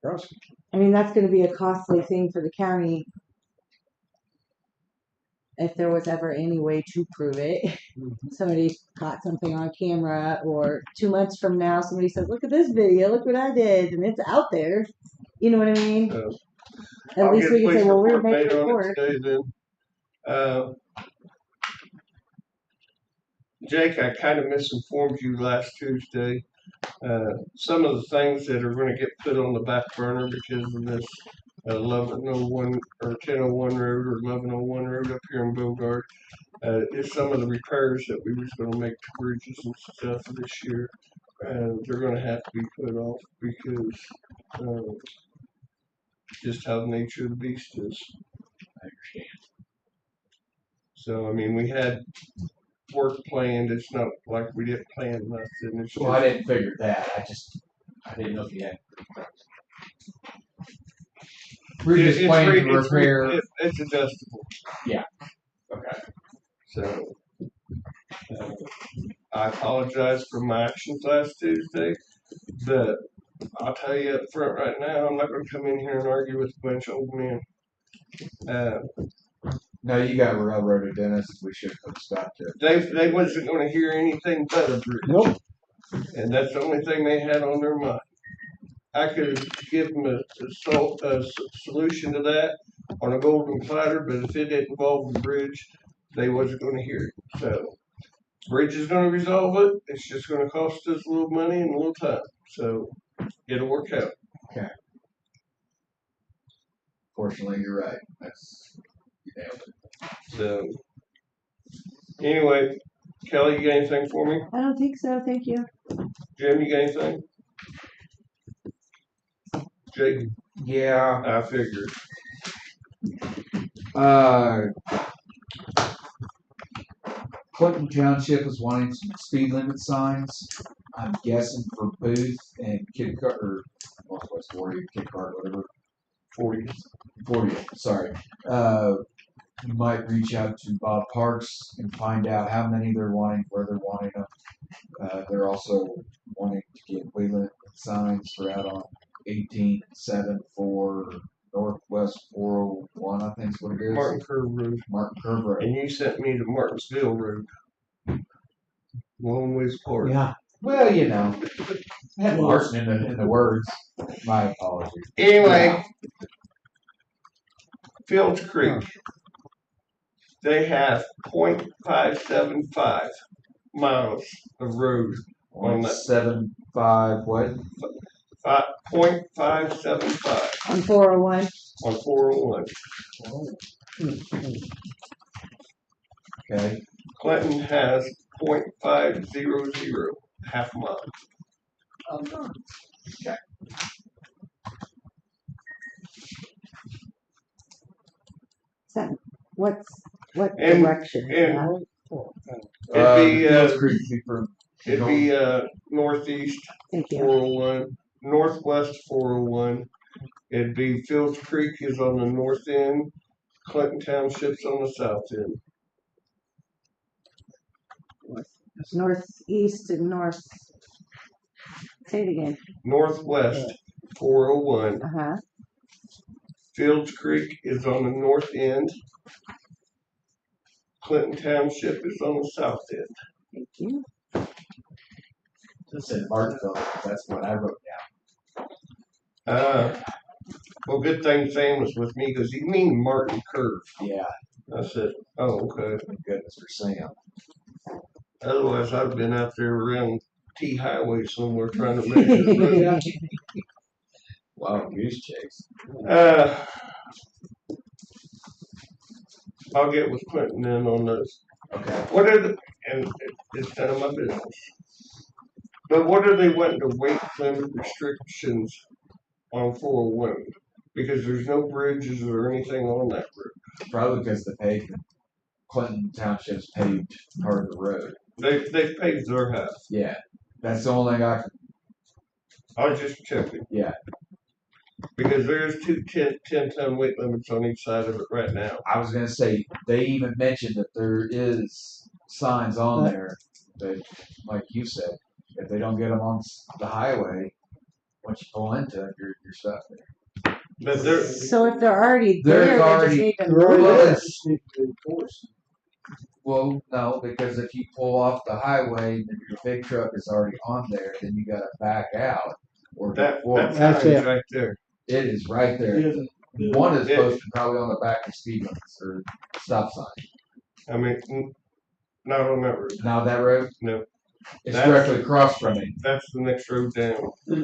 Prosecute. I mean, that's going to be a costly thing for the county if there was ever any way to prove it. Somebody caught something on camera, or 2 months from now, somebody said, "Look at this video. Look what I did," and it's out there. You know what I mean? At I'll least get we can police say, "Well, we report made made a on it report." today then. Jake, I kind of misinformed you last Tuesday. Some of the things that are going to get put on the back burner because of this 1101 or 1001 road or 1101 road up here in Bogart is some of the repairs that we was going to make to bridges and stuff this year. They're going to have to be put off because just how the nature of the beast is. I understand. So, I mean, we had work planned. It's not like we didn't plan nothing. It's Well, I didn't figure that. I didn't know if you had. We're just planning to repair. It's adjustable. Yeah. Okay. So, I apologize for my actions last Tuesday, but I'll tell you up front right now, I'm not going to come in here and argue with a bunch of old men. No, you got railroaded, Dennis. We should have put a stop to it. They wasn't going to hear anything but a bridge. Nope. And that's the only thing they had on their mind. I could give them a solution to that on a golden platter, but if it didn't involve the bridge, they wasn't going to hear it. So, bridge is going to resolve it. It's just going to cost us a little money and a little time. So, it'll work out. Okay. Fortunately, you're right. You nailed it. So, anyway, Kelly, you got anything for me? I don't think so. Thank you. Jim, you got anything? Jake? Yeah. I figured. Clinton Township is wanting some speed limit signs. I'm guessing for Booth and Kid Cart or Northwest 40, Kid Cart, whatever. 40. Sorry. You might reach out to Bob Parks and find out how many they're wanting, where they're wanting them. They're also wanting to get weight limit signs for out on 18.7 for Northwest 401, I think is what it is. Martin Curve Road. Martin Curve Road. And you sent me to Martinsville Road. Long ways apart. Yeah. Well, you know. Had Martin in the words. My apologies. Anyway, Fields Creek, they have 0.575 miles of road on that. 0.75 what? 0.575 On 401. on 401. Okay. Clinton has 0.500, half a mile. Okay. So what And- direction is and- that? It'd be northeast Thank you. 401, northwest 401. It'd be Fields Creek is on the north end, Clinton Township's on the south end. Northeast and north. Say it again. Northwest 401. Uh-huh. Fields Creek is on the north end. Clinton Township is on the south end. Thank you. It said Martinsville. That's what I wrote down. Well, good thing Sam was with me because you mean Martin Curve. Yeah. I said, oh, okay. Thank goodness for Sam. Otherwise, I'd have been out there around T Highway somewhere trying to measure the road. Wow, goose chase. I'll get with Clinton then on those. Okay. What are the, and it's none of my business. But what are they wanting to weight limit restrictions on 401? Because there's no bridges or anything on that road. Probably because the pavement. Clinton Township's paved part of the road. They paved their half. Yeah. That's the only thing I can. I was just checking. Yeah. Because there's two 10-ton weight limits on each side of it right now. I was gonna say they even mentioned that there is signs on there that, like you said, if they don't get them on the highway, once you pull into it, you're stuck there. But they're, So if they're already There's there, already- they just need to Well, move it. Well, no, because if you pull off the highway and your big truck is already on there, then you gotta back out or go that forward. sign is right there. It is right there. One is posted probably on the back of speed limits or stop sign. I mean, not on that road. Now that road? No. It's That's- directly across from me. That's the next road down. They've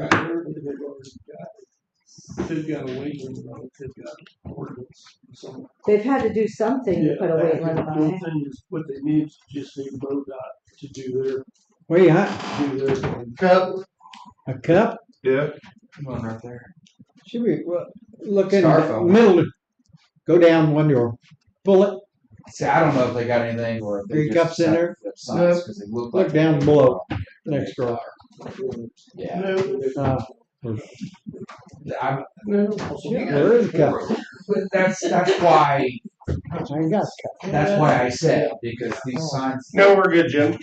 got a weight limit on it, they've got ordinance. So, They've had to do something to put a weight limit on The it. thing is, what they need is just need MoDOT to do their, Where you at? do their. Cup. A cup? Yeah. One right there. Should we look in the Starphone. middle? Go down one door. Pull it. See, I don't know if they got anything or if they Three just cups in there? have signs because they look like Look down they- below. Next door. Yeah. I'm, There is a cup. that's why I got a cup. that's why I said because these signs No, we're good, Jim.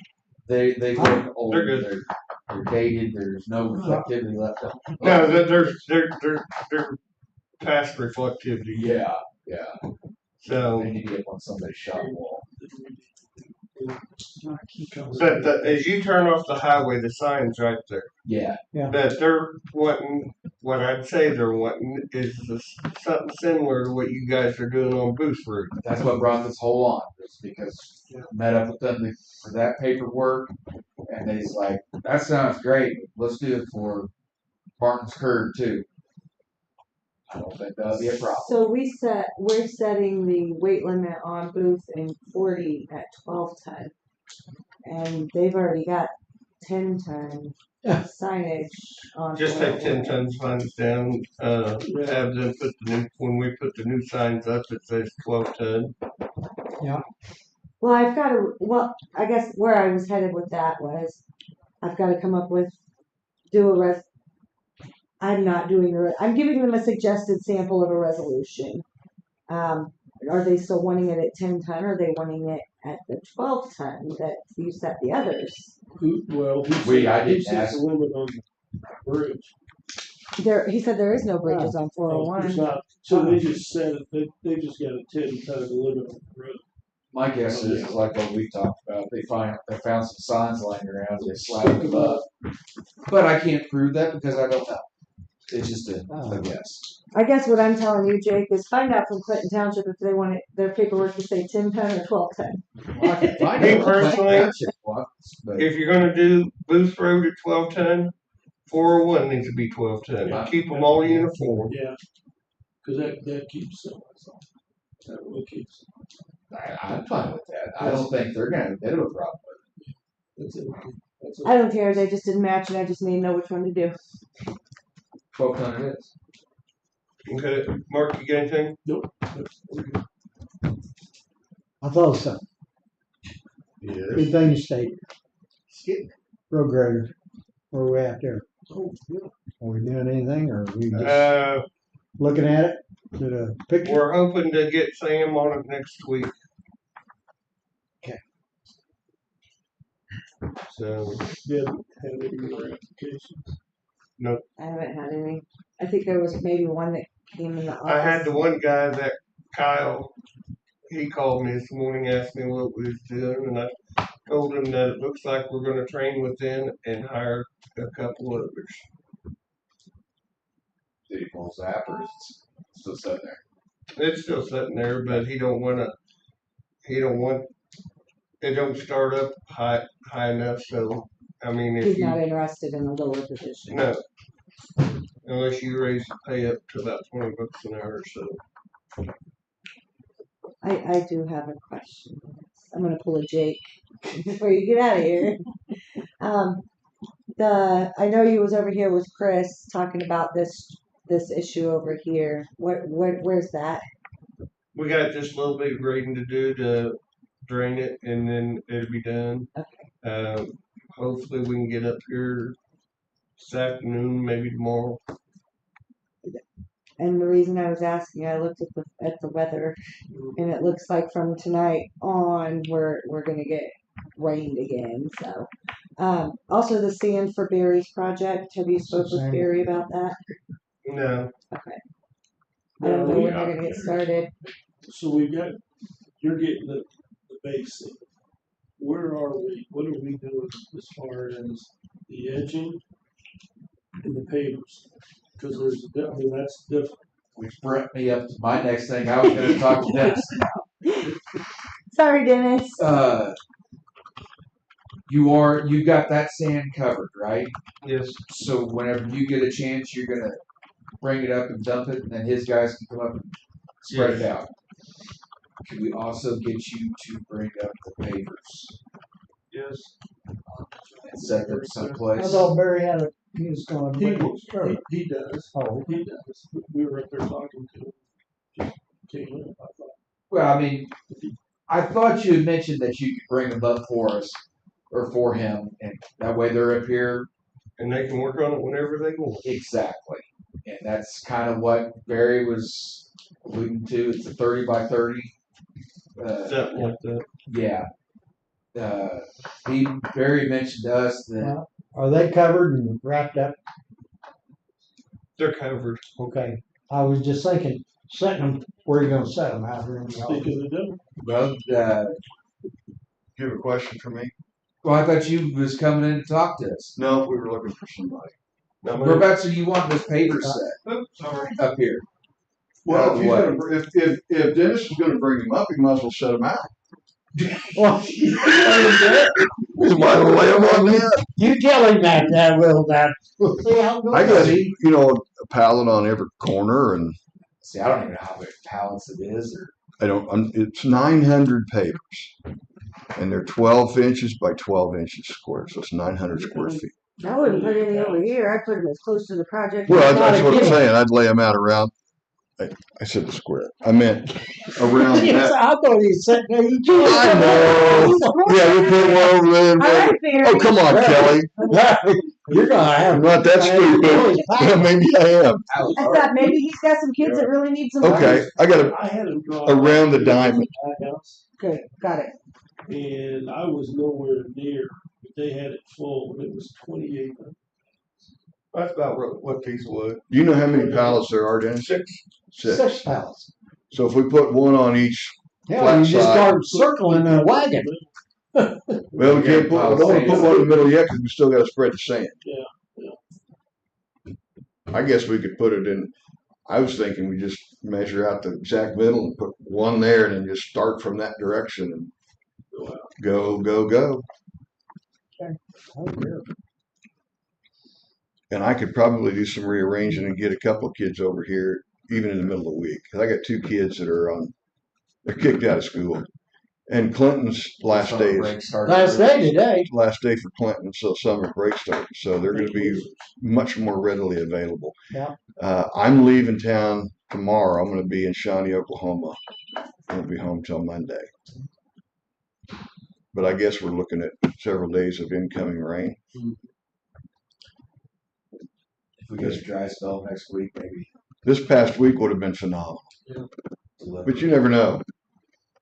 they look old. They're good. They're dated. There's no reflectivity left on them. No, they're past reflectivity. Yeah. So, They need to get on somebody's shop wall. but as you turn off the highway, the sign's right there. Yeah. That they're wanting, what I'd say they're wanting is something similar to what you guys are doing on Booth Road. That's what brought this whole on, is because I met up with them for that paperwork, and they's like, that sounds great, let's do it for Martin's Curve too. I don't think that'll be a problem. So we're setting the weight limit on Booth and 40 at 12 ton. And they've already got 10 ton signage on. Just take 10 401. ton signs down, have them put when we put the new signs up, it says 12 ton. Well, I guess where I was headed with that was, I've got to come up with, I'm not doing I'm giving them a suggested sample of a resolution. Are they still wanting it at 10 ton, or are they wanting it at the 12 ton that you set the others? Well, I didn't sets ask. the limit on the bridge. He said there is no bridges on Oh, there's 401. not, so they just said it, they just got a 10-ton limit on the road. My guess is like what we talked about, they found some signs lying around, they slapped them up, But I can't prove that because I don't know. It's just a guess. I guess what I'm telling you, Jake, is find out from Clinton Township if they want their paperwork to say 10-ton or 12-ton. Well, I can find Me out what personally, Township wants, but if you're gonna do Booth Road at 12-ton, 401 needs to be 12-ton. Keep them all uniform. Yeah, because that keeps them. That really keeps. I'm fine with that. I don't think they're going to have a bit of a problem That's it. That's it. I don't care. They just didn't match, and I just need to know which one to do. 12-ton it is. Okay, Mark, you got anything? Nope. I thought so. Good thing you stayed. Road grader. Where are we at there? Oh, yeah. Are we doing anything or are we just looking at it? Did a picture? We're hoping to get Sam on it next week. Okay. So, You haven't had any more applications? no. I haven't had any. I think there was maybe one that came in the office. I had the one guy that Kyle, he called me this morning, asked me what we was doing, and I told him that it looks like we're gonna train within and hire a couple others. Did he pull zap or is it still sitting there? It's still sitting there, but he don't want, it don't start up high enough, so, I mean, if He's you, not interested in a lower position. no. Unless you raise the pay up to about $20 an hour or so. I do have a question. I'm gonna pull a Jake before you get out of here. I know you was over here with Chris talking about this issue over here. Where's that? We got just a little bit of grading to do to drain it, and then it'll be done. Okay. Hopefully we can get up here this afternoon, maybe tomorrow. And the reason I was asking, I looked at the weather, and it looks like from tonight on we're gonna get rained again. So, also the Sand for Berries project. Have you spoke with Barry about that? No. Okay. I don't know when they're gonna get started. So you're getting the base. Where are we? What are we doing as far as the edging and the pavers? Because that's different. Which brought me up to my next thing. I was going to talk to Dennis about. Sorry, Dennis. You got that sand covered, right? Yes. So whenever you get a chance, you're going to bring it up and dump it, and then his guys can come up and spread it out. Can we also get you to bring up the pavers? Yes. And set them I someplace? thought Barry had he was going to He does. Oh. He does. We were up there talking to him. Just came in, I thought. Well, I mean, I thought you had mentioned that you could bring them up for us, or for him, and that way they're up here. And they can work on it whenever they want. Exactly. And that's kind of what Barry was alluding to. It's a 30 by 30. Something like that. Yeah. Barry mentioned to us that. Are they covered and wrapped up? They're covered. Okay. I was just thinking, setting them, where are you going to set them out here in the Speak office? of the devil. Well, You have a question for me? well, I thought you was coming in to talk to us. No, we were looking for somebody. Whereabouts are you want this paper set Oops, sorry. up here? Well, if, he's What? gonna, if Dennis is going to bring him up, he might as well set him out. Well, He might as well lay him on that. you tell him that will that. I guess, a pallet on every corner, and See, I don't even know how many pallets it is, or it's 900 papers. And they're 12 inches by 12 inches square, so it's 900 square feet. I wouldn't put any over here. I'd put them as close to the project. Well, that's what I'm saying. I'd lay them out around. I said the square. I meant around Yes, that. I thought he said that. I know. Yeah, we put one over there. All right, Barry. Oh, come on, Kelly. You're gonna have. I'm not that stupid. Yeah, maybe I am. I thought maybe he's got some kids that really need some. Okay, I got I had him draw around the diamond. Good, got it. And I was nowhere near, but they had it full. It was 2,800. That's about what these would. Do you know how many pallets there are, Dennis? Six pallets. So if we put one on each Yeah, flat you just side. start circling a wagon. Well, we can't put, we don't want to put one in the middle yet because we still got to spread the sand. Yeah. I guess we could put it in. I was thinking we just measure out the exact middle and put one there, and then just start from that direction and go, go, go. Oh, good. And I could probably do some rearranging and get a couple of kids over here, even in the middle of the week. 'Cause I got 2 kids that are they're kicked out of school. And Clinton's last day is Last day today. last day for Clinton, so summer break starts. So they're going to be much more readily available. Yeah. I'm leaving town tomorrow. I'm going to be in Shawnee, Oklahoma. I won't be home till Monday. But I guess we're looking at several days of incoming rain. If we get a dry spell next week, maybe. This past week would have been phenomenal. Yeah. But you never know.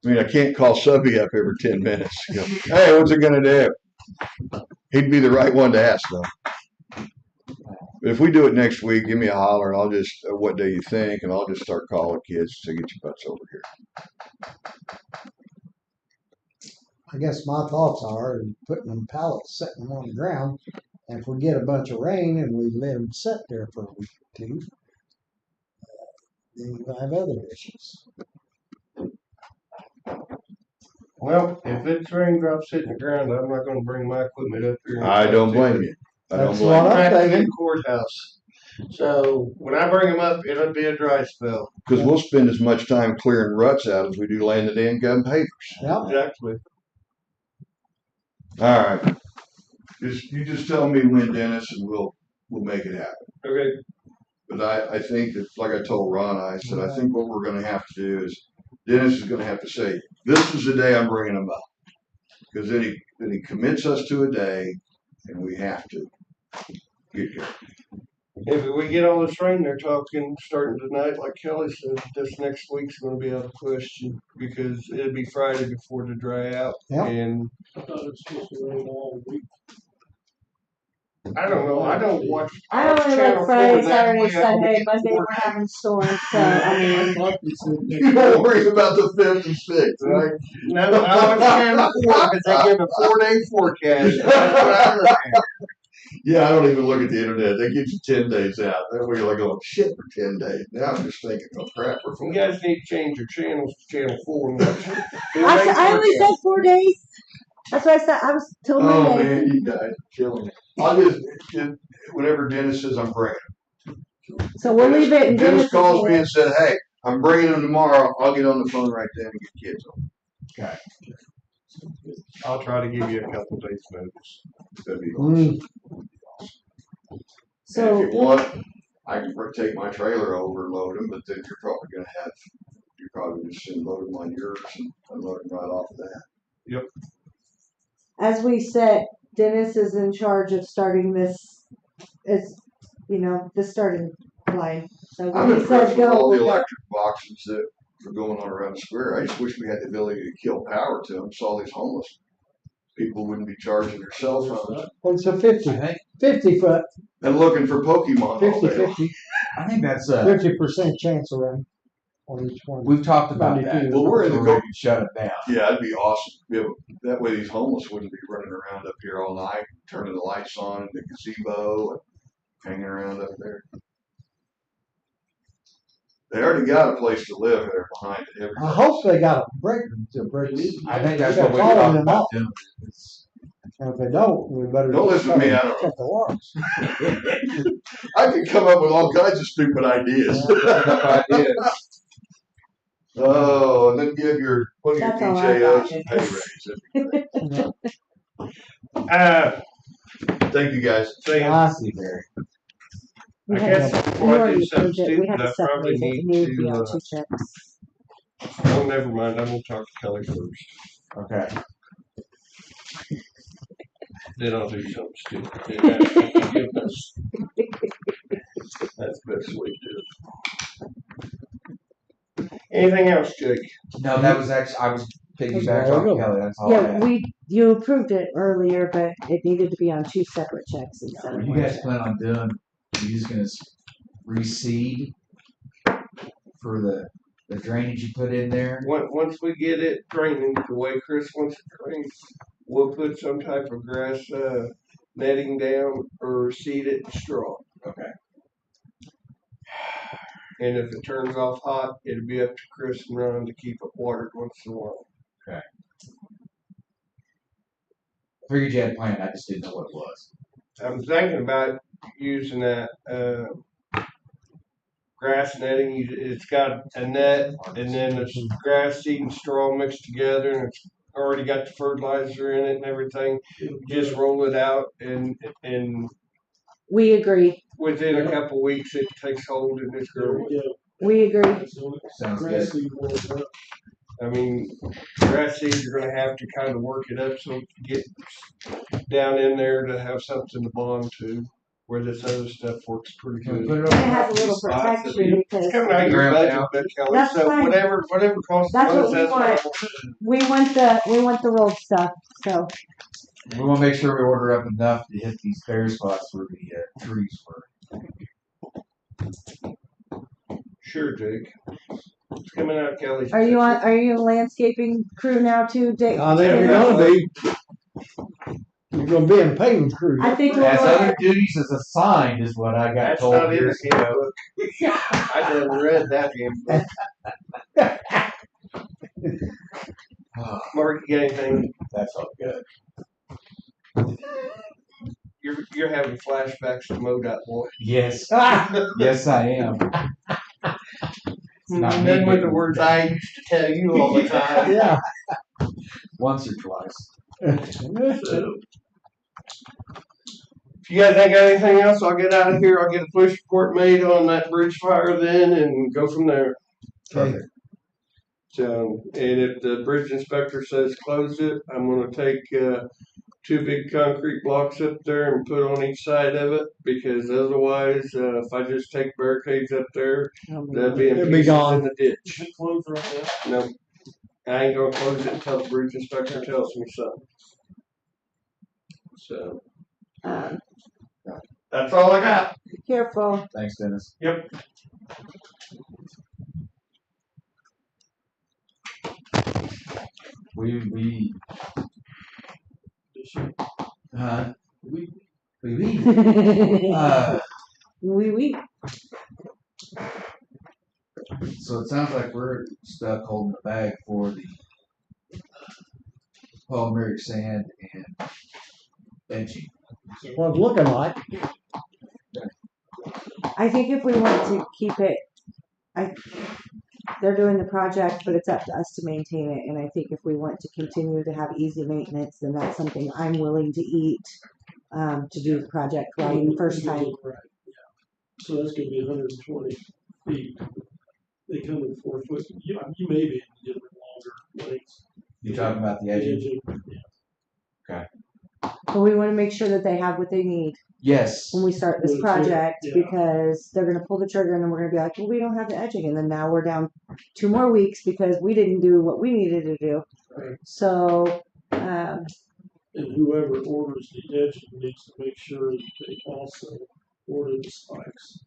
I mean, I can't call Subby up every 10 minutes. Go, hey, what's it going to do? He'd be the right one to ask, though. But if we do it next week, give me a holler, and I'll just, what day you think, and I'll just start calling kids to get your butts over here. I guess my thoughts are putting them pallets, setting them on the ground. And if we get a bunch of rain and we let them sit there for a week or 2, then we'll have other issues. Well, if it's raindrops hitting the ground, I'm not gonna bring my equipment up here. I don't blame you. I don't That's blame what you. I'm Back to thinking. the courthouse. So when I bring them up, it'll be a dry spell. Because we'll spend as much time clearing ruts out as we do laying the damn gun pavers. Yep. Exactly. All right. You just tell me when, Dennis, and we'll make it happen. Okay. But I think that, like I told Ron, I said, I think what we're going to have to do is Dennis is going to have to say, this is the day I'm bringing them up. Because then he commits us to a day, and we have to get here. If we get all this rain they're talking starting tonight, like Kelly said, this next week's going to be out of question because it'll be Friday before to dry out. Yep. And I thought it was supposed to rain all week. I don't know. I don't watch. I only Channel look Friday, 4 that Saturday, way. Sunday, Monday we're having storms, so I mean. You don't worry about the 5th and 6th, right? No, I watch Channel 4 because they give a 4-day forecast. That's what I look at. Yeah, I don't even look at the internet. They give you 10 days out. That way you're like, oh, shit, for 10 days. Now I'm just thinking, oh, crap, we're You guys need to change your channels to Channel 4 and watch it. I only said 4 days. That's what I said. I was told Oh, Monday. man, you guys are killing me. I'll just, whenever Dennis says I'm bringing them. So we'll leave it. And Dennis calls me and said, hey, I'm bringing them tomorrow. I'll get on the phone right then and get kids on. Okay. I'll try to give you a couple days notice. That'd be awesome. So and if you want, I can take my trailer over and load them, but then you're probably just send load them on yours and unload them right off of that. Yep. as we said, Dennis is in charge of starting this. The starting line. So I'm when he impressed says with go, all the we'll go. electric boxes that are going on around the square. I just wish we had the ability to kill power to them so all these homeless people wouldn't be charging their cell phones. What's a 50 foot? And looking for Pokemon all day. 50-50. I think that's 50% chance of rain on each one. We've talked about that. Well, we're in the Before we can shut it down. Yeah, it'd be awesome. That way these homeless wouldn't be running around up here all night, turning the lights on in the gazebo and hanging around up there. They already got a place to live there behind it. I hope they got a break to break. I think that's We what we gotta call talked them about out. doing. And if they don't, we better Don't just listen to me, I start don't cut the wires. I can come up with all kinds of stupid ideas. Oh, and then give one of your That's all I DJOs got. a pay raise. Thank you guys. See, Barry. We I had guess to- before we I do already something approved it. We had stupid, to I probably separate it. need It needed to be to, on 2 checks. Oh, never mind. I'm going to talk to Kelly first. Okay. Then I'll do something stupid. Then I can give us- That's the best way to do it. Anything else, Jake? No, that was actually, I was piggybacking off Kelly. That's all I Yeah, had. you approved it earlier, but it needed to be on 2 separate checks instead What of you one. guys plan on doing? You just gonna reseed for the drainage you put in there? Once we get it draining the way Chris wants it drained, we'll put some type of grass netting down or seed it in straw. Okay. and if it turns off hot, it'll be up to Chris and Ron to keep it watered once in a while. Okay. I figured you had a plan. I just didn't know what it was. I'm thinking about using that grass netting. It's got a net, and then it's grass seed and straw mixed together, and it's already got the fertilizer in it and everything. Just roll it out, and We agree. within a couple weeks it takes hold and it's growing. We agree. Sounds Grass good. seed warms up. I mean, grass seeds are going to have to kind of work it up so it can get down in there to have something to bond to. Where this other stuff works pretty Can we good. put it It over? has a little protection because It's coming out of your budget, but Kelly, That's so fine. whatever costs the That's what most, we that's what I want. want. we want the rolled stuff. So We want to make sure we order up enough to hit these bare spots where the trees were. Sure, Jake. It's coming out of Kelly's. are you budget. on? Are you a landscaping crew now too, Dick? I think you're gonna be. You're gonna be in paving crew. I think we'll As go other ahead. duties as assigned is what I got That's told not in years the ago. handbook. I never read that handbook. Mark, you got anything? That's all good. You're having flashbacks to MoDOT, boy. Yes. Yes, I am. Not And me, then with but- the words I used to tell you all the time. Yeah. Once or twice. So, if you guys ain't got anything else, I'll get out of here. I'll get a push report made on that bridge fire then and go from there. Okay. So, and if the bridge inspector says close it, I'm gonna take, 2 big concrete blocks up there and put on each side of it, because otherwise, if I just take barricades up there, that'd be in It'll be pieces gone. in the ditch. Is it closed right now? No, I ain't gonna close it until the bridge inspector tells me so. So, Um, that's all I got. be careful. Thanks, Dennis. Yep. We huh? We We We. So it sounds like we're stuck holding the bag for the polymeric sand and benching. That's what it's looking like. I think if we want to keep it, they're doing the project, but it's up to us to maintain it. And I think if we want to continue to have easy maintenance, then that's something I'm willing to eat to do the project right the first time. Right, yeah. So that's gonna be 120 feet. They come in 4 foot. You may be able to get them in longer lengths. You talking about the edging? Yeah. But we want to make sure that they have what they need Yes. when we start this Well, project, yeah. because they're going to pull the trigger and then we're going to be like, well, we don't have the edging. And then now we're down 2 more weeks because we didn't do what we needed to do. Right. So, And whoever orders the edge needs to make sure that they also order the spikes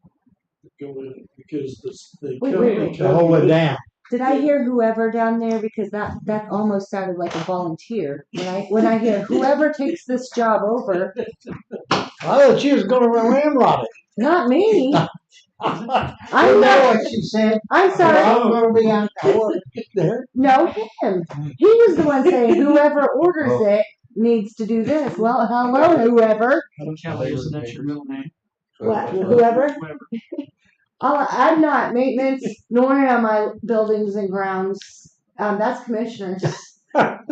that go in, because they Wait, come. wait, they wait. To come hold with- it down. did I hear whoever down there? Because that almost sounded like a volunteer. When I hear whoever takes this job over, I thought you was gonna ramrod it. not me. I I'm know not. what she said. I'm sorry. I'm gonna be out there. No, him. He was the one saying whoever orders it needs to do this. Well, hello, whoever. Kelly, isn't that your middle name? What, whoever? Whoever. I'm not maintenance, nor am I buildings and grounds. That's commissioners. Last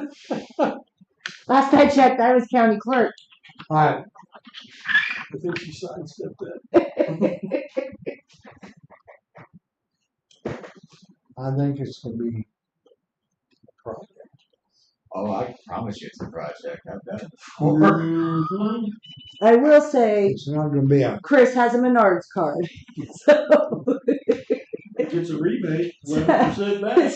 I checked, I was county clerk. All right. I think she sidestepped that. I think it's gonna be a project. Oh, I promise you it's a project. I've done it before. Mhm. I will say, It's not gonna be a. Chris has a Menards card. So, It gets a rebate, 11% back. I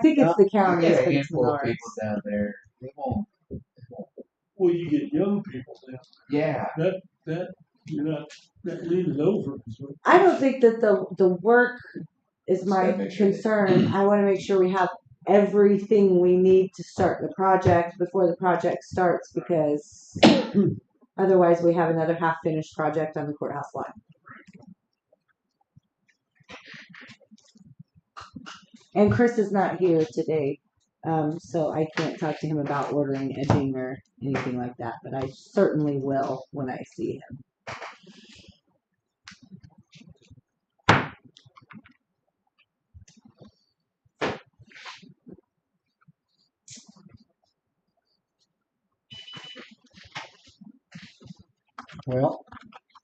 think it's the You county. get a but it's handful of Menards. people down there. They won't. Well, you get young people now. Yeah. That you're not leaving over. So. I don't think that the work is my gotta make sure concern. I want to make sure we have everything we need to start the project before the project starts, because otherwise we have another half-finished project on the courthouse lot. And Chris is not here today, so I can't talk to him about ordering edging or anything like that, but I certainly will when I see him. Well,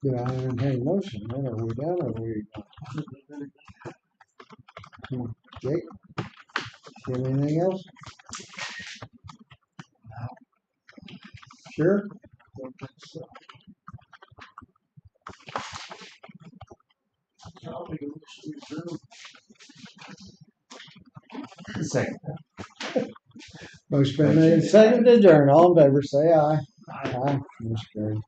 do I entertain a motion? Then are we done or are we? Jake? Got anything else? Sure? Second. Motion been made, second to adjourn. All in favor, say aye. Aye. Motion carried.